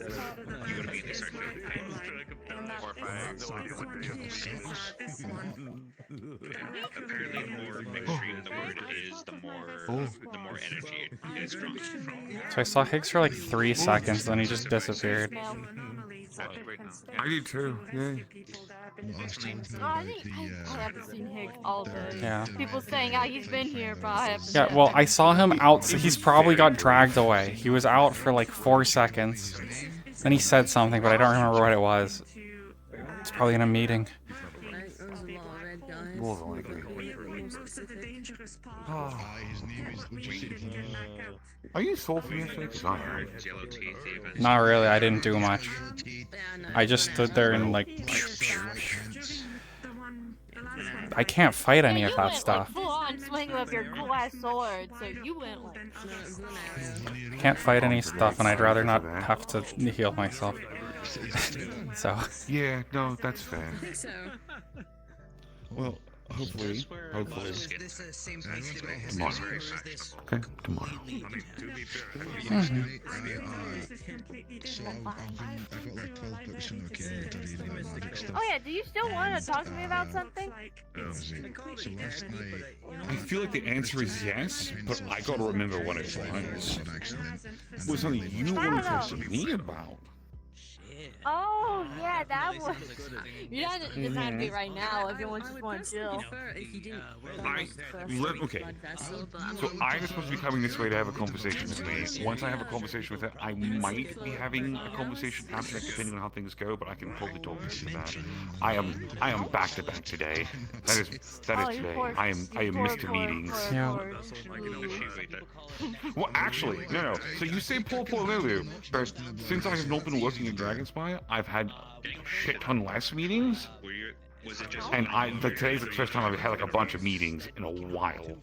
immediately start feeling pain. Or if apparently the more extreme the word is, the more energy it is from. So I saw Higgs for like 3 seconds, then he just disappeared. I did too, yeah. I haven't seen Higgs all day. Yeah. People saying, he's been here, but I haven't. Yeah, well, I saw him out. He's probably got dragged away. He was out for like 4 seconds. Then he said something, but I don't remember what it was. It's probably in a meeting. Are you sulking yesterday? Because I am. Not really, I didn't do much. I just stood there and like... I can't fight any of that stuff. Full on swing of your glass sword, so you went like. I can't fight any stuff, and I'd rather not have to heal myself. So... Yeah, no, that's fair. Well, hopefully. Tomorrow. Okay, tomorrow. Oh yeah, do you still want to talk to me about something? I feel like the answer is yes, but I gotta remember what it was. It was something you wanted to talk to me about. Oh yeah, that was. You doesn't have to be right now if you just want to chill. Okay. So I'm supposed to be coming this way to have a conversation with me. Once I have a conversation with her, I might be having a conversation after, depending on how things go. But I can probably talk to that. I am back to back today. That is today. I am Mr. Meetings. Yeah. Well, actually, no. So you say poor Lulu, but since I have not been working in Dragonspire, I've had a shit ton less meetings. And today's the first time I've had like a bunch of meetings in a while.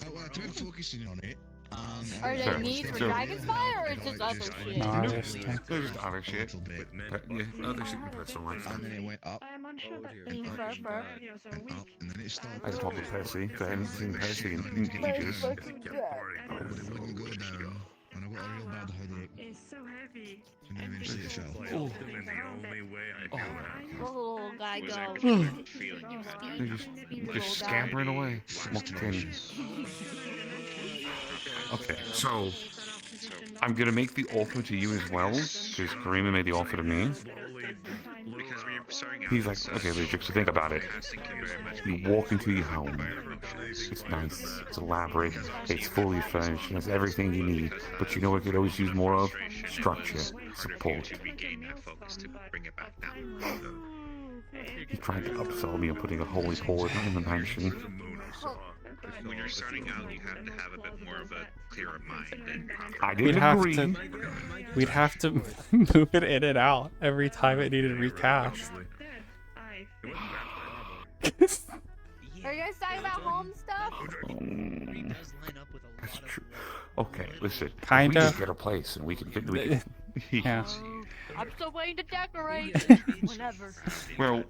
I've been focusing on it. Are they needs for Dragonspire or just other shit? No, there's just other shit. But, yeah, other shit in personal life. And then it went up. And then it stopped. I talked to Percy, because I haven't seen Percy in ages. But it wouldn't go down. And I got a real bad headache. It's so heavy. And then eventually it fell. Oh, little guy go. They're just scampering away. Okay, so I'm gonna make the offer to you as well, because Karima made the offer to me. He's like, okay, Legit, so think about it. You walk into your home. It's nice, it's elaborate, it's fully furnished, it has everything you need. But you know what you could always use more of? Structure, support. He tried to upsell me on putting a holy port in the mansion. When you're starting out, you have to have a bit more of a clearer mind. And I didn't agree. We'd have to move it in and out every time it needed recast. Are you guys talking about home stuff? That's true. Okay, listen. Kinda. We just get a place and we can yeah. I'm still waiting to decorate. Whenever. Well,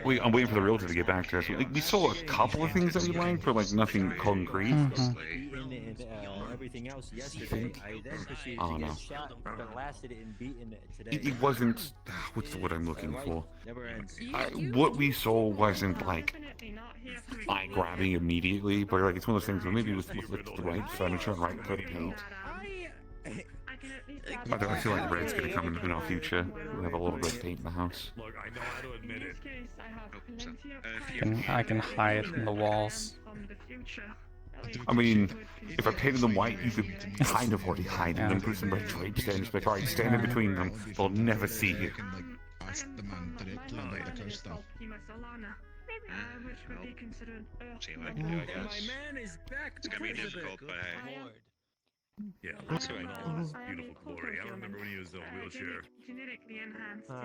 I'm waiting for the realtor to get back to us. We saw a couple of things that we liked, but like nothing concrete. Everything else yesterday. I then proceeded Oh, to no. get shot, blasted, and beaten today. It wasn't. What's the word I'm looking for? Never ends. What we saw wasn't like eye grabbing immediately, but like it's one of those things where maybe with the right furniture and right coat of paint. I feel like red's gonna come in our future. We have a little bit of paint in the house. Look, I know how to admit it. I can hide in the walls. I mean, if I painted them white, you could kind of already hide them and put some red drapes there and just be like, alright, stand in between them. They'll never see you. Ask the man directly about the curse stuff. Which would be considered see what I can do, I guess. My man is back. It's gonna be difficult, but Yeah, let's go. Beautiful glory. I remember when he was in a wheelchair. genetically enhanced to I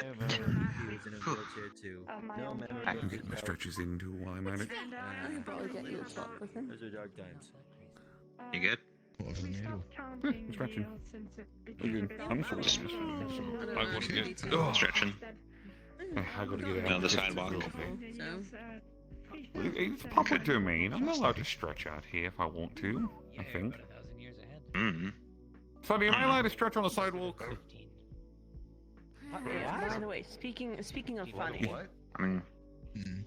remember he was in a wheelchair too. No memory. I can get my stretches into while I'm at it. I can probably get you a shot with him. Those are dark times. you good? What of the needle? I'm stretching. I'm stretching. I gotta get. Stretching. I gotta get out. On the sidewalk. It's public domain. I'm not allowed to stretch out here if I want to. I think. Mm-hmm. Sonny, am I allowed to stretch on the sidewalk? By the way, speaking of funny. I mean,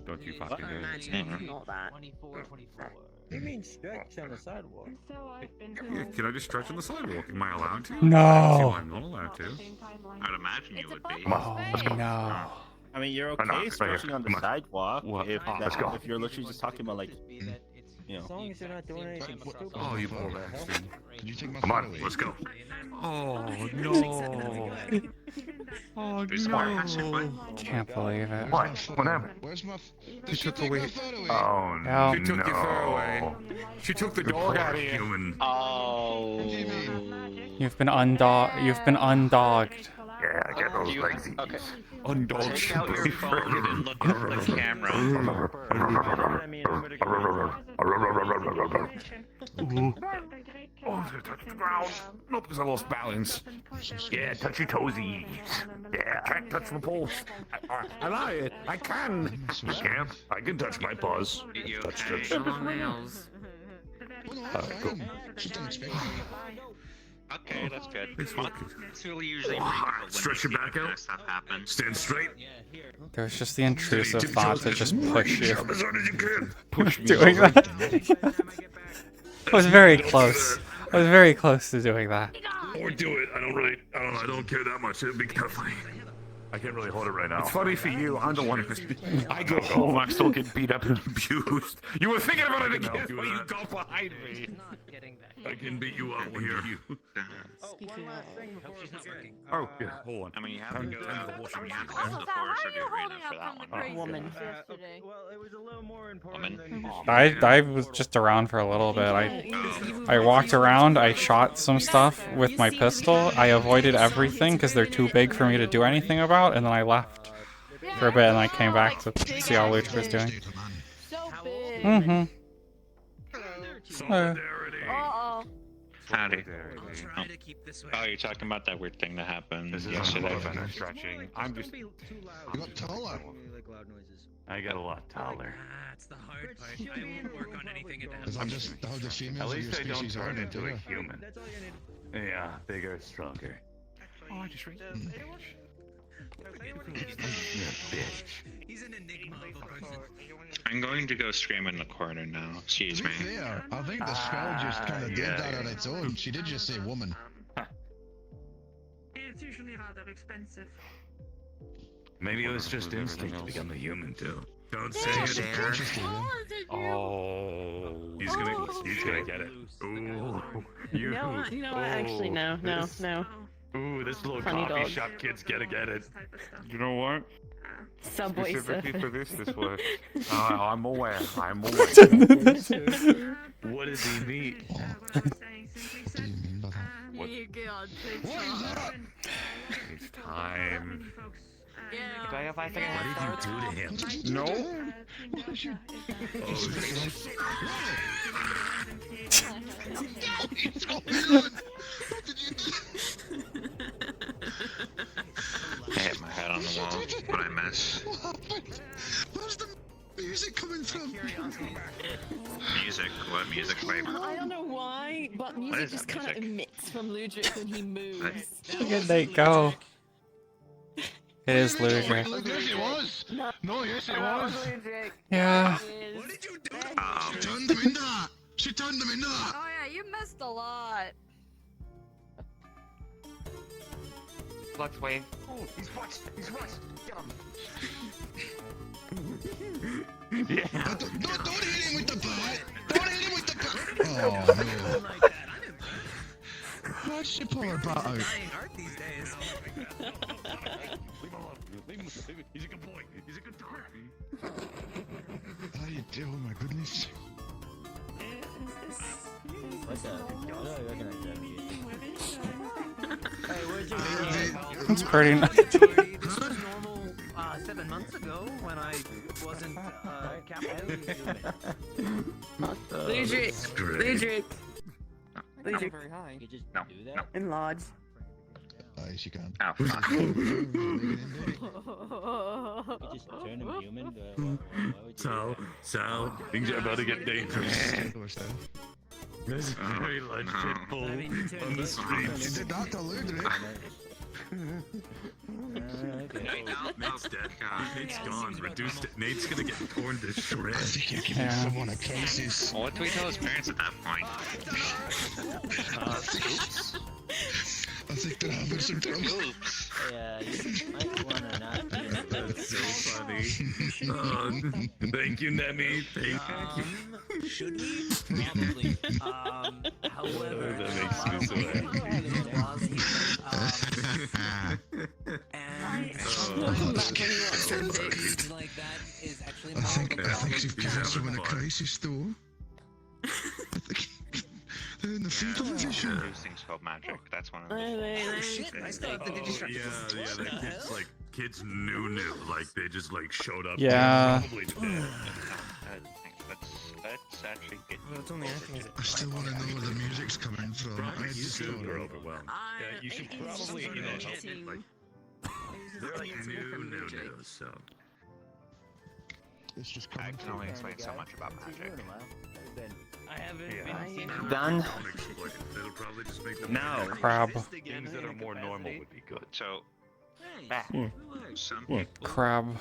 don't you fucking do it. Imagine all that. You mean stretch on the sidewalk? Yeah, can I just stretch on the sidewalk? Am I allowed to? No. I'm not allowed to. I'd imagine you would be. No. I mean, you're okay stretching on the sidewalk if you're literally just talking about like, you As long as you're not doing anything stupid. Oh, you poor bastard. Can you take my Come on, let's go. Oh, no. Oh, no. Can't believe it. What? What happened? Where's my... She took away. Oh, no. She took your fur away. She took the dog out of you. Human. Oh. You've been undogged. Yeah, I get those legs. Okay. Undogged. Take out your phone and look at the camera. Oh, I'm gonna touch the ground. Nope, because I lost balance. Yeah, touchy toesies. Yeah, I can't touch my paws. I lied. I can. I can't. I can touch my paws. Touch it. nails. Go. Okay, that's good. It's fine. It's really usually Stretch your back out. stuff happen. Stand straight. There's just the intrusive thought to just push you. Shove as hard as you can. Push me Doing over. that. I was very close. I was very close to doing that. Or do it. I don't know. I don't care that much. It'd be kind of funny. I can't really hold it right now. It's funny for you. I'm the one who's. I go home. I still get beat up and abused. You were thinking about it again, but you go behind me. I can beat you up here. Oh, yeah. Hold on. I mean, you have to go to the forest of the arena for that one. Woman. Well, it was a little more Woman. I was just around for a little bit. I walked around. I shot some stuff with my pistol. I avoided everything because they're too big for me to do anything about. And then I left for a bit, and I came back to see how Lucha was doing. Mm-hmm. Uh-oh. Howdy. Oh, you're talking about that weird thing that happened yesterday. Stretching. I'm just. You got taller. I got a lot taller. That's the hard part. I won't work on anything at that. Because I'm just how the females At of your least I don't species turn are. into a human. Yeah, bigger, stronger. Oh, I just read. He's an enigma of a person. I'm going to go scream in the corner now. Excuse me. Yeah, I think the spell just kind of did that on its own. She did just say woman. It's usually rather expensive. Maybe it was just instinct to become a human too. Don't say it. Oh. He's gonna get it. Ooh. You. No, actually, no. Ooh, this little Funny coffee dog. shop kid's gonna get it. You know what? Subway Specifically for this works. I'm aware. What does he need? What? It's time. Yeah. Do I have anything? What did you do to him? No. I hit my head on the wall, but I miss. Where's the music coming from? Music? What music? Wait. I don't know why, but What music is just that kind of music? emits from Ludwig when he moves. Look at Nate go. It is Ludwig. Yes, it was. No, yes, it was. Yeah. What did you do? She turned him into that. She turned him into that. Oh yeah, you missed a lot. Flux wave. Oh, he's watched. Get him. Yeah. Don't hit him with the bat. Don't hit him with the bat. Oh, no. Why'd she pull her bat out? Art these days. Leave him. He's a good boy. He's a good dog. How you do? Oh my goodness. What's up? Oh, I recognize that music. Hey, where's your That's pretty nice. This was normal 7 months ago when I wasn't captain. Ludwig. Not very high. You just No. do that? Enlarge. Yes, you can. Oh, fuck. You just turn him human? Why would you do Sal, things are about to get dangerous. There's a very large pit bull on the He streets. did that to Ludwig. Nate's dead. Nate's gone. Reduced it. Nate's gonna get torn to I shreds. think you're giving someone a crisis. What do we tell his parents at that point? Oops. I think they're having some trouble. Oops. Yeah, you might wanna not be in the That's so funny. Thank you, Nemi. Thank you. Should we? Probably. However, That makes me so happy. Things like that is actually I think you've given someone a crisis, though. I think they're in the fetal position. Those things called magic. That's one of them. Oh shit! I still have the digistruct. Yeah, the kids like kids knew, like they just like showed up. Yeah. Probably dead. Let's actually get. Well, it's only acting as a I still want to know where the music's coming from. Probably I you just two don't are know. overwhelmed. Yeah, you should probably help like they're like new, so. It's just I coming can from. only explain so much about magic. I haven't Yeah. been Done. It'll probably just make them No. Crab. Things that are more normal would be good. So, some Yeah. people Crab.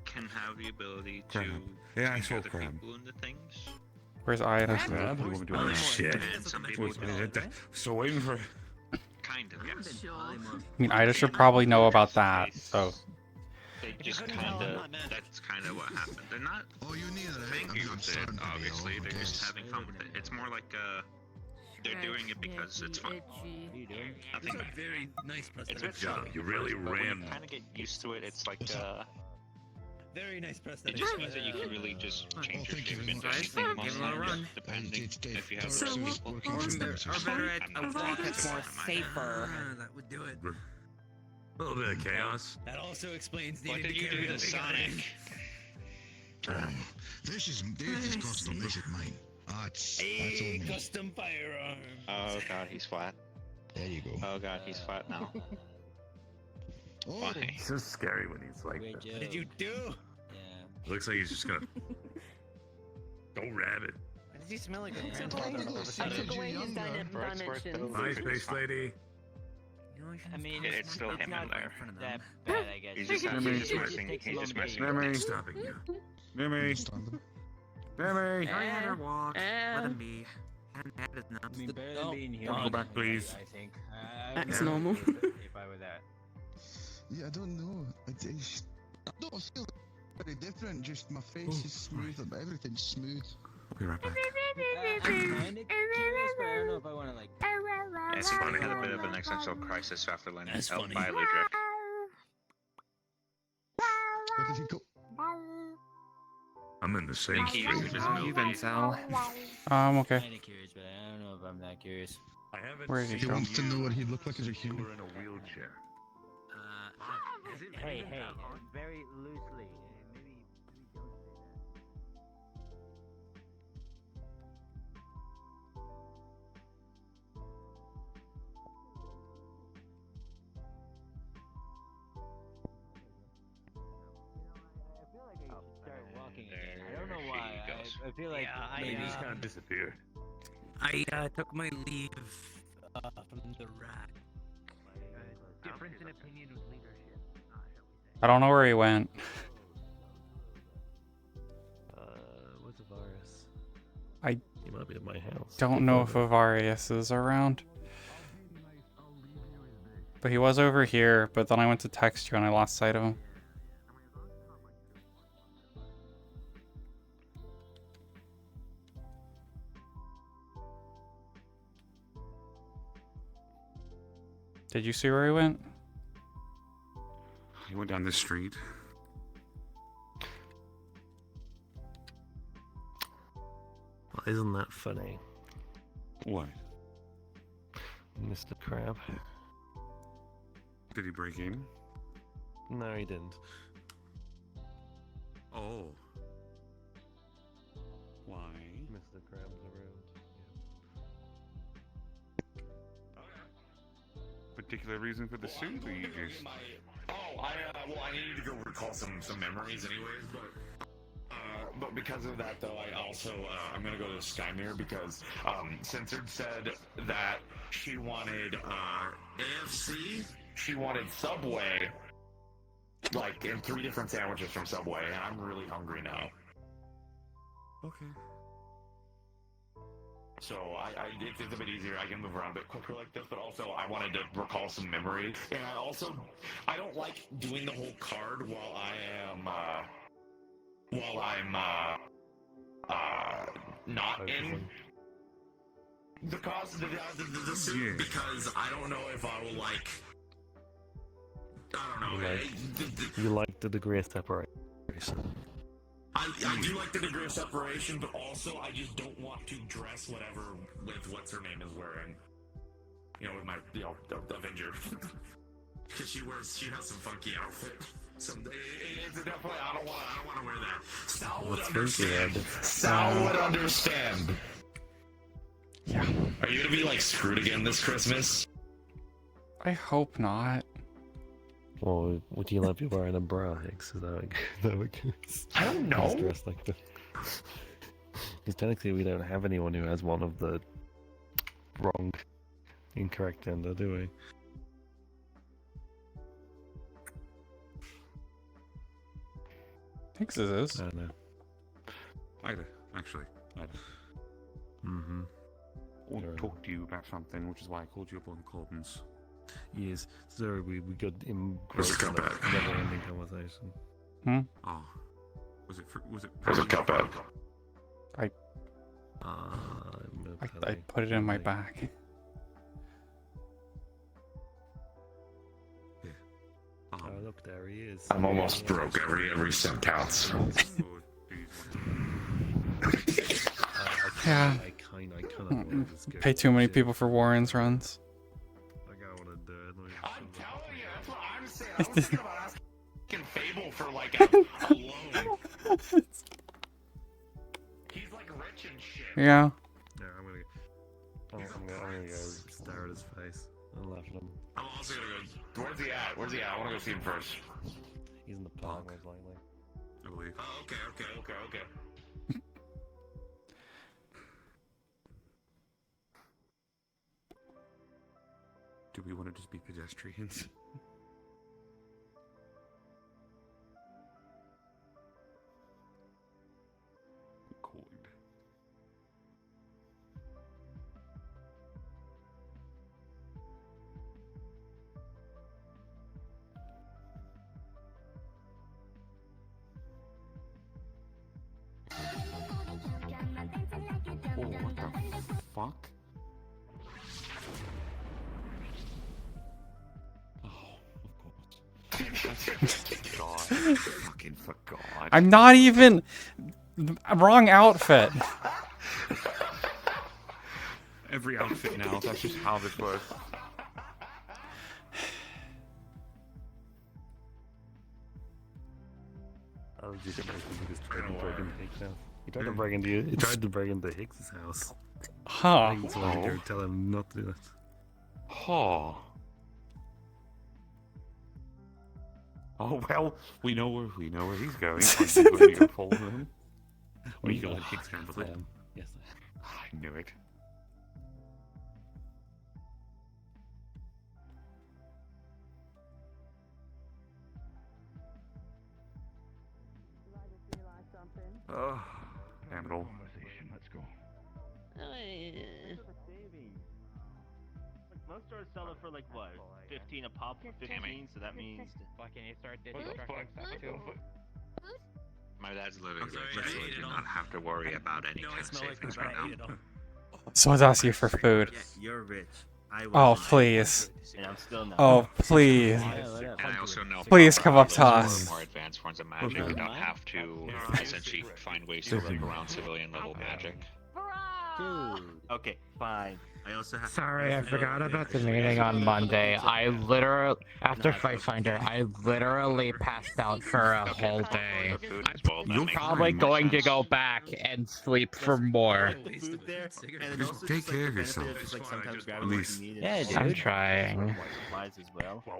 can have the ability Crab. to Yeah, I change saw other crab. people into things. Where's Ida? Oh shit. And some people So waiting for. kind of, yes. I mean, Ida should probably know about that, so. They just that's kind of what happened. They're not thinking with it, obviously. They're just having fun with it. It's more like, they're doing it because it's fun. Nothing bad. Very nice It's prosthetic. a job. You really But when you ran. kind of get used to it, it's like, Very nice it prosthetic. just means that you can really just change your shape into anything you want, depending if you have So, some people. or better at a walk that's more safer. That would do it. A little bit of chaos. That also explains What needing did to you carry do the to big Sonic? This is custom. This is mine. That's all Hey, me. custom firearm. Oh god, he's flat. There you go. Oh god, he's flat now. Oh, Why? It's so scary when he's like Great that. joke. What did you do? Looks like he's just gonna go rabbit. Why does he smell like a I took grandfather all of a I sudden? took away his dimensions. Hi, space lady. I mean, It's still him in there. that bad, I guess. He's just messing. He's just messing. Mimi, stopping you. Mimi. Mimi. Go ahead or walk. Let him be. I mean, better than being here. Go back, please. I think. That's normal. If I were that. yeah, I don't know. I don't feel very different. Just my face is smooth. Everything's smooth. I'll be right back. I'm kind of curious, but I don't know if I want to like. Yeah, I think he had a bit of an existential crisis after learning That's how funny. Biley drift. What did he go? I'm in the same He street. just moved. Okay. Kind of curious, but I don't know if I'm that curious. I haven't Where is he He from? wants to know what he'd look like as a You human. were in a wheelchair. Hey, very loosely. Maybe don't say I feel like I should start walking again. I don't know why. I feel like maybe He's kind of disappeared. I took my leave from the rat. difference in opinion with leadership. I don't know where he went. What's a virus? I He might be at my house. don't know if Avarius is around. But he was over here, but then I went to text you and I lost sight of him. Did you see where he went? He went down this street. Well, isn't that funny, What? Mr. Crab? Did he break in? No, he didn't. Oh. Why? Mr. Crab's around. Particular reason for the suit, or you just? I needed to go recall some memories anyways, but because of that though, I also I'm gonna go to Skymirror because Censored said that she wanted AFC, she wanted Subway, like in 3 different sandwiches from Subway, and I'm really hungry now. Okay. So it's a bit easier. I can move around a bit quicker like this, but also I wanted to recall some memories. And I don't like doing the whole card while I'm not in the cause the suit because I don't know if I will like. I don't know. You like the degree of separation. I do like the degree of separation, but also I just don't want to dress whatever with what's her name is wearing. You know, with my the Avenger, because she has some funky outfit. It's definitely I don't want to wear that. Sal would understand. Sal would understand. Yeah. Are you gonna be like screwed again this Christmas? I hope not. Well, would you like be wearing a bra? Is that I don't know. He's dressed like the. Because technically, we don't have anyone who has one of the wrong, incorrect gender, do we? I think this is. I don't know. Ida, actually. Ida. want to talk to you about something, which is why I called you up on comms. Yes, sorry, we got Was it engrossed in Cuphead? a never-ending conversation. Oh. Was it Cuphead? I I put it in my bag. Oh, look, there he is. I'm almost broke. Every cent counts. Yeah. I kind of Pay too many people for Warren's runs. Like I want to do it. I'm telling you, that's what I'm saying. I was thinking about asking Fable for like a loan. He's like rich and shit. Yeah. Yeah, I'm gonna go stare at his face and laugh at him. I'm also gonna go. Where's he at? Where's he at? I wanna go see him first. He's in the park, most likely. I believe. Oh, okay. Do we want to just be pedestrians? Cold. Oh, what the fuck? God, fucking forgot. I'm not even wrong outfit. Every outfit now, that's just how this works. Oh, you can just try to break into Hicks' house. He tried to break into Hicks' house. Huh. Hicks wanted to tell him not to do that. Huh. Oh well, we know where he's going. I'm going to follow him. Or you can let Hicks handle it. Yes. I knew it. Oh, damn it all. Let's go. Most stores sell it for like what? 15 a pop for 15, so that means. Fucking you start this too. My dad's living rich, so I do not have to worry about any kind of savings right now. Someone's asking you for food. Yeah, you're rich. Oh, please. And I'm still not. Oh, please. And I also know Please from, come up to those us. More advanced forms of magic, you don't have to essentially find ways to work around civilian level magic. Dude. Okay, fine. I also have. Sorry, I forgot about the meeting on Monday. I literally, after Fight Finder, I literally passed out for a whole day. I'm probably going to go back and sleep for more. Just take care of yourself. At least. Yeah, dude. I'm trying. It's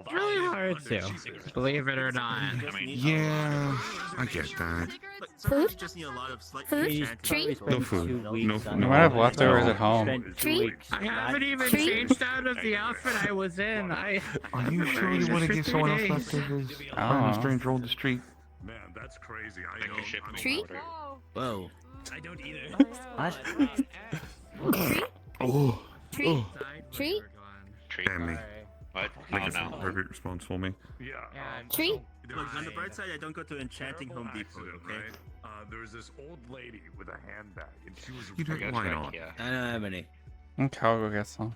really hard to, believe it or not. Yeah, I get that. Food? Just need a lot of slight Treat? No food. No food. You might have leftovers at home. Treat? I haven't even changed out of the outfit I was in. Are you sure you want to give someone else leftovers? A stranger on the street. Man, that's crazy. I know. Treat? Whoa. I don't either. What? Treat? Oh. Treat? Treat? Damn me. What? Make Oh a no. perfect response for me. Yeah. Treat? Look, on the bright side, I don't go to Enchanting Home Depot, okay? There was this old lady with a handbag, and she was. You know, why not? I don't have any. Okay, I'll go get some.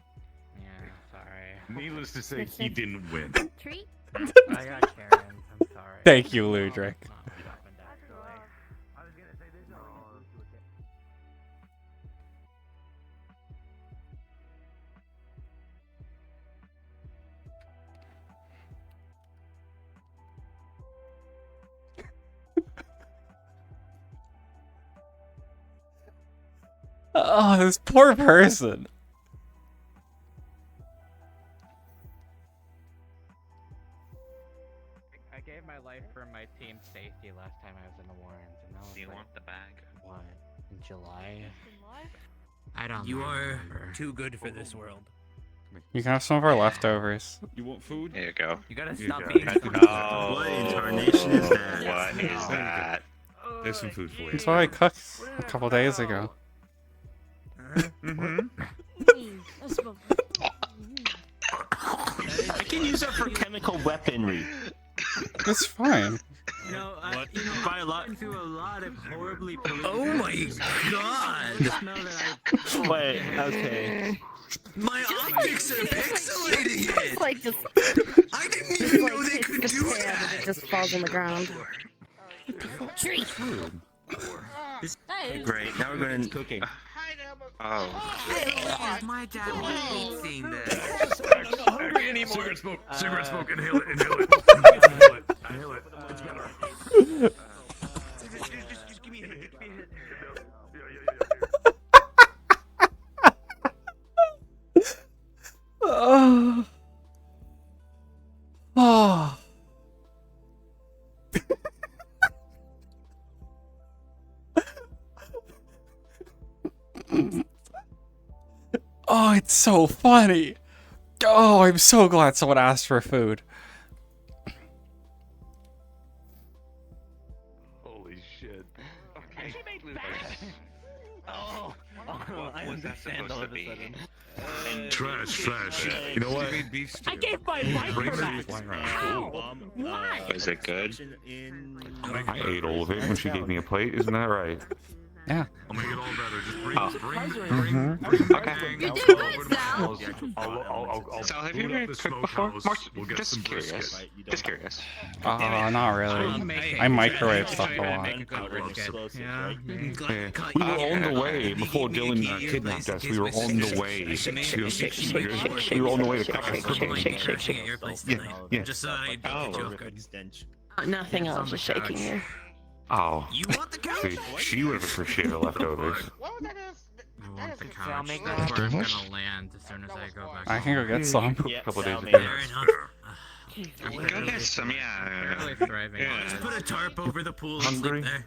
Yeah, sorry. Needless to say, he didn't win. Treat? I got Karen's, I'm sorry. Thank you, Ludric. Oh, this poor person. I gave my life for my team's safety last time I was in the Warrens, and that was Do you like, want the bag? what, in July? I don't You are remember. too good for this world. You can have some of our leftovers. You want food? Here you go. You gotta You stop got being it. so Oh, What incarnation is that? What is that? There's some food for you. That's what I cooked a couple days ago. Mm-hmm. I can use that for chemical weaponry. It's fine. By a lot. Through a lot of horribly Oh my god! Wait, okay. My optics are pixelating it! It's like just. I didn't even know they could do that. And it just falls on the ground. Tree. Great, now we're going to cooking. Oh. My dad hates seeing this. Cigarette smoke. Cigarette smoke. Inhale it. Inhale it. Inhale it. It's better. Just give me a hit. Give me a hit. Oh. Oh. Oh, it's so funny. Oh, I'm so glad someone asked for food. Holy shit. Oh, I understand all of a sudden. Trash. You know what? I gave my life Bring for it. that. How? Why? Is it good? I ate all of it when she gave me a plate, isn't that right? Yeah. I'll make it all better. Just bring Okay. You did good, Sal. I'll Sal, have you ever cooked before? Just curious. Just curious. Not really. I microwave stuff a lot. Yeah. We were on the way before Dylan kidnapped us. We were on the way to. We were on the way to cooking. Yeah. Just so I don't get you off guard. Nothing else is shaking here. Oh. You want the couch? See, she would have appreciated the leftovers. I want the couch. That's where I'm gonna land as soon as I go back. I can go get some. A couple days ago. Fair enough. Go get some, yeah. Really thriving. Just put a tarp over the pool and Hungry? sleep there.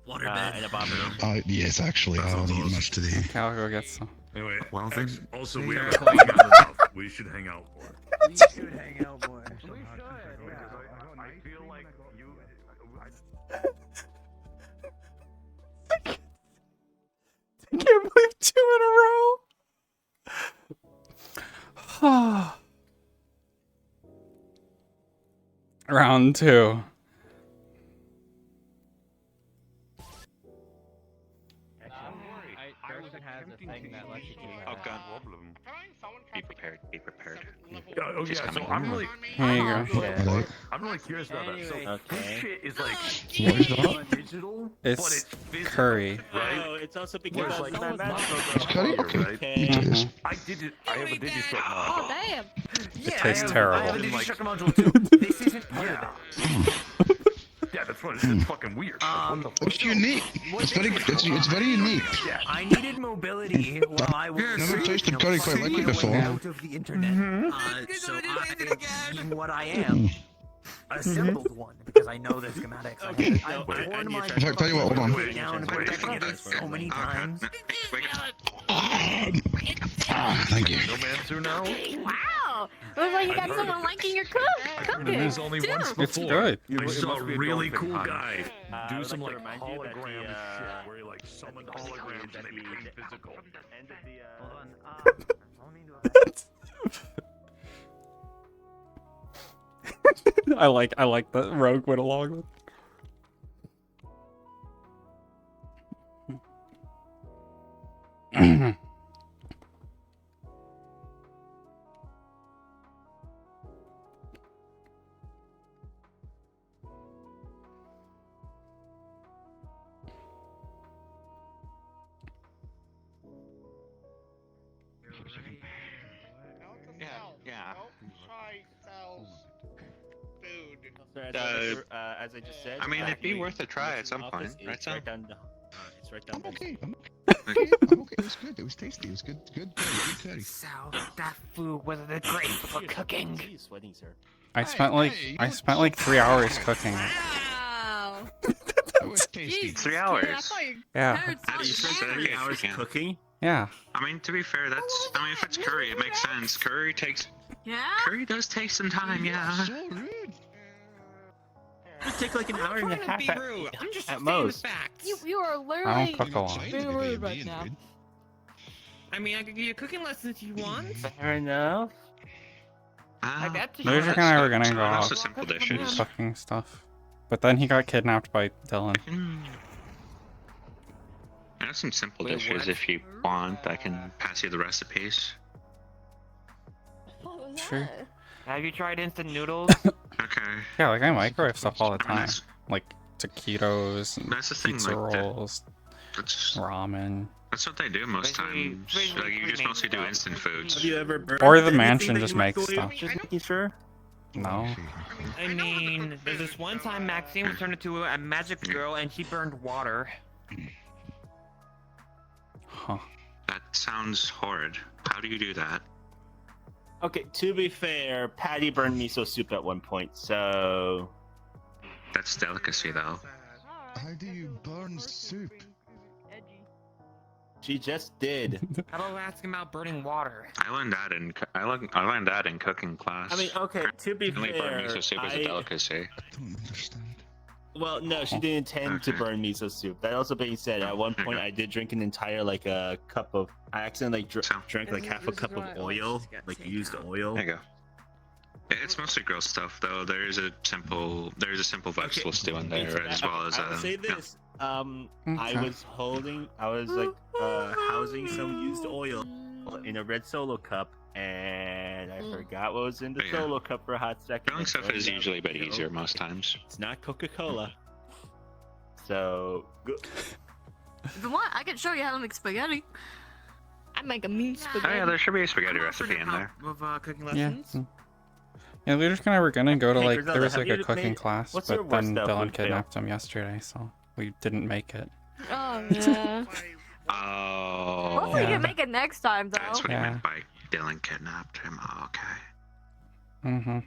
Waterbed. And a bomb. Yes, actually, I don't eat much today. Okay, I'll go get some. Anyway, Well, then. also we have hung out enough. We should hang out more. We should hang out more. I feel like you. I can't believe 2 in a row. Round 2. Oh god. Be prepared. Be prepared. Oh She's yeah, so coming. I'm really. Here you go. Hello? I'm really curious about that. So Okay. this shit is like What is that? digital, but It's it's physical, curry. right? Oh, it's also because Whereas, like, It's curry? Okay. right? Eat this. I have a Digiscope Oh, module. damn. It tastes I have terrible. a Digiscope module too. This isn't part of it. Yeah, that's what it's fucking weird. What the fuck? It's unique. It's very unique. I needed mobility while I was Never tasted curry quite like it before. out of the internet. So I, being what I am, assembled one because I know the schematics. I've torn my In fact, tell you what, hold on. shit down and protecting it so many times. Thank you. No man through now? Wow. It was like you got someone liking your cooking. There's only once before. It's good. I saw a really cool dolphin guy do would some like like to remind you that the, hologram shit where he like summoned holograms and they became physical. End of the, I like that Rogue went along with. Yeah. as I just said. I mean, it'd be worth a try at some point, right, It's Sam? right down the. It's right down. I'm okay. I'm okay. It was good. It was tasty. It was good. Good curry. So that food wasn't great for cooking. He's sweating, sir. I spent like 3 hours cooking it. Wow. It was tasty. 3 hours. Yeah. How do you spend 3 hours cooking? Yeah. I mean, to be fair, I mean, if it's curry, it makes sense. Curry does take some time, yeah. So rude. It'd take like an hour and a half I'm just at most. You are I literally don't cook a lot. being rude right now. I mean, I could give you a cooking lesson if you want. Fair enough. Those are kind of gonna go also off simple dishes. cooking stuff. But then he got kidnapped by Dylan. I have some simple Wait, dishes what? if you want. I can pass you the recipes. Sure. Have you tried instant noodles? Okay. Yeah, like I microwave stuff all the I mean, time. Like taquitos, and That's the thing, pizza like, that- rolls, ramen. That's what they do most times. Like, you just mostly do instant foods. Have you ever burned Or the anything mansion that just you makes microwave? stuff. Just making sure. No. I mean, there's this one time Maxine was turned into a magic girl and she burned water. Huh. That sounds horrid. How do you do that? Okay, to be fair, Patty burned miso soup at one point, so... That's delicacy, though. How do you burn soup? She just did. How about asking about burning water? I learned that in cooking class. I mean, okay, to be Only fair, burn miso soup is a delicacy. Well, no, she didn't intend to burn miso soup. That also being said, at one point I did drink an entire like a cup of. I accidentally drank like half a cup of oil, like used oil. There you go. It's mostly gross stuff, though. There's a simple vegetable stew in there, as well as I will say yeah. this. I was like housing some used oil in a red Solo cup, and I forgot what was in the Solo cup for a hot second. Burning stuff is usually a bit easier most times. It's not Coca-Cola. So. If you want, I can show you how to make spaghetti. I make a mean spaghetti. Oh yeah, there should be a spaghetti recipe in there. Of cooking Yeah. lessons. Yeah, we just kind of were gonna go to Hey, like Griselda, there was have like a you cooking made- class, what's but your worst then stuff Dylan with Phil? kidnapped him yesterday, so we didn't make it. Oh yeah. Oh. Hopefully you Yeah. can make it next time though. That's what he Yeah. meant by Dylan kidnapped him. Oh, okay. Mm-hmm.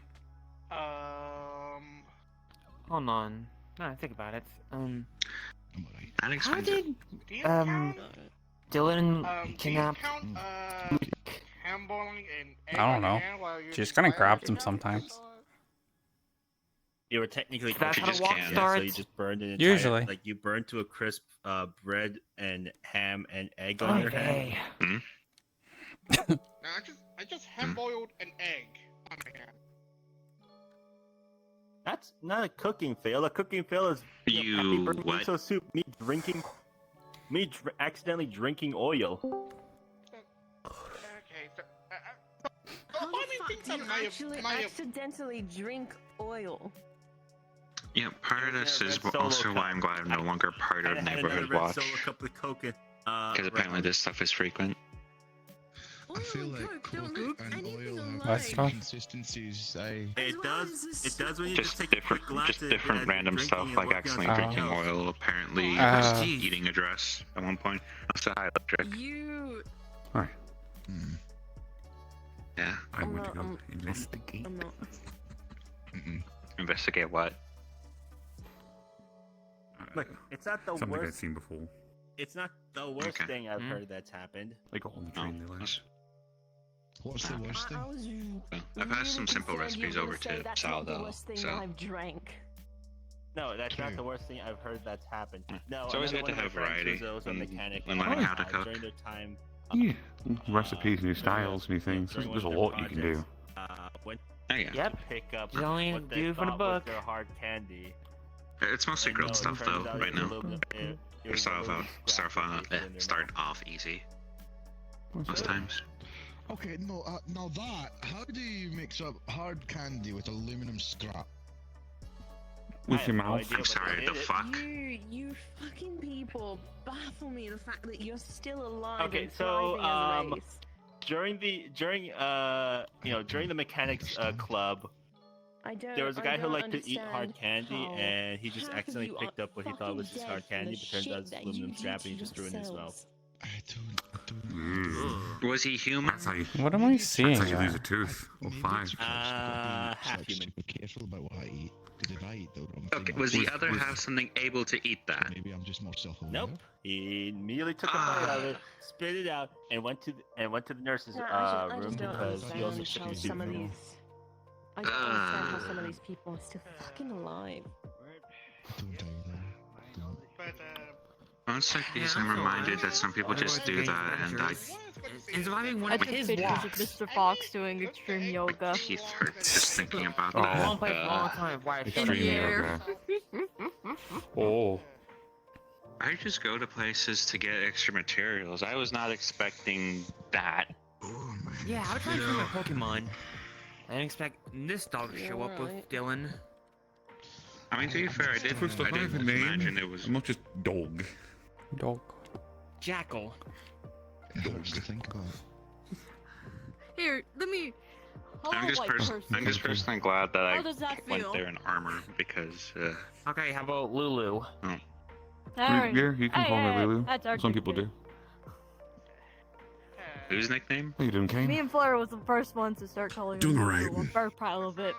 Hold on. No, think about it. That How explains did it. Dylan kidnap? I don't know. She just kind of grabs him sometimes. You were technically That's cooking how it, the walk so starts? you just burned an entire, Usually. like you burned to a crisp bread and ham and egg on your hand. Hmm? I just ham boiled an egg on my hand. That's not a cooking fail. A cooking fail is Happy burning what? miso soup. Me accidentally drinking oil. Okay, so How only the things fuck I you may have- actually might have- accidentally drink oil? Yeah, part of this is red Solo also cup. why I'm glad I'm no longer part of I had Neighborhood another red Watch. Solo cup with Coke. Because apparently this stuff is frequent. I feel like Coke and oil have That's different tough. consistencies. It does when you just take a quick Just glass different of random drinking stuff, and like working on accidentally something drinking else. oil, apparently eating a dress at one point. That's a high electric. You. Right. Yeah. I would not- go I'm- investigate. I'm not. Investigate what? Look, it's not the Something I've worst. seen before. It's not the worst Okay. thing I've heard that's happened. Like on the train they like. What's the worst thing? I've had some simple recipes over to Sal though, so I've drank. No, that's not the worst thing I've heard that's happened. No, It's always another good to one of my have friends variety was a when mechanic learning how to cook. during their time. Yeah. Recipes, new styles, new things. during There's a one of lot their you can do. projects, went Oh yeah. Yep. pick up You only what they do for the thought was book. their hard candy. It's mostly And grilled no, it stuff though, turns out right it was a now. little bit- it was a Start little off, start off easy. Most times. Okay, no, now that, how do you mix up hard candy with aluminum scrap? With your mouth. I'm sorry, the fuck? You fucking people baffle me. The fact that you're still alive. Okay, and so thriving as a race. during the mechanics club, I don't. there was a I guy who don't liked to eat hard understand candy, how and he just half of accidentally you picked are up what he thought was fucking his hard dead from candy, the but turns shit out it's that aluminum you scrap, do and he just threw it in his yourselves. Mm. Was he human? That's how you, What am I seeing? that's how you there? lose a tooth. Or 5. Half human. Super careful about what I eat, because if I eat the wrong Okay, thing, was the I'll- other half something able to eat that? Maybe I'm just more self-aware. Nope. He immediately took a bite of it, spit it out, and went to the nurse's No, I room just don't because he also understand took how his some of soup. these. I don't understand how some of these people are still fucking alive. Once like these, I'm reminded that some people just do that, and I And surviving one I of took his pictures of walks. Mr. Fox doing extreme yoga. Teeth hurt just thinking about Oh, that. long place, long time. Why I showed Extreme you. Oh. I just go to places to get extra materials. I was not expecting that. Yeah, I was trying to find my Pokemon. I didn't expect this dog to show up with Dylan. I mean, to be fair, I didn't imagine it was. I'm not just dog. Dog. Jackal. Dogs to think about. Here, let me. I'm just, person. I'm just personally glad that How I does that went feel? there in armor because. Okay, how about Lulu? Oh. Alright. Yeah, you can call me Lulu. That's our Some people do. Whose nickname? How you doing, Kane? Me and Flora was the first ones to start calling Doing him alright. Lulu. I'm very proud of it.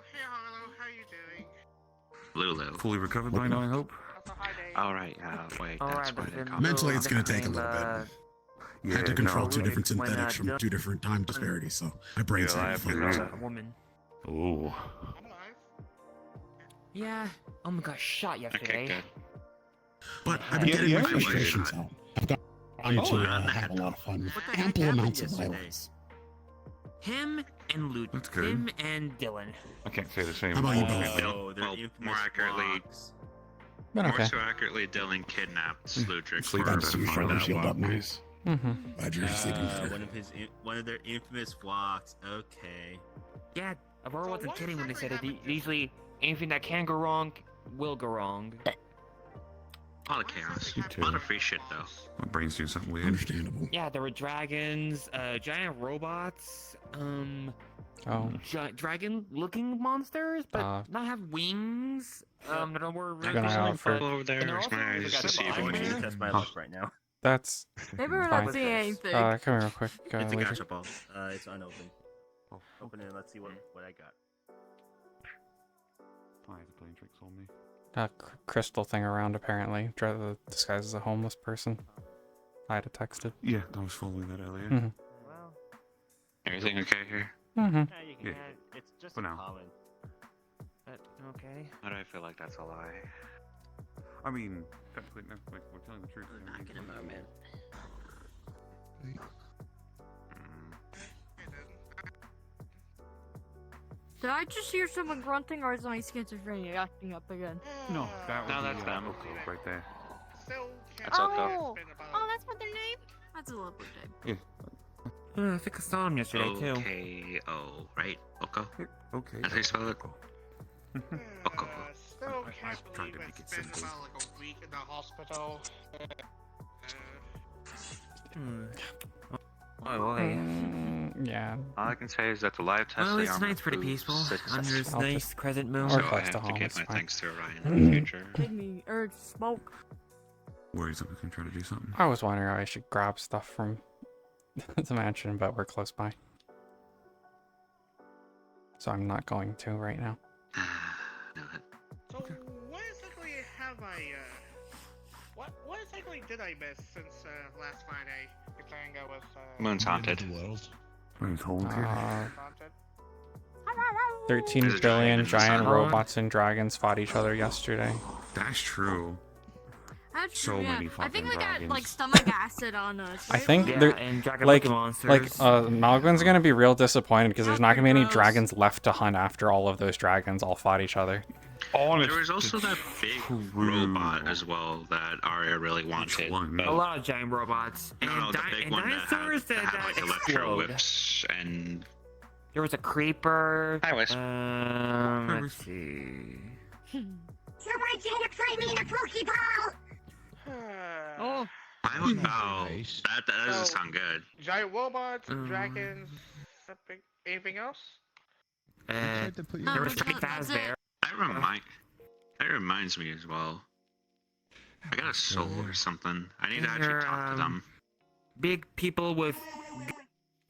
Lulu. Fully recovered by now, I hope. Alright, wait, that's why they call Mentally, it's going to take a little bit. I had to control two different synthetics from two different time disparities, so my brain's starting to float. A woman. Ooh. Yeah. Oh my gosh, shot yesterday. Okay, But I've been getting my frustrations out. I've got to have a lot of fun. Ample amounts of violence. Him and Lute. That's good. Him and Dylan. I can't say the same. How about you both? Oh, they're well, infamous more accurately, blocks. But okay. more so accurately, Dylan kidnapped Sludrick Sleep for better. So you for shut that shield up walk. nice. Mm-hmm. Glad you're sleeping better. One of their infamous walks. Okay. Yeah, Aurora wasn't kidding when they said it. Usually, anything that can go wrong will go wrong. A lot of chaos. You too. A lot of free shit though. My brain's doing something weird. Understandable. Yeah, there were dragons, giant robots, Oh. dragon-looking monsters, but not have wings. That were really Gonna out for- Over there, And there where's also my was eyes like to a see if fire. we can That's my luck right now. That's Maybe we're fine. not seeing anything. Come here real quick. It's a Laser. gacha ball. It's unopened. Open it and let's see what I got. Fine, it's playing tricks on me. That crystal thing around apparently. Disguised as a homeless person. I had texted. Yeah, I was following that earlier. Mm-hmm. Everything okay here? Mm-hmm. Yeah. It's just For a now. common. Okay. Why do I feel like that's a lie? I mean, technically, no, like, we're telling the truth. Back in a moment. Did I just hear someone grunting, or is my schizophrenia acting up again? No, that No, would that's be them. right there. That's Oko. Oh, that's what their name? That's a lovely name. Yeah. I think I saw him yesterday too. O-K-O, right? Oko? Okay. That's how you spell it? Oko. Still can't trying to believe make it it's been simple. about like a week in the hospital. Oh boy. Yeah. All I can say is that the live test Well, of the this armor night's pretty proved peaceful. successful. Under this I'll nice just- crescent moon. So Or I close have to to home, give it's my fine. thanks to Orion in the future. Pygmy, or smoke. Worried somebody's gonna try to do something. I was wondering if I should grab stuff from the mansion, but we're close by. So I'm not going to right now. So what exactly have I what exactly did I miss since last Friday? Considering I was Moon's haunted. Moon's haunted. haunted. 13 There's a billion dragon in the giant sun. robots and dragons fought each other yesterday. That's true. That's So true, yeah. many I fucking think we got dragons. like stomach acid on us. I right? think Yeah, they're and dragon like monsters. Malgrin's gonna be real disappointed because there's not gonna be any gross. dragons left to hunt after all of those dragons all fought each other. There was also that big robot as well that Arya really wanted. A lot of giant robots. And, No, the big and one that dinosaurs had that like electro explode. whips and. There was a creeper. Hi, Wes. Let's see. Somebody try to play me in a Pokeball! Oh. That doesn't sound good. Giant robots, dragons, something, anything else? There was Frank Faz there. That reminds me as well. I got a soul or something. I need to actually talk to them. Big people with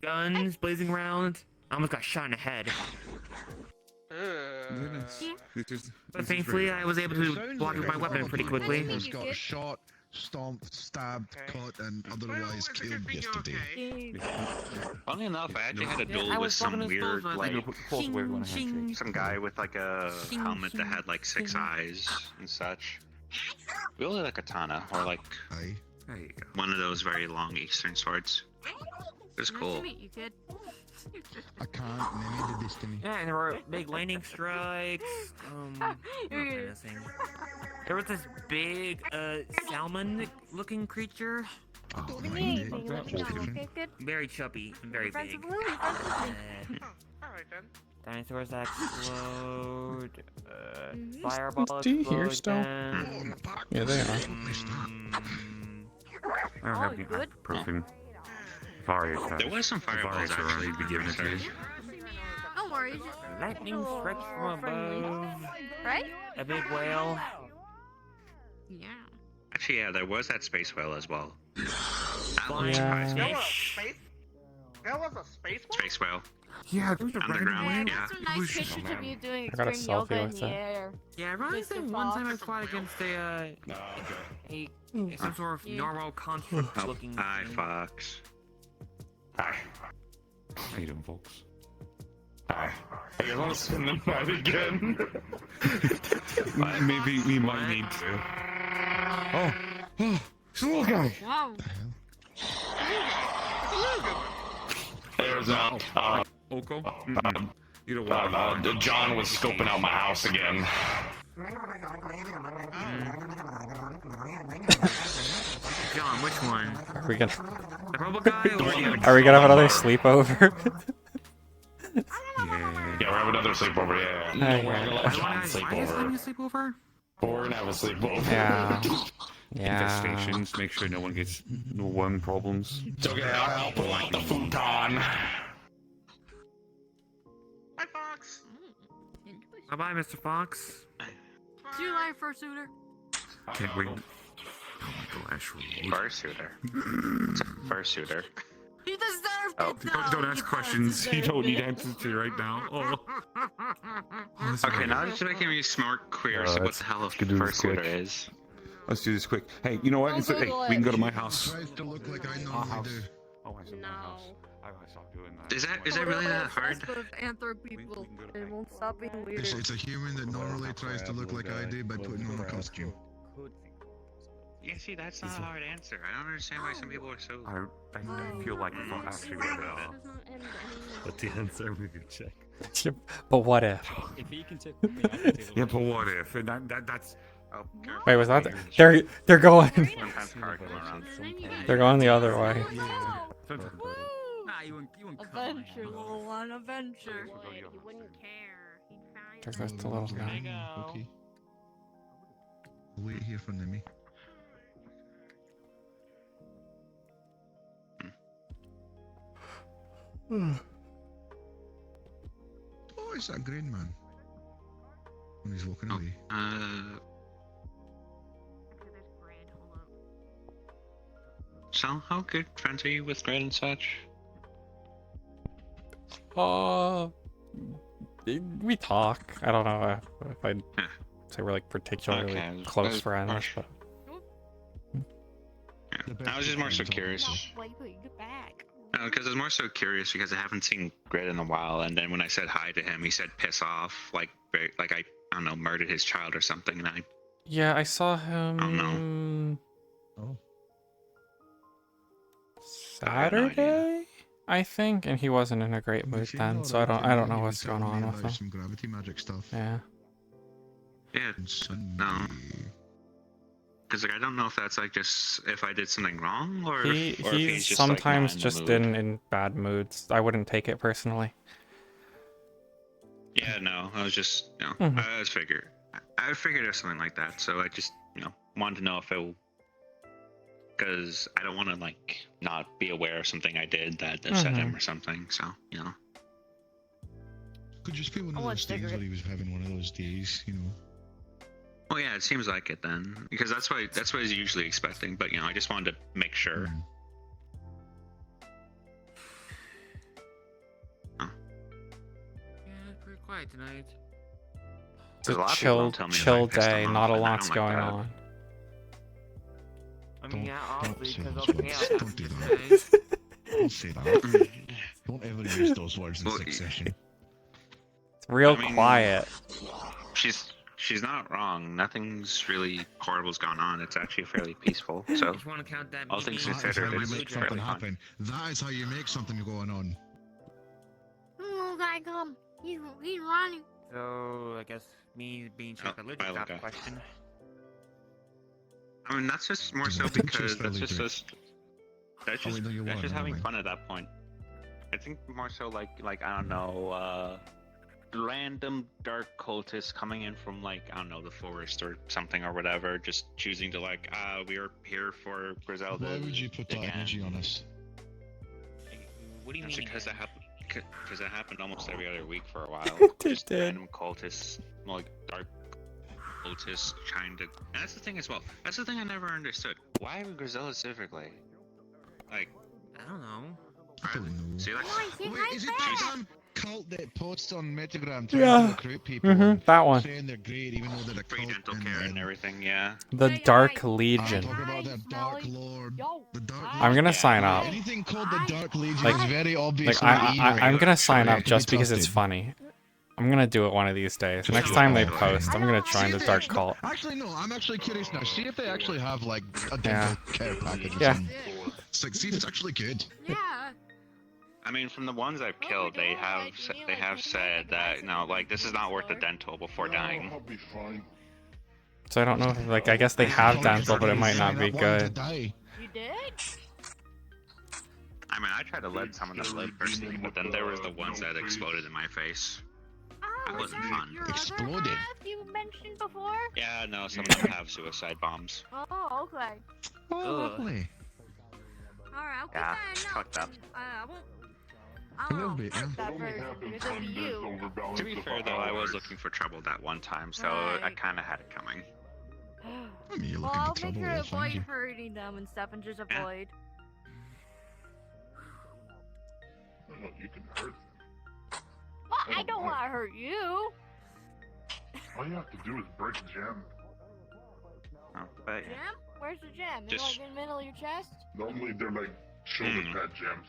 guns blazing around. I almost got shot in the head. But thankfully, I was able to block with my weapon pretty quickly. Has got shot, stomped, stabbed, cut, and otherwise killed yesterday. Funny enough, I actually had a duel I with was some fucking weird, exposed, like, some guy with like a helmet that had like 6 eyes and such. Wielded a katana or like one of those very long Eastern swords. It's Nice cool. to meet you, kid. I can't. Nene did this to me. Yeah, and there were big lightning strikes. What kind of thing? There was this big, salmon-looking creature. Oh, Amazing. Okay, good. Very chubby and very Friends big. of Louie, friends of me. Alright then. Dinosaurs that explode. Mhm. Fireball Is D here explodes still? again. Yeah, they are. I don't have any good. ibuprofen. Various There was some fireballs Various actually. be given it to you. Don't worry. Lightning strikes from above. Right? A big whale. Yeah. Actually, yeah, there was that space whale as well. That one Yeah. surprised There me. was a space. There was a space one. Space whale. Yeah, Underground. Yeah, Yeah. some nice pictures of you doing I got a extreme yoga selfie in with the it. air. Yeah, I remember Mr. one time I Fox. fought against some sort of Yeah. normal construct-looking Hi, thing. Fox. Hi. How you doing, folks? Hi. Hey, you want to spend the night again? Maybe we might need to. Oh, it's a little guy. Wow. There's Oko? you know what? John was scoping out my house again. John, which one? Are we gonna? The purple guy or the other? Are we gonna have another sleepover? Yeah, we're having another sleepover. Yeah. Oh, We're yeah. gonna let John Why is having a sleepover. sleepover? We're gonna have a sleepover. Yeah. Yeah. Infestations, make sure no one gets no worm problems. It's okay, I'll pull out the futon. Hi, Fox. Bye-bye, Mr. Fox. See you later, fursuiter. Can't wait. Oh my gosh. Fursuiter. It's a fursuiter. He deserved Oh. it, though. Don't ask questions. You don't need answers to right now. Oh. Okay, now it's making me smart queer. So what the hell a let's do this fursuiter quick. is? Let's do this quick. Hey, you know what? Don't Hey, Google we can it. go to my house. Tries to look like I Our normally house. do. Oh, I said my house. I stopped doing that. Is that really that hard? With anthro people, it won't stop being weird. It's a human that normally tries to look like I do by putting on a costume. Yeah, see, that's not a hard answer. I don't understand why some people are so. I feel like I'm actually But the answer we could check. But what if? If he can take Yeah, but what if? And that's. Oh, Wait, was that? They're going. Sometimes hard going around. They're going the other way. Nah, you wouldn't come. Adventure, little one, adventure. You wouldn't care. There goes the little guy. Okay. I'll wait here for Nimi. Oh, it's that green man. When he's walking away. So, how good friends are you with Red and such? We talk. I don't know if I'd say we're like particularly Okay, close friends, but I was just more so curious. Wait, get back. Because I was more so curious because I haven't seen Grid in a while, and then when I said hi to him, he said "piss off," like I don't know, murdered his child or something, and I yeah, I saw him. don't know. Oh. Saturday, I think, and he wasn't in a great mood then, so I don't know what's going on with him. Some gravity magic stuff. Yeah. Yeah, no. Because like I don't know if that's like just if I did something wrong or or if He's just, sometimes like, not just in the mood. in bad moods. I wouldn't take it personally. Yeah, no, I was just Mhm. I figured it was something like that, so I just wanted to know if it. Because I don't want to like not be aware of something I did that upset him or something. So Could just be one of I those days where he was having one of those days, Well, yeah, it seems like it then, because that's what he's usually expecting. But I just wanted to make sure. Yeah, it's pretty quiet tonight. It's a A lot of people chill, don't tell me if I chill pissed them day. off, Not a and I lot's don't like going that. on. I mean, yeah, obviously, because those of the words. chaos. Don't do today. Don't say that. Don't ever use those words in succession. It's real I mean, quiet. She's she's not wrong. Nothing's really horrible's gone on. It's actually fairly peaceful. So, Just want to count that. all things That is considered, how you it's make fairly something fun. happen. That is how you make something going on. Oh, guy, come. He's running. So I guess me being chocolate allergic got the question. I mean, that's just more so Don't because just that's allergic. just having fun at that point. I think more so like I don't know, random dark cultists coming in from like I don't know the forest or something or whatever, just choosing to like we're here for Griselda. Why would you put that energy on us? What do you mean? Because it happened almost every other week for a while. It Just did. random cultists, like dark cultists, trying to. And that's the thing as well. That's the thing I never understood. Why Griselda specifically? Like, I don't know. I don't know. See, like, Wait, is it that damn cult that posts on Metagram trying Yeah. to recruit people? That one. Saying they're great even though they're a free cult dental care and everything, yeah. The Dark Legion. Talk about their Dark Lord. The Dark I'm gonna sign up. Anything called the Dark Legion Like- is very obviously Like I'm gonna sign up to be just because it's trusted. funny. I'm gonna do it one of these days. Next time they post, I'm gonna join the Dark Cult. Actually, no. I'm actually curious now. See if they actually have like a dental Yeah. care package. Or Yeah. something. It's like, see if it's actually good. Yeah. I mean, from the ones I've killed, they have said that like this is not worth the dental before dying. So I don't know. Like I guess they have dental, but it might not be good. You did? I mean, I tried to let some of them live personally, but then there was the ones that exploded in my face. That wasn't fun. Exploded. You mentioned before? Yeah, no, some of them have suicide bombs. Oh, okay. Oh, lovely. Alright, I'll keep Yeah, that in fucked up. I won't. A little bit, yeah. That version because of you. To be fair, though, I was looking for trouble that one time, so I kind of had it coming. I mean, you're Well, looking I'll for trouble. make sure We'll to find avoid you. hurting them and stuff and just avoid. You can hurt them. Well, I don't want to hurt you. All you have to do is break a gem. Oh, but Gem? Where's the gem? Just- Like in the middle of your chest? Normally they're like shoulder pad gems.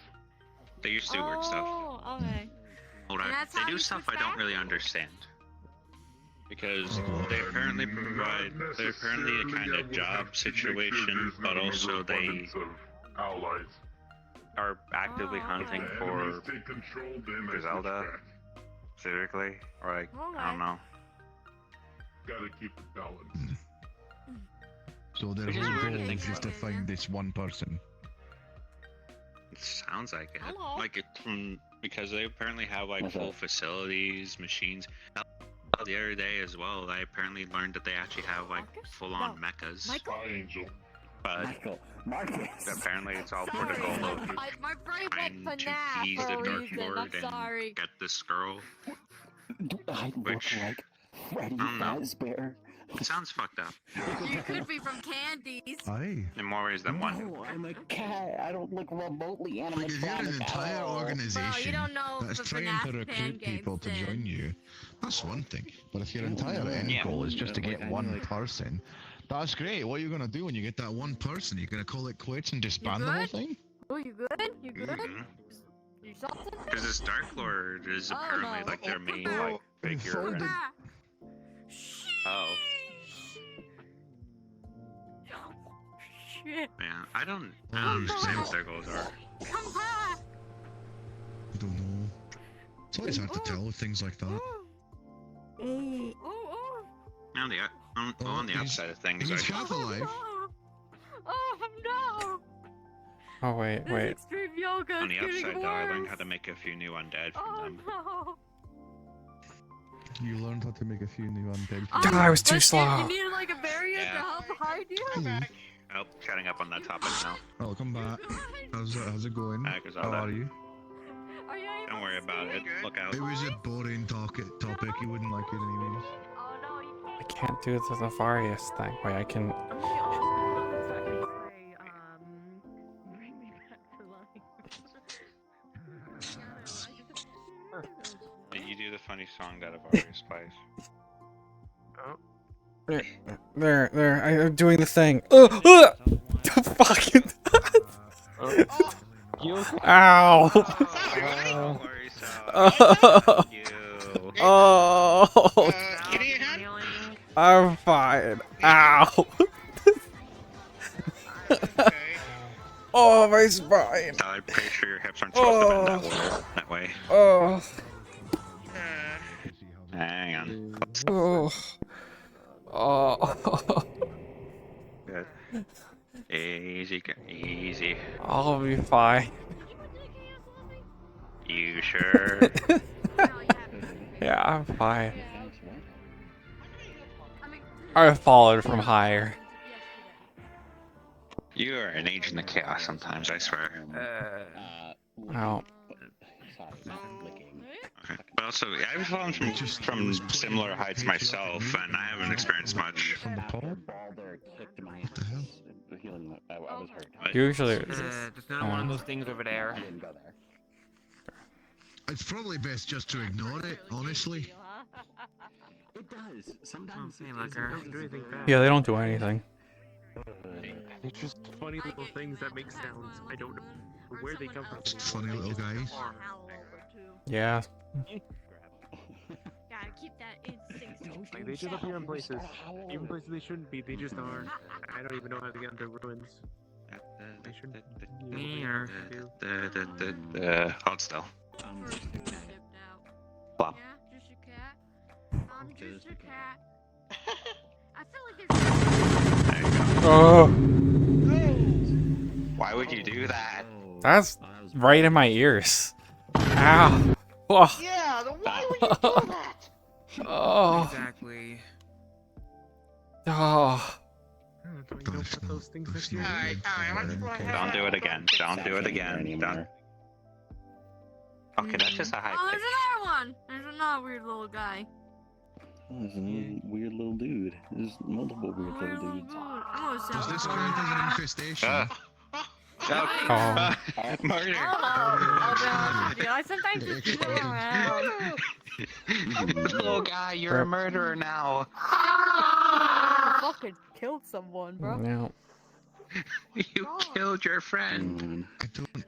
They used to work stuff. Oh, okay. Hold on. And that's They how do you stuff switch I don't back? really understand. Because they apparently provide, they're apparently a kind of job situation, but also they Allies. are actively hunting for Griselda, specifically, or like, I don't know. Gotta keep it balanced. So their Which is whole weird to goal think is just to find this one person. It sounds like it. Hello? Like it from, because they apparently have like full facilities, machines. The other day as well, I apparently learned that they actually have like full-on mechas. Angel. But apparently it's all for the goal of My brain trying went to FNAF tease for the a Dark reason. Lord I'm sorry. and get this girl. I look Which, like Freddy I don't know. Fazbear. It sounds fucked up. You could be from Candies. Aye. In more ways than one. No, I'm a cat. I don't look remotely Like if you're an animatronic at entire all. organization don't know that's the trying FNAF to fan recruit people to games, join you, that's one thing. But if your entire end Yeah. goal is just to get one person, that's great. What are you gonna do when you get that one person? You're gonna call it quits and disband the whole good? thing? Oh, you good? You good? Mm-hmm. You something? Because this Dark Lord is apparently like their main like figure. And, oh, Shit. man, I don't understand what their goals are. Come back. I don't know. It's always hard to tell with things like that. Oh, On the on the upside of things, He's I half alive. oh no! Oh wait, This wait. extreme yoga on the is getting upside though, I learned worse. how to make a few new undead from Oh them. no! You learned how to make a few new undead. God, I was too Let's slow. You needed like a barrier to Yeah. help hide you? Oh, chatting up on that topic now. Welcome back. How's it going? Hi, Griselda. How are you? Are you able Don't worry about it. Look out. It was a boring topic. You wouldn't like it anyways. Oh no, you I can't do the Nefarious thing. Wait, I can. You do the funny song that Avarius plays. There. I'm doing the thing. Fucking. Ow. Oh. I'm fine. Ow. Oh, my spine. I'm pretty sure your hips aren't supposed to bend that way. Oh. Hang on. Oh. Oh. Good. Easy, easy. I'll be fine. You sure? Yeah, I'm fine. I've fallen from higher. You are an agent of chaos sometimes, I swear. Ow. Okay. But also, I've fallen from similar heights myself, and I haven't experienced much. Usually There's not one of those things over there. It's probably best just to ignore it, honestly. It does. Sometimes Hey, Looker. Yeah, they don't do anything. They're just funny little things that make sounds. I don't know where they come from. Just funny little guys. Yeah. Gotta keep that instinct. Like, they just appear in places, even places they shouldn't be. They just are. I don't even know how to get into ruins. They shouldn't. Hold still. Flop. Yeah, just a cat. I'm just a cat. I feel like it's. There you go. Oh. Why would you do that? That's right in my ears. Ow. Oh. Yeah, then why would you do that? Oh. Exactly. Oh. Don't do it again. Don't do it again. Don't. Okay, that's just a high Oh, pitch. there's another one. There's another weird little guy. Oh, there's another weird little dude. There's multiple weird little dudes. Does this count as an infestation? Murder. I sometimes just sit around. Little guy, you're a murderer now. I fucking killed someone, bro. No. You killed your friend. I don't.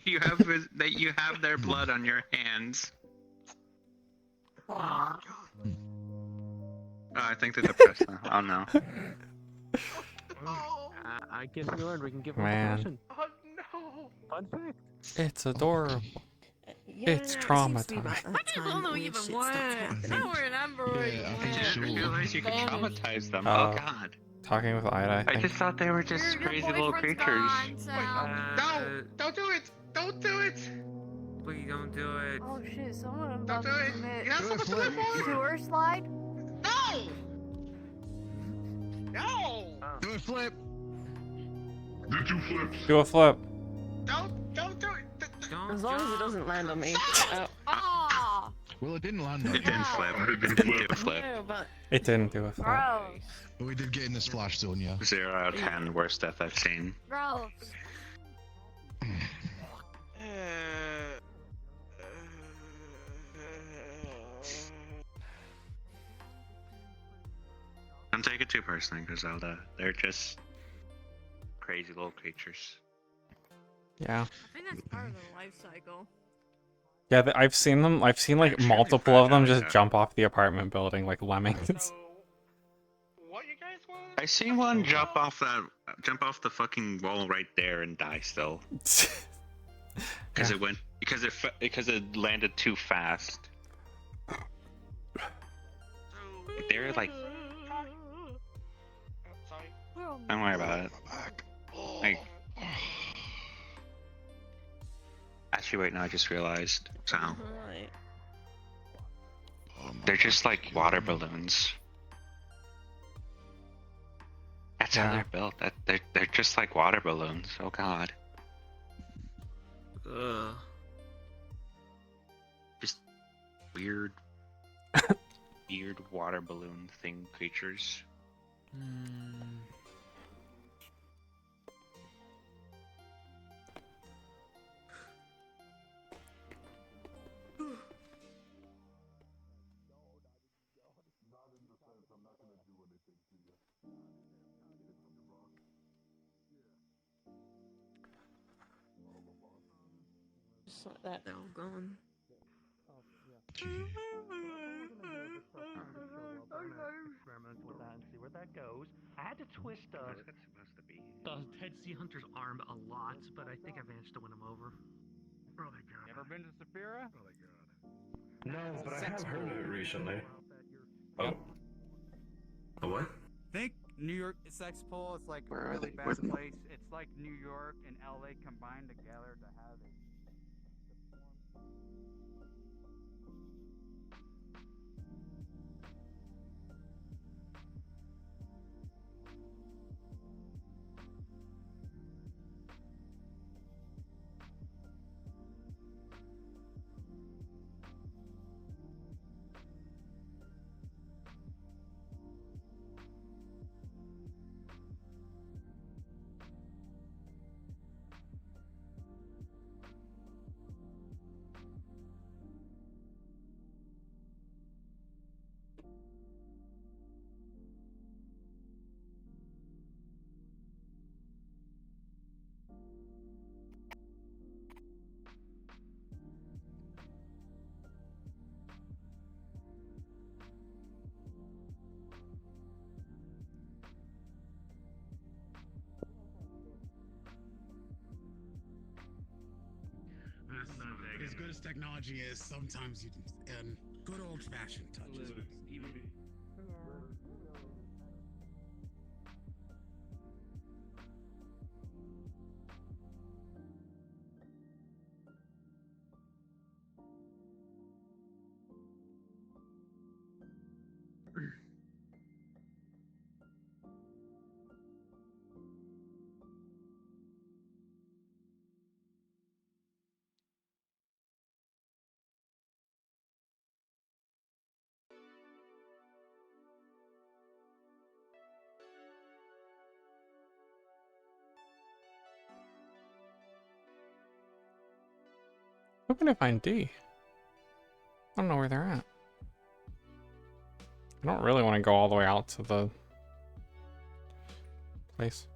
You have their blood on your hands. Oh, I think they're depressed now. Oh no. I guess we learned we can give them a Man. concussion. Oh no! Fun fact. It's adorable. It's trauma time. I just don't know even what. I don't remember I didn't realize you could traumatize them. Oh. Oh god. Talking with Ida, I I think. just thought they were just crazy little creatures. No! Don't do it! Don't do it! Please don't do it. Oh shit, someone Don't about do to it! commit You're not supposed to live on! sewer slide? No! No! Do a flip. Do 2 flips. Do a flip. Don't do it! As long as it doesn't land on me. Ah! Well, it didn't land on It you. didn't flip. It didn't do a flip. It didn't do a flip. Gross. But we did get in the splash zone, yeah. 0 out of 10, worst death I've seen. Gross. Don't take it too personally, Griselda. They're just crazy little creatures. Yeah. I think that's part of the life cycle. Yeah, I've seen them. I've seen like multiple of them just jump off the apartment building like lemmings. What you guys want? I seen one jump off the fucking wall right there and die still. Because it went because it landed too fast. They're like, don't worry about it. Like, actually, wait, no, I just realized. So, they're just like water balloons. That's how they're built. They're just like water balloons. Oh god. Ugh. Just weird, weird water balloon thing creatures. Just like that now, gone. Experiment with that and see where that goes. I had to twist the Dead Sea Hunter's arm a lot, but I think I managed to win him over. Oh my god. Ever been to Saphira? Oh my god. No, but I have heard of it recently. Oh. A what? Think New York Sex Pole. It's like a really bad place. It's like New York and LA combined together to have it. As good as technology is, sometimes you good old-fashioned touches. Hoping to find D. I don't know where they're at. I don't really want to go all the way out to the place.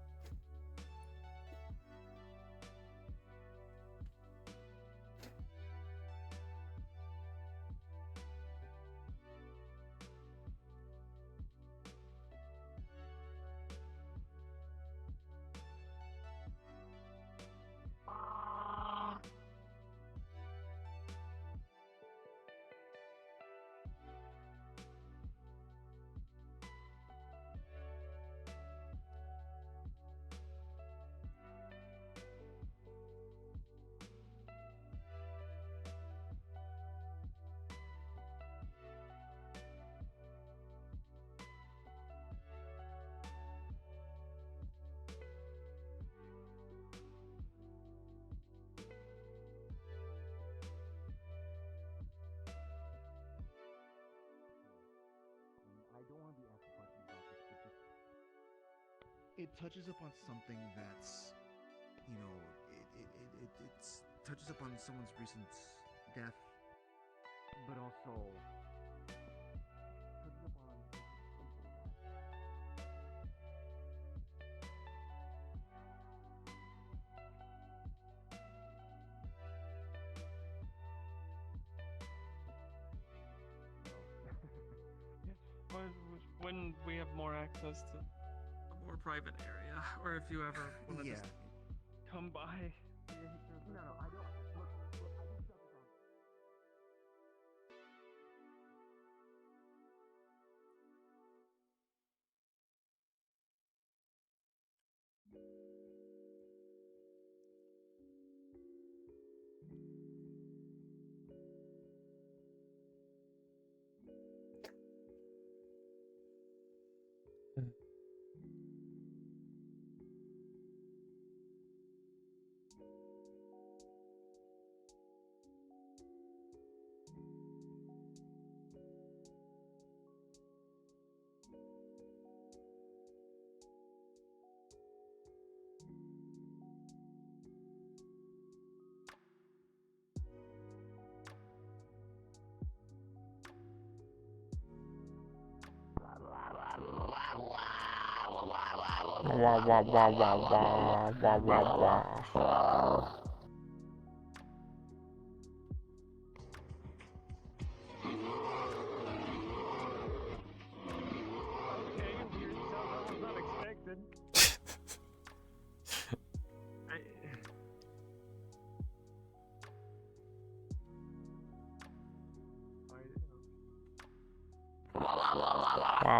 I don't want to be asked a question about this, but just it touches upon something that's, you know, it touches upon someone's recent death, but also touches upon When we have more access to a more private area, or if you ever want to just come by. No, I don't. Look, I just stuff is on. Wah wah wah wah wah wah wah wah.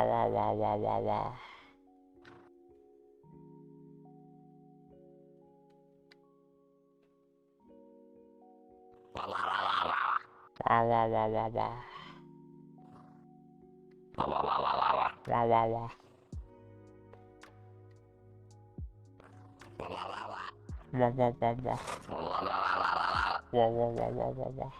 wah, wah, wah, wah, wah. Wah, wah, wah, wah, wah. Wah, wah, wah, wah, wah. Wah, wah, wah. Wah, wah, wah, wah. Wah, wah, wah, wah. Wah, wah, wah, wah, wah, wah.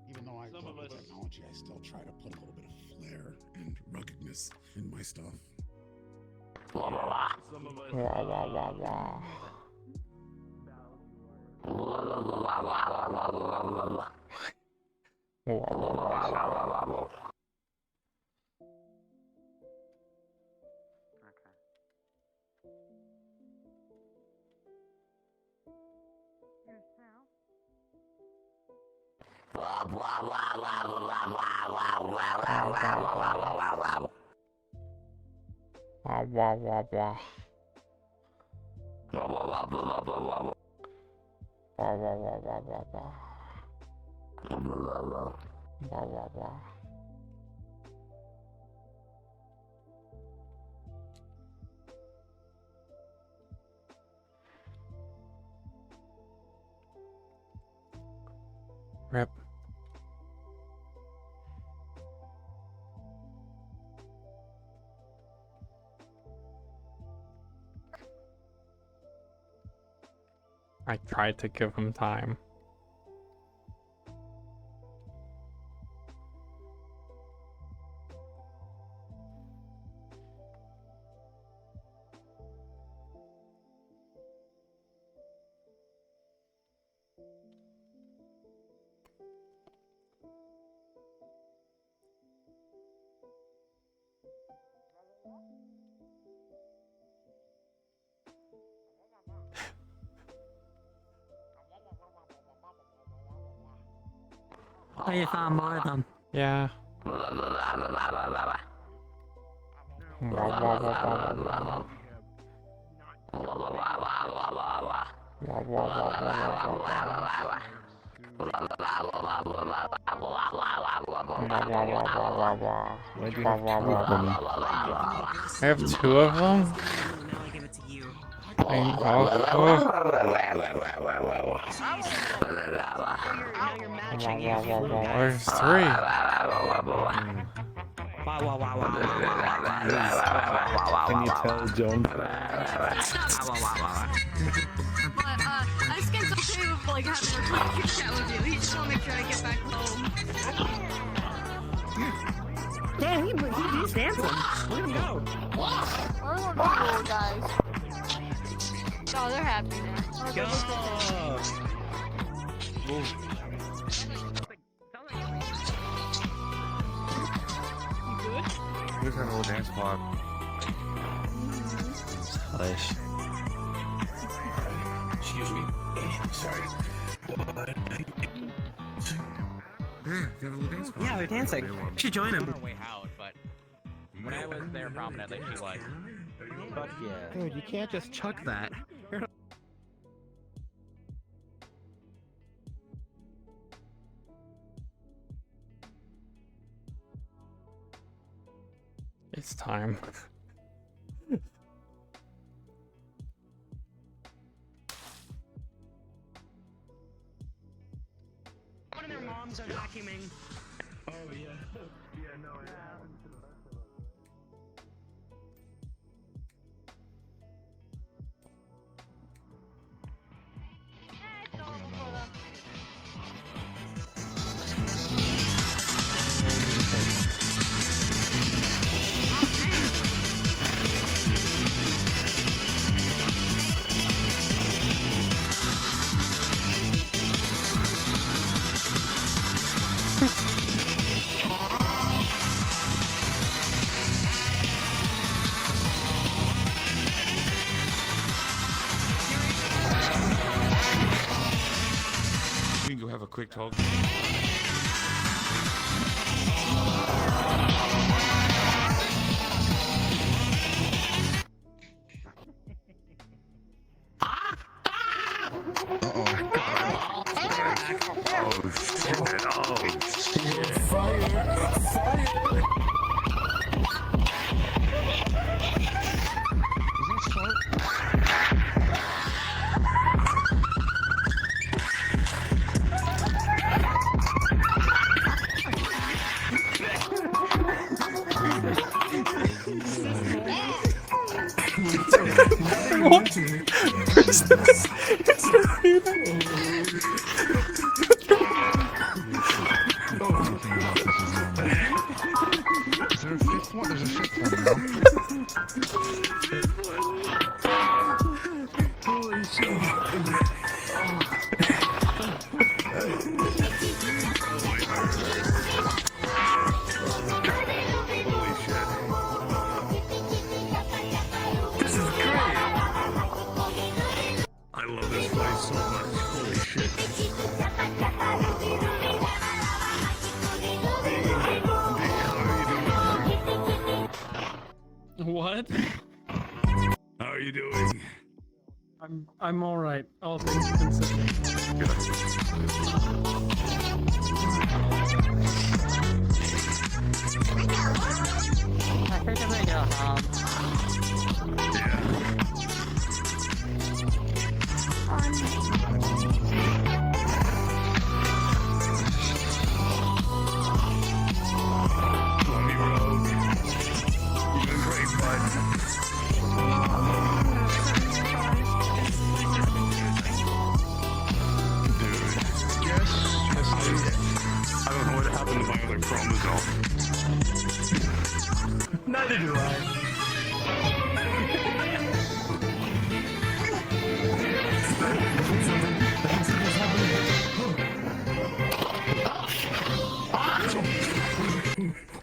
Even though I love the technology, I still try to put a little bit of flair and ruggedness in my stuff. Wah, wah, wah. Wah, wah, wah, wah. Wah, wah, wah, wah, wah, wah, wah. Wah, wah, wah, wah, wah, wah. Wah, wah, wah, wah. Wah, wah, wah, wah, wah, wah, wah. Wah, wah, wah, wah, wah, wah. Wah, wah, wah. Wah, wah, wah. Rip. I tried to give him time. Oh, you found more of them. Yeah. Wah, wah, wah, wah, wah. Wah, wah, wah, wah. I have two of them? Now I give it to you. There's three. Can you tell, John? But I just get okay with like having a quick chat with you. He just want to make sure I get back home. Damn, he's dancing. Let him go. Where are the little guys? Oh, they're happy now. Go. Here's our little dance squad. Nice. Excuse me. Sorry. Yeah, they're dancing. You should join him. Way out, but when I was there prominently, she was. Fuck yeah. Dude, you can't just chuck that. It's time. One of their moms are vacuuming. Oh yeah. Yeah, no, it happened to the rest of us. We can go have a quick talk. Is there a fifth one? There's a fifth one now. Holy I love this place so much. Holy shit. What? How are you doing? I'm all right. All things considered. I heard I'm gonna go home. I don't know what happened to my other chromosome. Neither do I.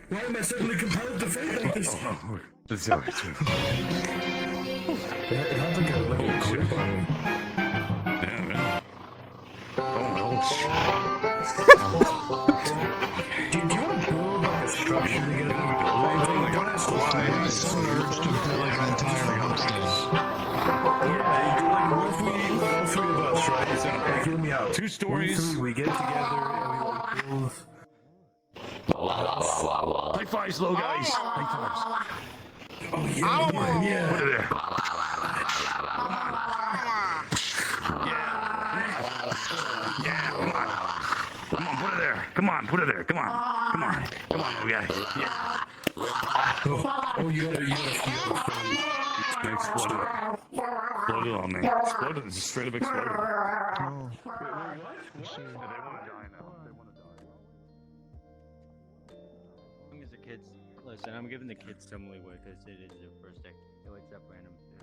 Why am I suddenly compelled to fight like this? It's alright. It had like a little grip on me. Yeah, man. Oh, do you want to build like a structure to get out of the building? Like, don't ask why. I was so urged to build like an entire homestead. What if we, all three of us, right? So, like, hear me out. 2 stories. We get together and we like build. High fives, low guys. High fives. Oh yeah, yeah. Put it there. Yeah. Come on, put it there. Come on, put it there. Come on. Come on. Come on, little guy. Yeah. Oh, you gotta explode it. Explode it on me. Explode it. Just straight up explode it. Oh. They want to die now. They want to die. As long as the kids listen, I'm giving the kids some leeway because it is their first day. So it's up random thing.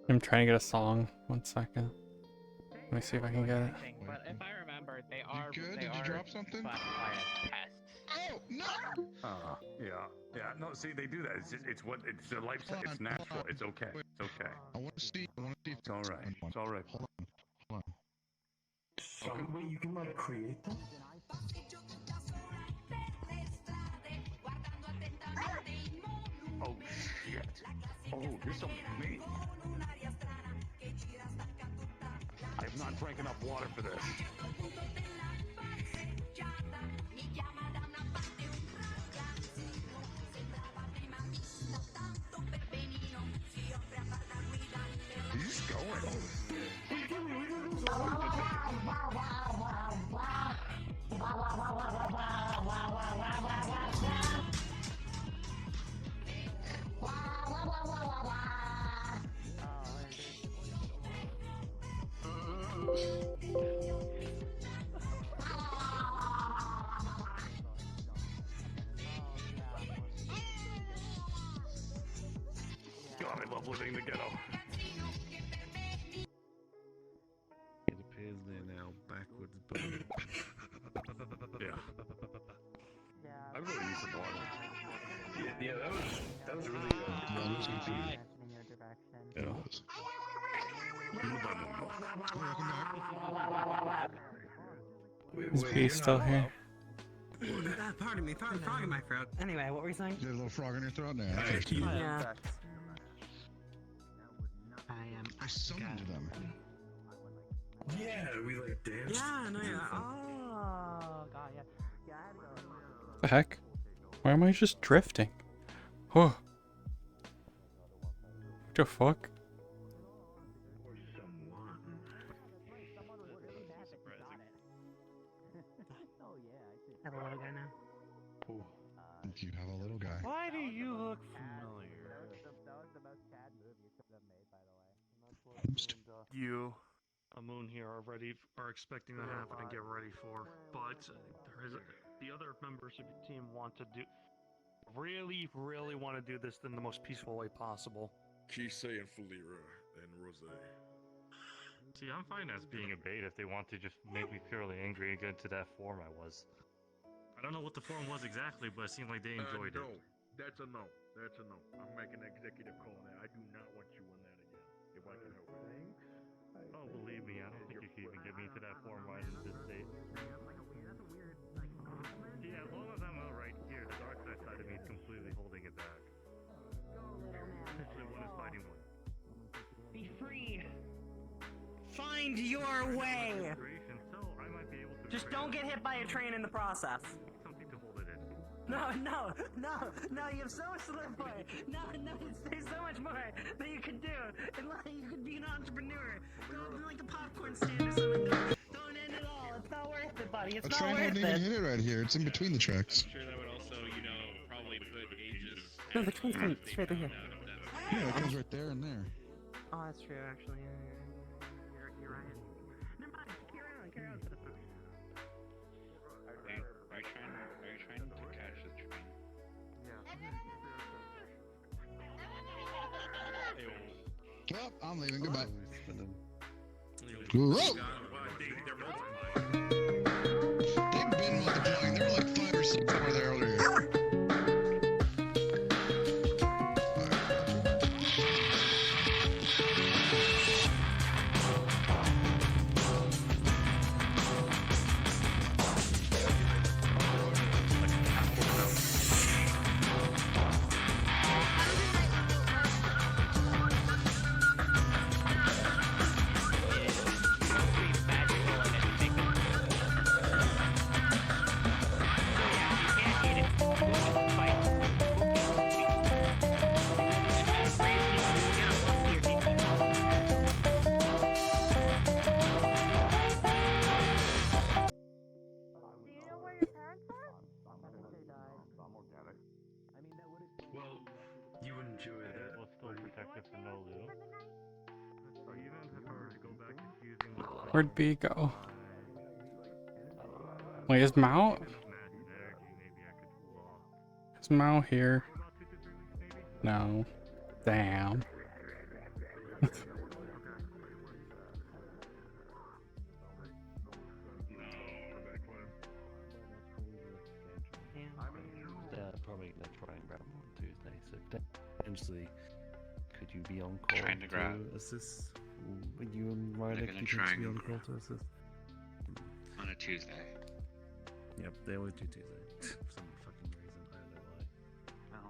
I'm trying to get a song. 1 second. Let me see if I can get it. But if I remember, they are. Good? They Did you are drop something? classified as pests. Oh no! Yeah. Yeah. No, see, they do that. It's just, it's what, it's their life. It's natural. It's okay. It's okay. I want to see. It's all right. It's all right. Hold on. So, wait, you can like create them? Oh shit. Oh, there's something for me. I have not drank enough water for this. God, I love living in the ghetto. It appears they're now backwards, but Yeah. I really need some water. Yeah, that was really That was confusing. Yeah. Is P still here? Pardon me, frog in my throat. Anyway, what were you saying? You got a little frog in your throat now. Yeah. I summoned them. Yeah, we like danced. Yeah, no, yeah. Oh, God, yeah. Yeah, I had to go. The heck? Why am I just drifting? Oh. What the fuck? Have a little guy now. You have a little guy. Why do you look familiar? You, Amun here are expecting to happen and get ready for, but the other members of your team want to really want to do this in the most peaceful way possible. KaZi and Falira and Rose. See, I'm fine as being a bait if they want to just make me purely angry and get into that form I was. I don't know what the form was exactly, but it seemed like they enjoyed No, it. that's a no. That's a no. I'm making an executive call now. I do not want you in that again. If I can help it. Oh, believe me, I don't think you can even get me into that form right in this state. Yeah, as long as I'm alright here, the dark side of me is completely holding it back. Essentially, one is fighting one. Be free. Find your way. Just don't get hit by a train in the process. Something to hold it in. No, you have so much to live for. No, there's so much more that you could do. And like, you could be an entrepreneur. Go open like a popcorn stand or something. Don't end it all. It's not worth it, buddy. It's A not train worth wouldn't even it. hit it right here. It's in between the tracks. I'm sure that would also, probably put ages. No, the train's coming straight through here. Yeah, it goes right there and there. Oh, that's true, actually. You're right. Never mind. Carry on to the food. Are you trying to catch the train? Well, I'm leaving. Goodbye. Whoa! Whoa! They've been multiplying. There were like 5 or 6 over there earlier. Well, you enjoy that. We'll still protect it for no loot. So even if I were to go back to using the Where'd B go? Wait, is Mao? Is Mao here? No. Damn. Probably gonna try and grab him on Tuesday. So potentially, could you be on call Trying to grab. assist? Would you and Ryder gonna could try be and on call to assist? On a Tuesday. Yep, they always do Tuesday. For some fucking reason, I don't know why. Oh.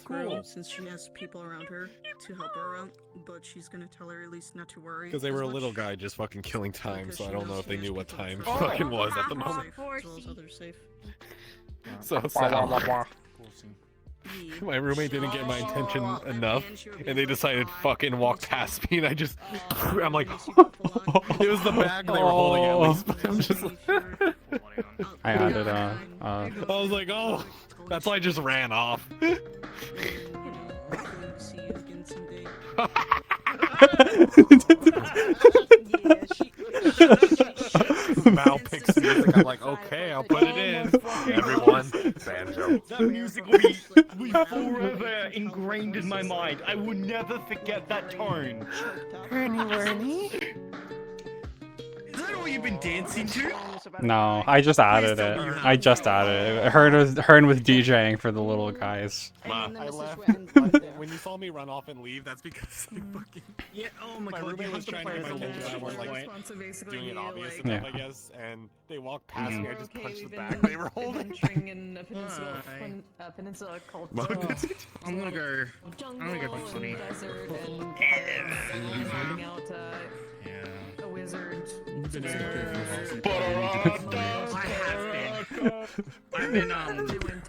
Cool. Since she has people around her to help her out, but she's gonna tell her at least not to worry. Because they were as a little much, guy just fucking killing time, because so I she don't know knows if they she knew has what people time to fucking was at the keep her moment. safe, as well as others safe. So Sal. My roommate didn't get my attention enough, and they decided fucking walk past me, and I'm like, it was the bag they were holding at least, but I'm just I added I was like, oh, that's why I just ran off. Mal picks music. I'm like, okay, I'll put it in. Everyone, banjo. That music will be forever ingrained in my mind. I will never forget that tone. Ernie. Is that all you've been dancing to? No, I just added it. I just added it. Hearn with DJing for the little guys. I left. When you saw me run off and leave, that's because I fucking. Yeah. Oh my My god. roommate was trying to get my attention. I was like doing it obvious enough, I guess, and they walked past me. I just punched the bag they were holding. In a peninsula called I'm gonna go. I'm gonna go punch Sunny. desert and finding out a wizard. I've been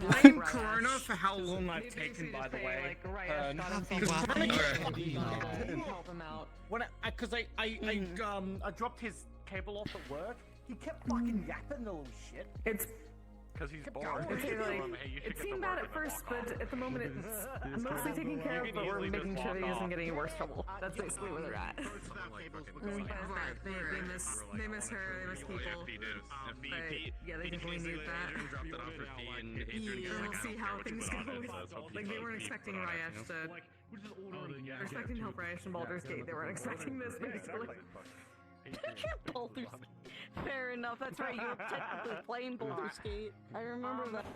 playing Corona for how long I've taken, by the way. Help him out. Because I dropped his cable off at work. He kept fucking yapping the little shit. It's because he's bored. It seemed bad at first, but at the moment it's mostly taken care of, but we're making sure that he doesn't get any worse trouble. That's basically where they're at. They miss her, they miss people. But yeah, they definitely need that. Yeah, we'll see how things go. Like, they weren't expecting Ryesh to... They're expecting to help Ryesh in Baldur's Gate. They weren't expecting this, basically. Baldur's Fair enough, that's right, you were technically playing Baldur's Gate. I remember that.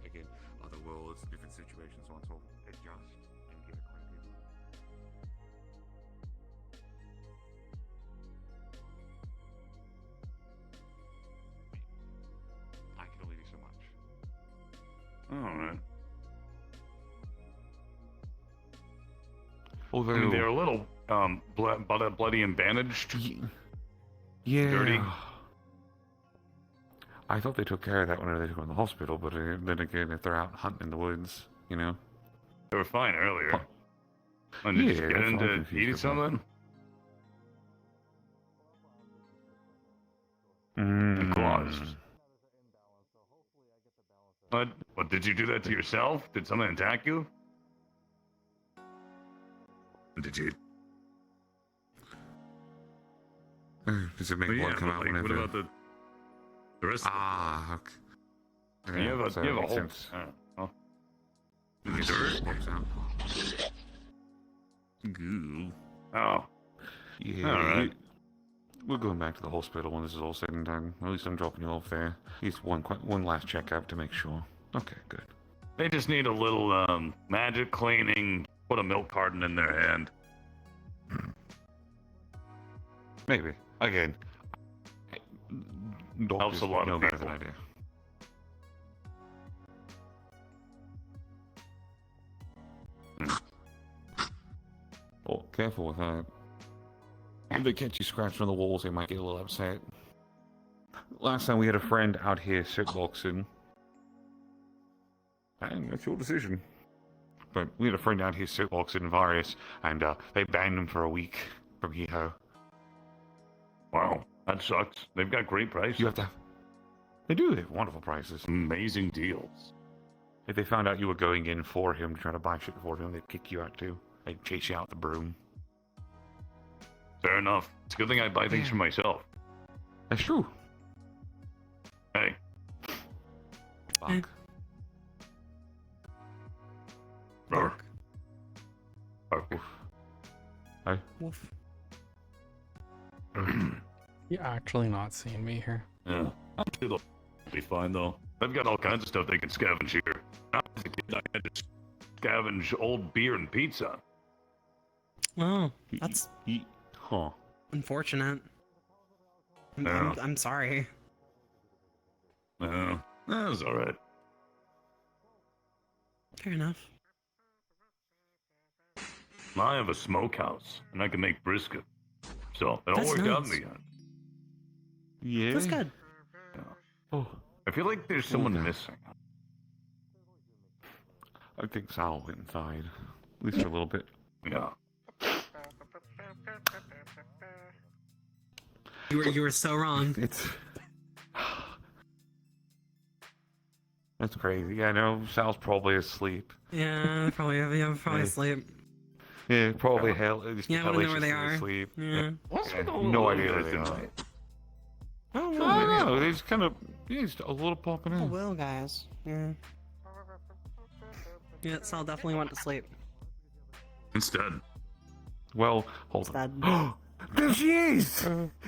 Again, other worlds, different situations, so on and so forth. Adjust and get acquainted. I can only do so much. Alright. Although I mean, they're a little bloody and bandaged. Yeah. Dirty. I thought they took care of that whenever they took them to the hospital, but then again, if they're out hunting in the woods, you know. They were fine earlier. And did you get that's all into confused eating about. something? Mm. Claws. What? Did you do that to yourself? Did someone attack you? Did you? Does it make Well, blood yeah, come but, out like, whenever? what about the rest? Ah, okay. You have a, so you that have a makes whole. sense. Oh. You get the pops out. Goo. Oh. Yeah. All right. We're going back to the hospital when this is all said and done. At least I'm dropping you off there. At least one last checkup to make sure. Okay, good. They just need a little magic cleaning. Put a milk carton in their hand. Maybe. Again. Helps a lot know of better people. than I do. Oh, careful with that. If they catch you scratching on the walls, they might get a little upset. Last time we had a friend out here shitboxing. And that's your decision. But we had a friend out here shitboxing in Varius, and they banned him for a week from Heho. Wow, that sucks. They've got great prices. You have to. They do. They have wonderful prices. Amazing deals. If they found out you were going in for him to try to buy shit for him, they'd kick you out too. They'd chase you out with the broom. Fair enough. It's a good thing I buy things for myself. That's true. Hey. Fuck. Bark. Bark. Hey. Woof. You actually not seeing me here? Yeah. I'm sure they'll be fine though. They've got all kinds of stuff they can scavenge here. When I was a kid, I had to scavenge old beer and pizza. Oh, that's huh. unfortunate. Yeah. I'm sorry. Yeah. That was alright. Fair enough. I have a smokehouse, and I can make brisket. So it all That's worked out in nice. the end. Yeah. That's good. Oh, I feel like there's someone missing. I think Sal went inside. At least for a little bit. Yeah. You were so wrong. It's... That's crazy. I know Sal's probably asleep. Yeah, probably asleep. Yeah, probably hell. Yeah, I wanna know where they are. Asleep. Yeah. What's with all No the idea where guys they are. tonight? I don't I know. don't know. They just kind of, just a little popping in. Oh, well, guys. Yeah. Yeah, Sal definitely went to sleep. Instead. Well, hold on. There she is!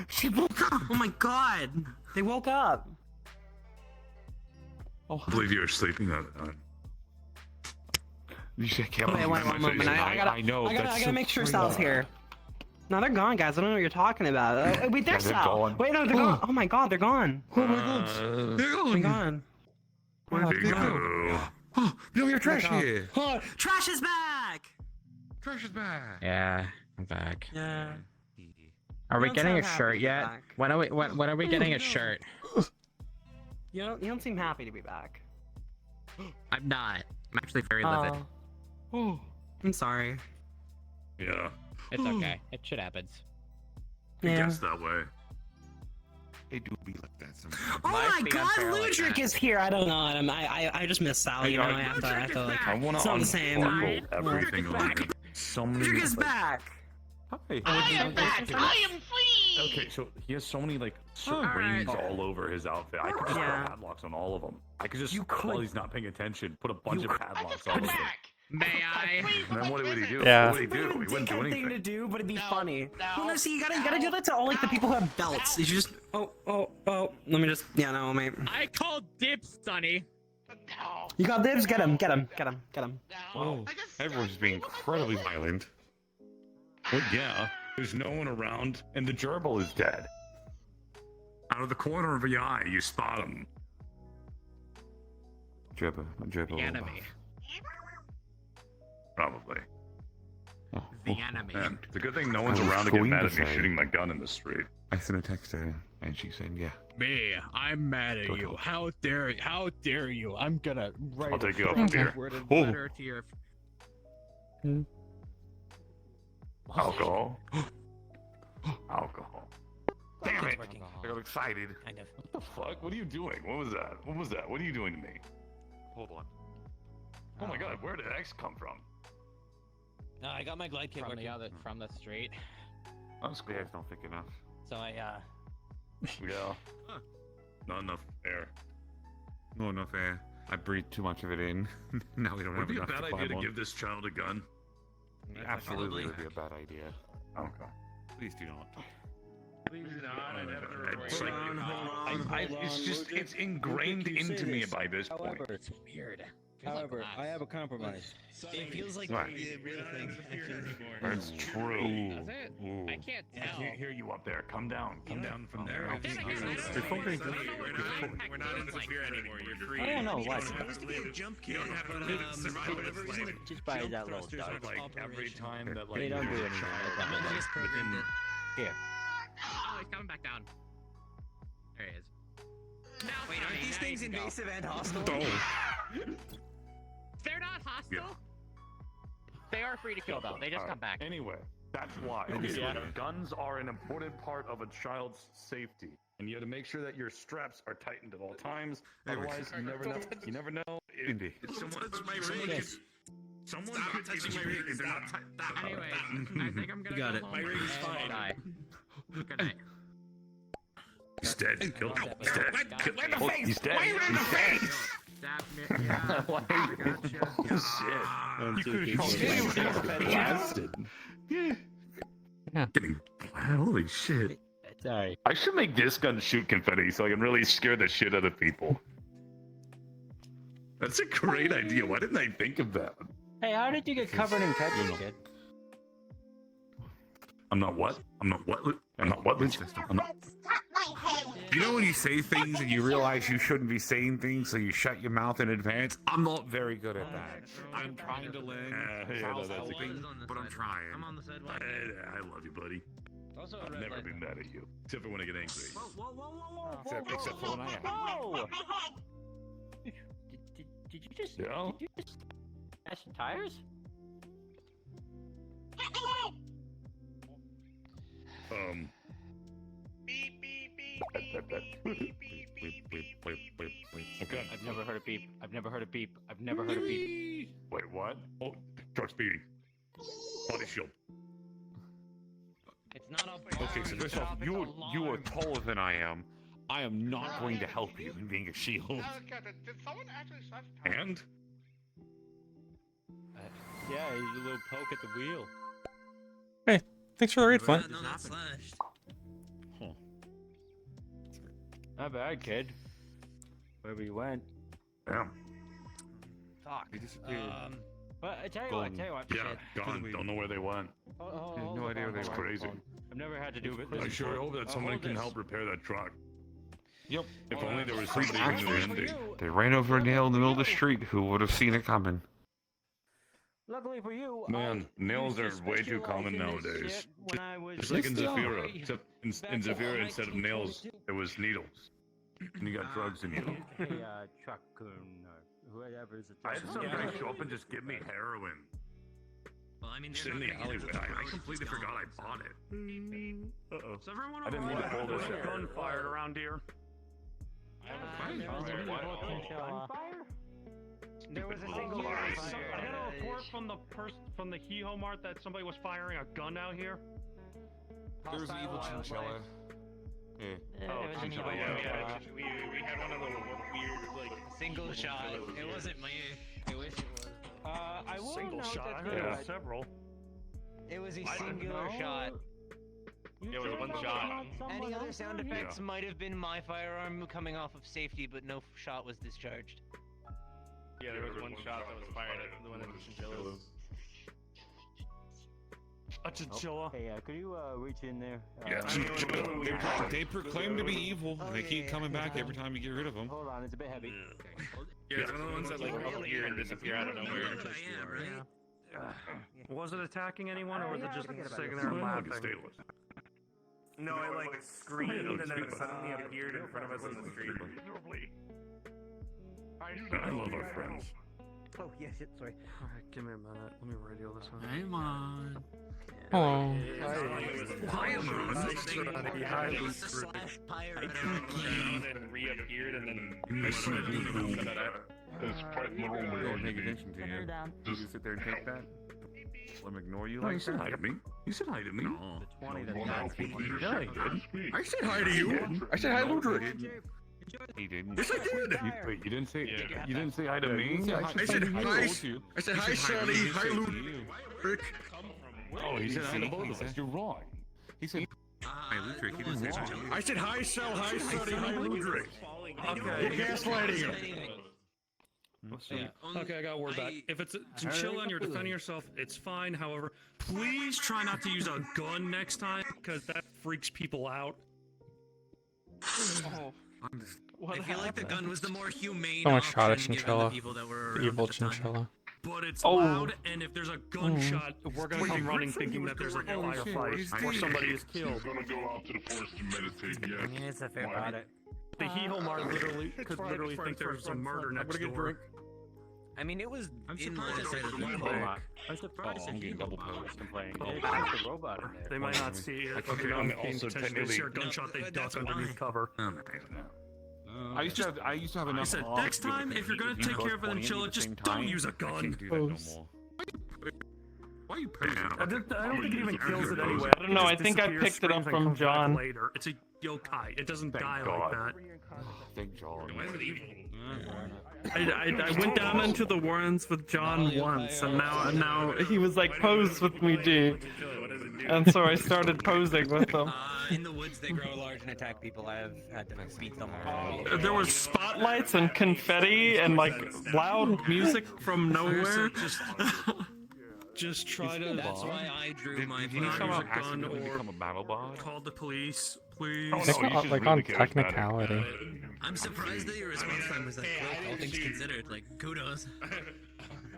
She woke up! Oh my god! They woke up! Oh, I believe you were sleeping that time. You said can't Wait, one moment. I know. I that's gotta so make sure crazy. Sal's here. No, they're gone, guys. I don't know what you're talking about. Wait, there's Yeah, they're Sal. gone. Wait, no, they're gone. Oh my god, they're gone. Oh my god. They're gone. Where'd they go? Oh, no, we have trash Oh my God. here. Oh, trash is back! Trash is back. Yeah, I'm back. Yeah. Are we don't getting a sound happy shirt to be yet? back. When are we getting a shirt? You don't seem happy to be back. I'm not. I'm actually very livid. Oh, I'm sorry. Yeah. It's okay. It shit happens. I Yeah. guess that way. They do be like that sometimes. Oh Life my be god, unfair like Ludric that. is here. I don't know. I just miss Sal. You know, I have to like. I want It's to not the same. unbuckle everything on it. So many. Ludric is like- back. Hi. I am back. I am free. Okay, so he has so many like rings all over his outfit. I could just Yeah. put padlocks on all of them. I could just, You while could. he's not paying attention, put a bunch of padlocks on them. May I? And then what would he do? Yeah. What would he do? He wouldn't do Thing to anything. do, but it'd be funny. Well, no, see, you gotta do that to all like the people who have belts. You just oh. Let me just no, mate. I called dibs, Sonny. You got dibs? Get him. Oh, everyone's being incredibly violent. Well, yeah. There's no one around, and the gerbil is dead. Out of the corner of your eye, you spot him. Gerbil. The enemy. Probably. The enemy. Man, it's a good thing no one's I was around to get going mad to at me say- shooting my gun in the street. I sent a text to her, and she said, yeah. Me, I'm mad at Go you. talk. How dare you? I'm gonna write I'll take a you off a beer. worded Oh. letter to your. Alcohol. Alcohol. Damn it! I got excited. Kind of. What the fuck? What are you doing? What was that? What are you doing to me? Hold on. Oh my god, where did X come from? No, I got my glide kit working. From the street. That's cool. Yeah, it's not thick enough. So I Yeah. Not enough air. No enough air. I breathed too much of it in. Now we don't Would have it be a enough bad to idea climb to on. give this child a gun? Absolutely would be a bad idea. Okay. Please do not. It's like, it's ingrained into me by this point. It's weird. However, I have a compromise. it feels like Right. a real thing. That's true. Does it? I can't I tell. can't hear you up there. Come down from there. We're not in the sphere anymore. You're free. I don't know what. Supposed to be a jump kit, Just buy that little dog. Like every time that like They don't do there's a anything child, like that. like, just programmed it. Here. Oh, he's coming back down. There he is. No, Wait, aren't these things invasive and hostile? They're not hostile. They are free to kill though. They just come back. Anyway, that's why. Guns are an important part of a child's safety, and you have to make sure that your straps are tightened at all times. Otherwise, you never know. You never know. Indeed. Someone could touching my rig. if they're not tight. Anyway, I think I'm gonna You got go it. home My rig is and fine. die. Good night. He's dead. Kill him. He's dead. Right in the Oh, face! he's dead. Right in the He's dead. Stab me. Yeah. Why? Gotcha. Shit. You could have blasted. Yeah. Getting holy shit. Sorry. I should make this gun shoot confetti so I can really scare the shit out of people. That's a great idea. Why didn't I think of that? Hey, how did you get covered in touches, kid? I'm not what? I'm not what? I'm not what? I'm not. You know when you say things and you realize you shouldn't be saying things, so you shut your mouth in advance? I'm not very good at that. I'm trying to learn. Sal's helping, but I'm trying. I'm on the sidewalk. I love you, buddy. I've never been mad at you, except for when I get angry. Except for when I am. Whoa! Did you just smash the tires? Okay. I've never heard a beep. I've never heard a beep. I've never heard a beep. Wait, what? Oh, truck speeding. Body shield. It's not a Okay, so first off, you are taller than I am. I am not going to help you in being a shield. Did someone actually slash And? Yeah, he's a little poke at the wheel. Hey, thanks for the raid, Flint. No, not slashed. Not bad, kid. Wherever you went. Damn. Fuck. He disappeared. But I tell you what, Yeah, shit. gone. Don't know where they went. No idea where they It's went. crazy. I've never had to do it. I sure hope that someone can help repair that truck. Yep. If only there was somebody who knew ending. They ran over a nail in the middle of the street. Who would have seen it coming? Luckily for you, Man, nails are way too common nowadays. Just like in Zafira, except in Zafira, instead of nails, it was needles. And you got drugs in you. Hey, truck or whoever is I had some guy show up and just give me heroin. Well, I mean, Sit in the alleyway. I completely forgot I bought it. Uh-oh. Is everyone I didn't mean to pull this. There's a gun fired around here. There was a single fire. I got a report from the Hiho Mart that somebody was firing a gun out here. There was an evil chinchilla. Yeah. Oh, chinchilla. Yeah. We had one of those weird, like, single shot. It wasn't me. I wish it was. I will Single note shot. that I heard Yeah. several. it was a singular shot. It was one shot. Any other sound Effects might have been my firearm coming off of safety, but no shot was discharged. Yeah, there was one shot that was fired at one of the chinchillas. A chinchilla. Hey, could you reach in there? They proclaim to be evil, and they keep coming back every time you get rid of them. Hold on, it's a bit heavy. Yeah, it's one of the ones that like appear and disappear out of nowhere. Was it attacking anyone, or was it just sitting there and laughing? No, it like screamed and then it suddenly appeared in front of us in the street. I love our friends. Oh, yeah, shit, sorry. Alright, give me a minute. Let me radio this one. I'm on. Hello. Hi, And reappeared and then. We don't pay attention to you. You just sit there and take that? Let them ignore you No, you like said hi that? to me. You said hi to me. No. Yeah, I did. I said hi to you. I said hi, Ludwig. He didn't. Yes, I did. Wait, you didn't say. You didn't say hi to me. I said hi. I said hi, Sonny. Hi, Ludwig. Oh, he said hi to both of us. You're wrong. He said hi, Ludwig. He didn't say hi. I said hi, Sal. Hi, Sonny. Hi, Ludwig. Okay. You're gaslighting him. Okay, I got a word back. If it's a chinchilla and you're defending yourself, it's fine. However, please try not to use a gun next time, because that freaks people out. I feel like the gun was the more humane Someone shot a option given chinchilla. the people that were The around evil at the time. chinchilla. But it's Oh. loud, and if there's a gunshot, we're gonna come running thinking that there's a firefight or somebody is killed. Gonna go out to the forest to meditate. I mean, it's a fair product. The Hiho Mart literally could literally think there's a murder next door. I mean, it was I'm in surprised line I with said the it. robot. I'm surprised I'm getting double posed. complaining. It's just a robot in there. They might not see it. Okay, They're I'm not paying also attention. They see a technically- gunshot, they That's duck underneath why. cover. I used to have enough. I said, odds next to do time, it. if you're gonna You take both care of an pointing at chinchilla, the just same don't time. use a I gun. can't do that no Pose. more. Why are you posing? I don't think it even kills it anyway. I don't know, I think I picked it up from John. Later. It's a yokai. It doesn't die God. like that. Thank John. I went down into the warrens with John once, and now he was like, pose with me, dude. And so I started posing with him. In the woods, they grow large and attack people. I have had to beat them all. There was spotlights and confetti and like loud music from nowhere. Just try to. That's why I drew my Did he fire. somehow use a gun accidentally or become a battle bot? call the police. please. I think like on technicality. I'm surprised that your response time was that quick. All things considered, like kudos.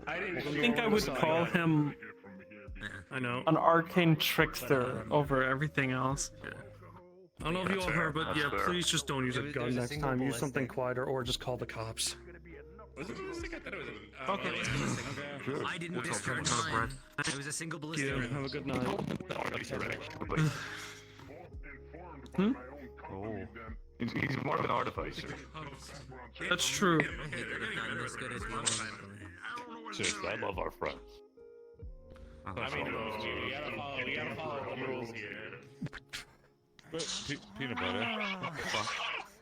I think I would call him. I know. An arcane trickster over everything else. I don't know if you all heard, but yeah, please just don't use a gun next time. Use something quieter, or just call the cops. Was it ballistic? I thought it was an... Okay. Okay. I didn't discharge mine. It was a single ballistic. Yeah, have a good night. Hmm? Oh. He's more of an artificer. That's true. Seriously, I love our friends. I mean, we gotta follow the rules here. Peanut butter. What the fuck?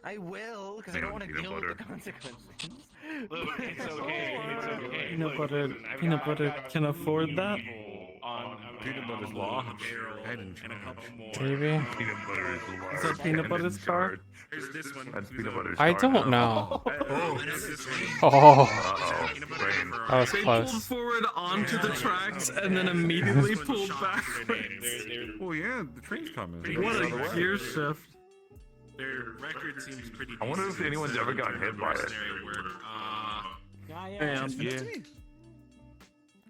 I will, because I don't want to deal with the consequences. Look, it's okay. It's okay. Peanut butter can afford that. Peanut butter's law. Maybe. Peanut butter is law. Is that peanut butter's car? Here's this one. That's peanut butter's I car don't now. know. Oh. That was They close. pulled forward onto the tracks and then immediately pulled backwards. Oh yeah, the train's coming. What a gear shift. Their record seems pretty. I wonder if anyone's ever gotten hit by it. Yeah.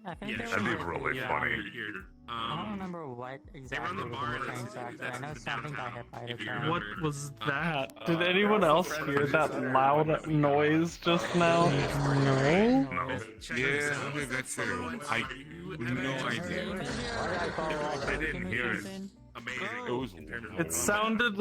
That'd be really funny. I don't remember what exactly was in the train tracks, but I know something got hit by the train. What was that? Did anyone else hear that loud noise just now? No. Yeah, I got too. I no idea. I didn't hear it. It sounded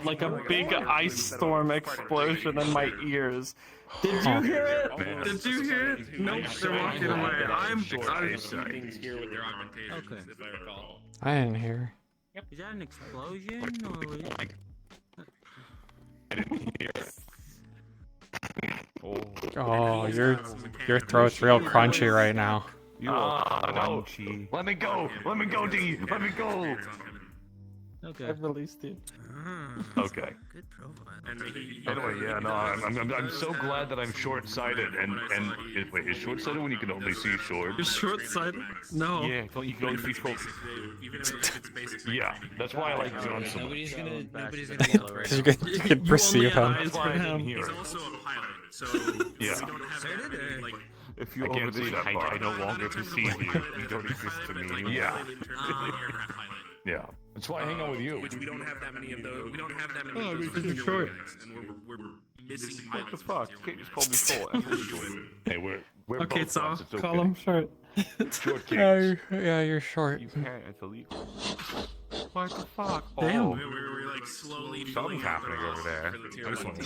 like a big ice storm explosion in my ears. Did you hear it? Did you hear it? Nope, they're walking away. I'm Things here with their augmentations, if I recall. I didn't hear. Is that an explosion or is it... Oh, your throat's real crunchy right now. You are crunchy. Let me go! Let me go, D! Let me go! Okay. I've released it. Okay. Good profile. Anyway, yeah, no, I'm so glad that I'm short-sighted, and wait, is short-sighted when you can only see short? You're short-sighted? No. Yeah, you can only see short. Yeah, that's why I like John so much. Nobody's gonna yell right now. You can perceive him. Eyes for him. He's also a pilot, so Yeah. we don't have to like. If you over this height, I no longer perceive you. You don't exist to me. Yeah. Yeah. That's why I hang out with you. Which we don't have that many of those. We don't have that many Oh, of those. because you're short. And we're missing What the pilots. fuck? You can't just call me short. Hey, we're Okay, both so friends, it's okay. call him short. Short Yeah, kids. yeah, you're short. You can't. It's illegal. What the fuck? Damn. Oh, We're like slowly. Something's happening over there. I just want to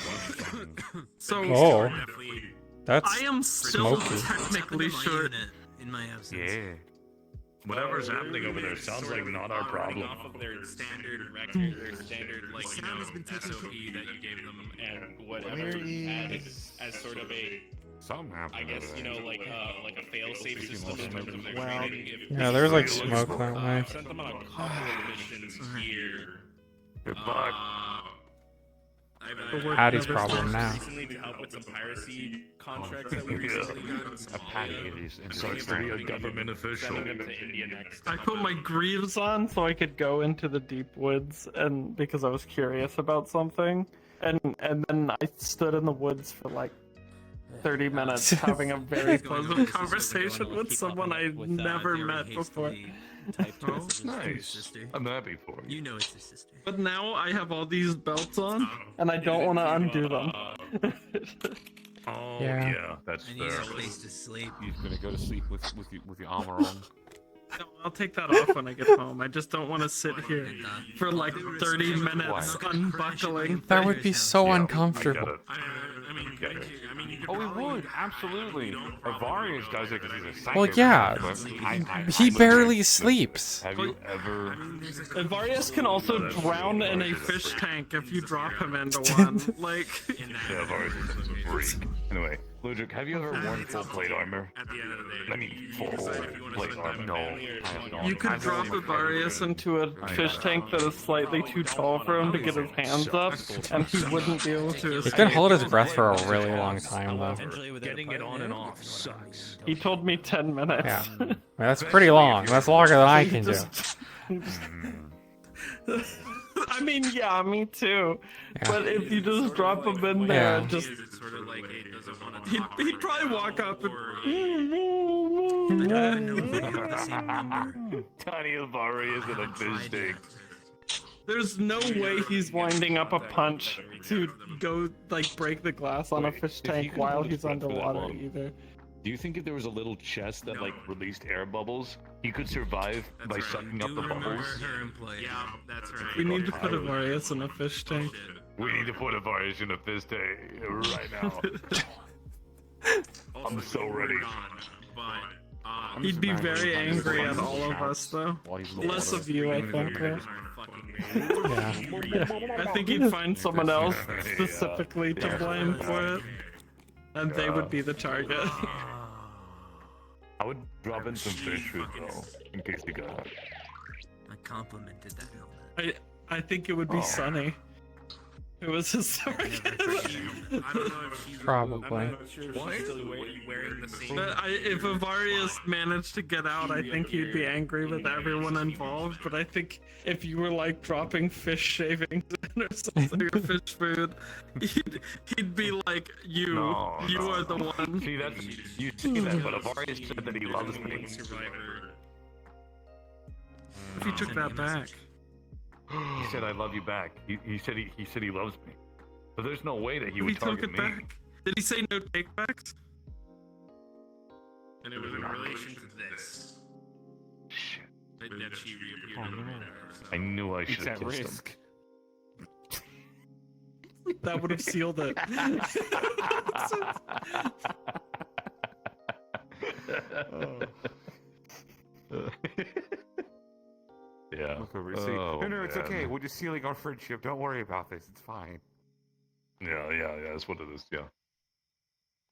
So Oh, that's I am still smoky. technically short. In my absence. yeah. Whatever's happening over there sounds like not our problem. Off of their standard record, their standard like SOP that you gave them, and whatever you added as sort of a, Something happened. I guess like a fail-safe system in terms of their Well, training. Yeah, there's like smoke that way. I've sent them on a couple of missions here. Good luck. Patty's problem now. Recently to help with some piracy contracts that we recently got. A patty is sucks to be a government official. Sending them to India next. I put my greaves on so I could go into the deep woods, and because I was curious about something, and then I stood in the woods for like 30 minutes having a very pleasant conversation with someone I never met before. Oh, nice. I'm happy for you. You know it's his sister. But now I have all these belts on, and I don't want to undo them. Oh Yeah. yeah, that's I need fair. a place to sleep. He's gonna go to sleep with your armor on. No, I'll take that off when I get home. I just don't want to sit here for like 30 minutes unbuckling. That would be so I uncomfortable. get it. I mean, you could Oh, he probably- would absolutely. Avarius does it because he's a psychic. Well, yeah, but he barely sleeps. Have you ever? Avarius can also drown in a fish tank if you drop him into one. Like, Yeah, Varus is a freak. Anyway, Ludwig, have you ever worn full plate armor? At the end of the day, I mean, full plate armor. No, I have no. you could drop Avarius into a fish tank that is slightly too tall for him to get his hands up, and he wouldn't be able to He escape. can hold his breath for a really long time, though. Getting it on and off sucks. He told me 10 minutes. Yeah, that's pretty long. That's longer than I can do. I mean, yeah, me too. But if you just drop him in there, Yeah. just Sort of like he doesn't want to he'd probably walk up and. Tiny Avari is in a fish tank. There's no way he's winding up a punch to go like break the glass on a fish If you tank could while hold his he's breath for that underwater long, either. Do you think if there was a little chest that like released air bubbles, he could survive by sucking up the bubbles? Yeah, that's right. We need to put Avarius in a fish tank. We need to put Avarius in a fish tank right now. I'm so ready. He'd be very angry at all of us, though. Less of you, I think. Though. I think he'd find someone else specifically to blame for it, and they would be the target. I would drop in some fish food though, in case he got out. I complimented that helmet. I think it would be Sunny. It was his target. Probably. But if Avarius managed to get out, I think he'd be angry with everyone involved. But I think if you were like dropping fish shavings in or something, or fish food, he'd be like, you are the one. See, you see that, but Avarius said that he loves me. If he took that back. He said, "I love you back." He said he loves me. But there's no way that he If would he took target it me. back. Did he say no takebacks? And it was in relation to this. Shit. That she reappeared in the middle. I knew I It's should have at kissed risk. That would have sealed it. Yeah. Look over, see. No, it's okay. We're just sealing our friendship. Don't worry about this. It's fine. Yeah. That's what it is. Yeah.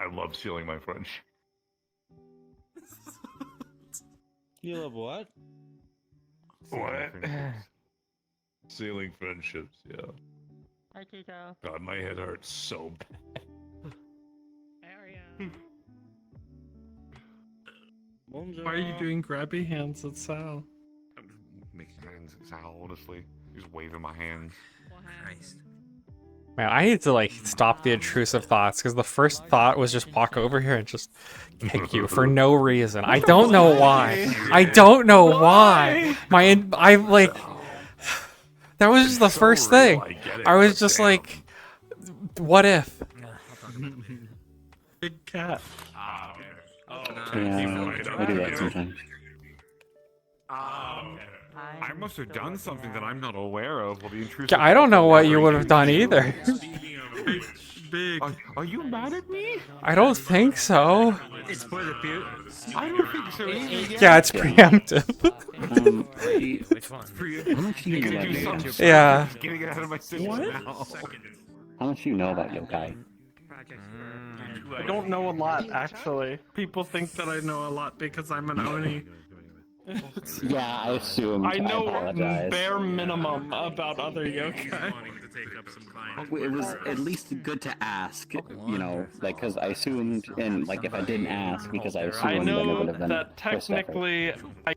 I love sealing my friendship. You love what? What? Sealing friendships. Yeah. Hi, Tito. God, my head hurts so bad. Why are you doing grabby hands at Sal? Making hands at Sal, honestly. Just waving my hands. Christ. Man, I need to like stop the intrusive thoughts because the first thought was just walk over here and just kick you for no reason. I don't know why. I don't know why. I like that was just the first thing. I was just like, what if? Big cat. Yeah, I do that sometimes. I must have done something that I'm not aware of. Well, the intrusive. I don't know what you would have done either. Big. Are you mad at me? I don't think so. It's for the few. I don't think so either. Yeah, it's preemptive. Which one? How much do you know about yokai? Yeah. Getting it out of my system now. How much do you know about yokai? I don't know a lot, actually. People think that I know a lot because I'm an Oni. Yeah, I assumed. I know apologize. bare minimum about other yokai. It was at least good to ask, you know, like, because I assumed, and like, if I didn't ask, because I assumed, I then it know would have been that first effort. technically, I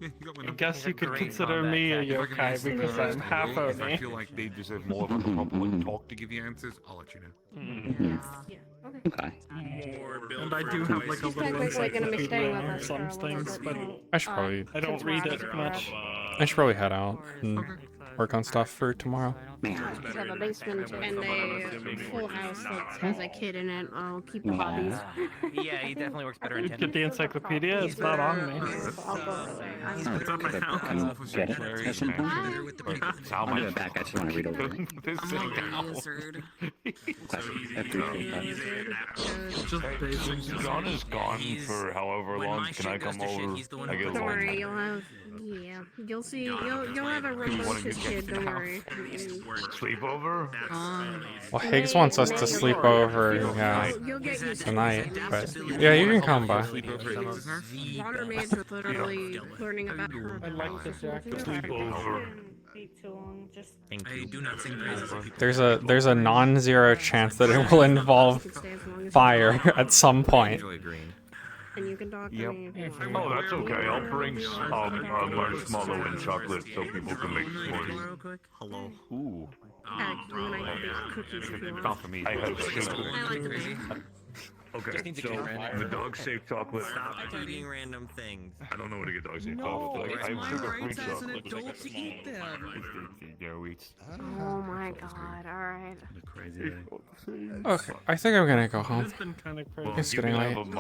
guess you could consider me a yokai because I'm half If I Oni. feel like they deserve more of a proper talk to give you answers, I'll let you know. Okay. And I do have like a little encyclopedia on some things, but I should probably. I don't read it much. I should probably head out and work on stuff for tomorrow. I have a basement and a full house that has a kid in it. I'll keep the hobbies. Yeah, he definitely works better in Get the encyclopedia, it's not on me. It's at my house. Can you get it at some point? I'll do it back, I just want to read over it. I appreciate that. John is gone for however long. Can I come over? I get Don't worry, you'll have. Yeah, you'll see. You'll have a rambunctious kid. Don't worry. Sleepover? Well, Higgs wants us to sleep over, yeah, tonight. But yeah, you can come by. Water maids are literally learning about her. I like the jacket. Sleepover. I do not sing praises of people. There's a non-zero chance that it will involve fire at some point. and you can talk to Yep. me. Oh, that's okay. I'll bring marshmallow and chocolate so people can make s'mores. Hello. Ooh. Heck, you and I can bake cookies if you want. Not for me. I have I like to bake. Okay, so the dog-shaped chocolate. Stop eating random things. I don't know where to get dog-shaped No, chocolate. it's I have my sugar-free rights as an chocolate. adult to eat them. Oh my god, alright. Crazy. Okay, I think I'm gonna go home. It's been kind of crazy. It's getting late. I'll be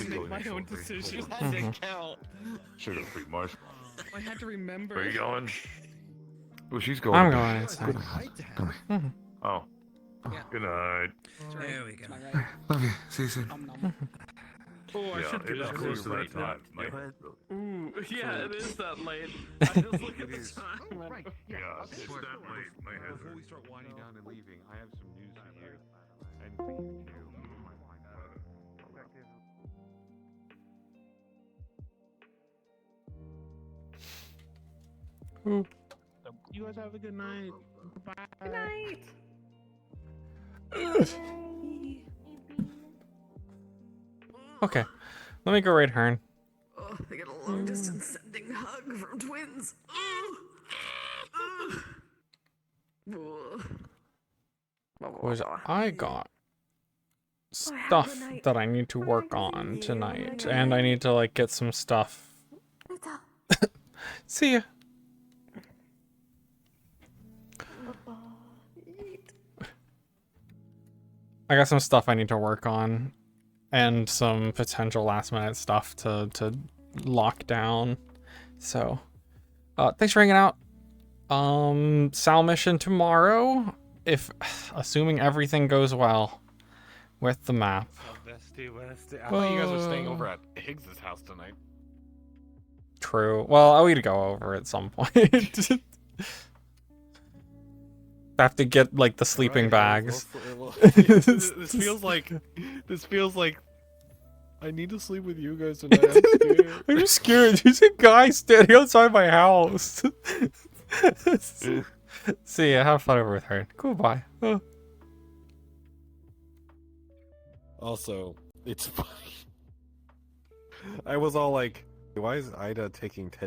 going my own shortly. decisions. Mhm. Sugar-free marshmallow. I had to remember. Where are you going? Well, she's going. I'm going inside. Mhm. Oh. Good night. There we go. Love you. See you soon. Oh, I should get it's that close close to to that time. Ooh, yeah, it is that late. I just look at the time. And... Yeah, it's that late. My head Before we start winding down and leaving, I have some news for you. And for you too. You guys have a good night. Bye. Good night. Okay, let me go right turn. Oh, I get a long distance sending hug from twins. Was I got stuff that I need to work on tonight, and I need to like get some stuff. See ya. I got some stuff I need to work on, and some potential last minute stuff to lock down. So, thanks for hanging out. Sal mission tomorrow, if assuming everything goes well with the map. Bestie. I thought you guys were staying over at Higgs's house tonight. True. Well, I would go over at some point. I have to get like the sleeping bags. This feels like I need to sleep with you guys tonight. I'm scared. I'm scared. There's a guy standing outside my house. See ya. Have fun over with her. Goodbye. Also, it's funny. I was all like, why is Ida taking Teddy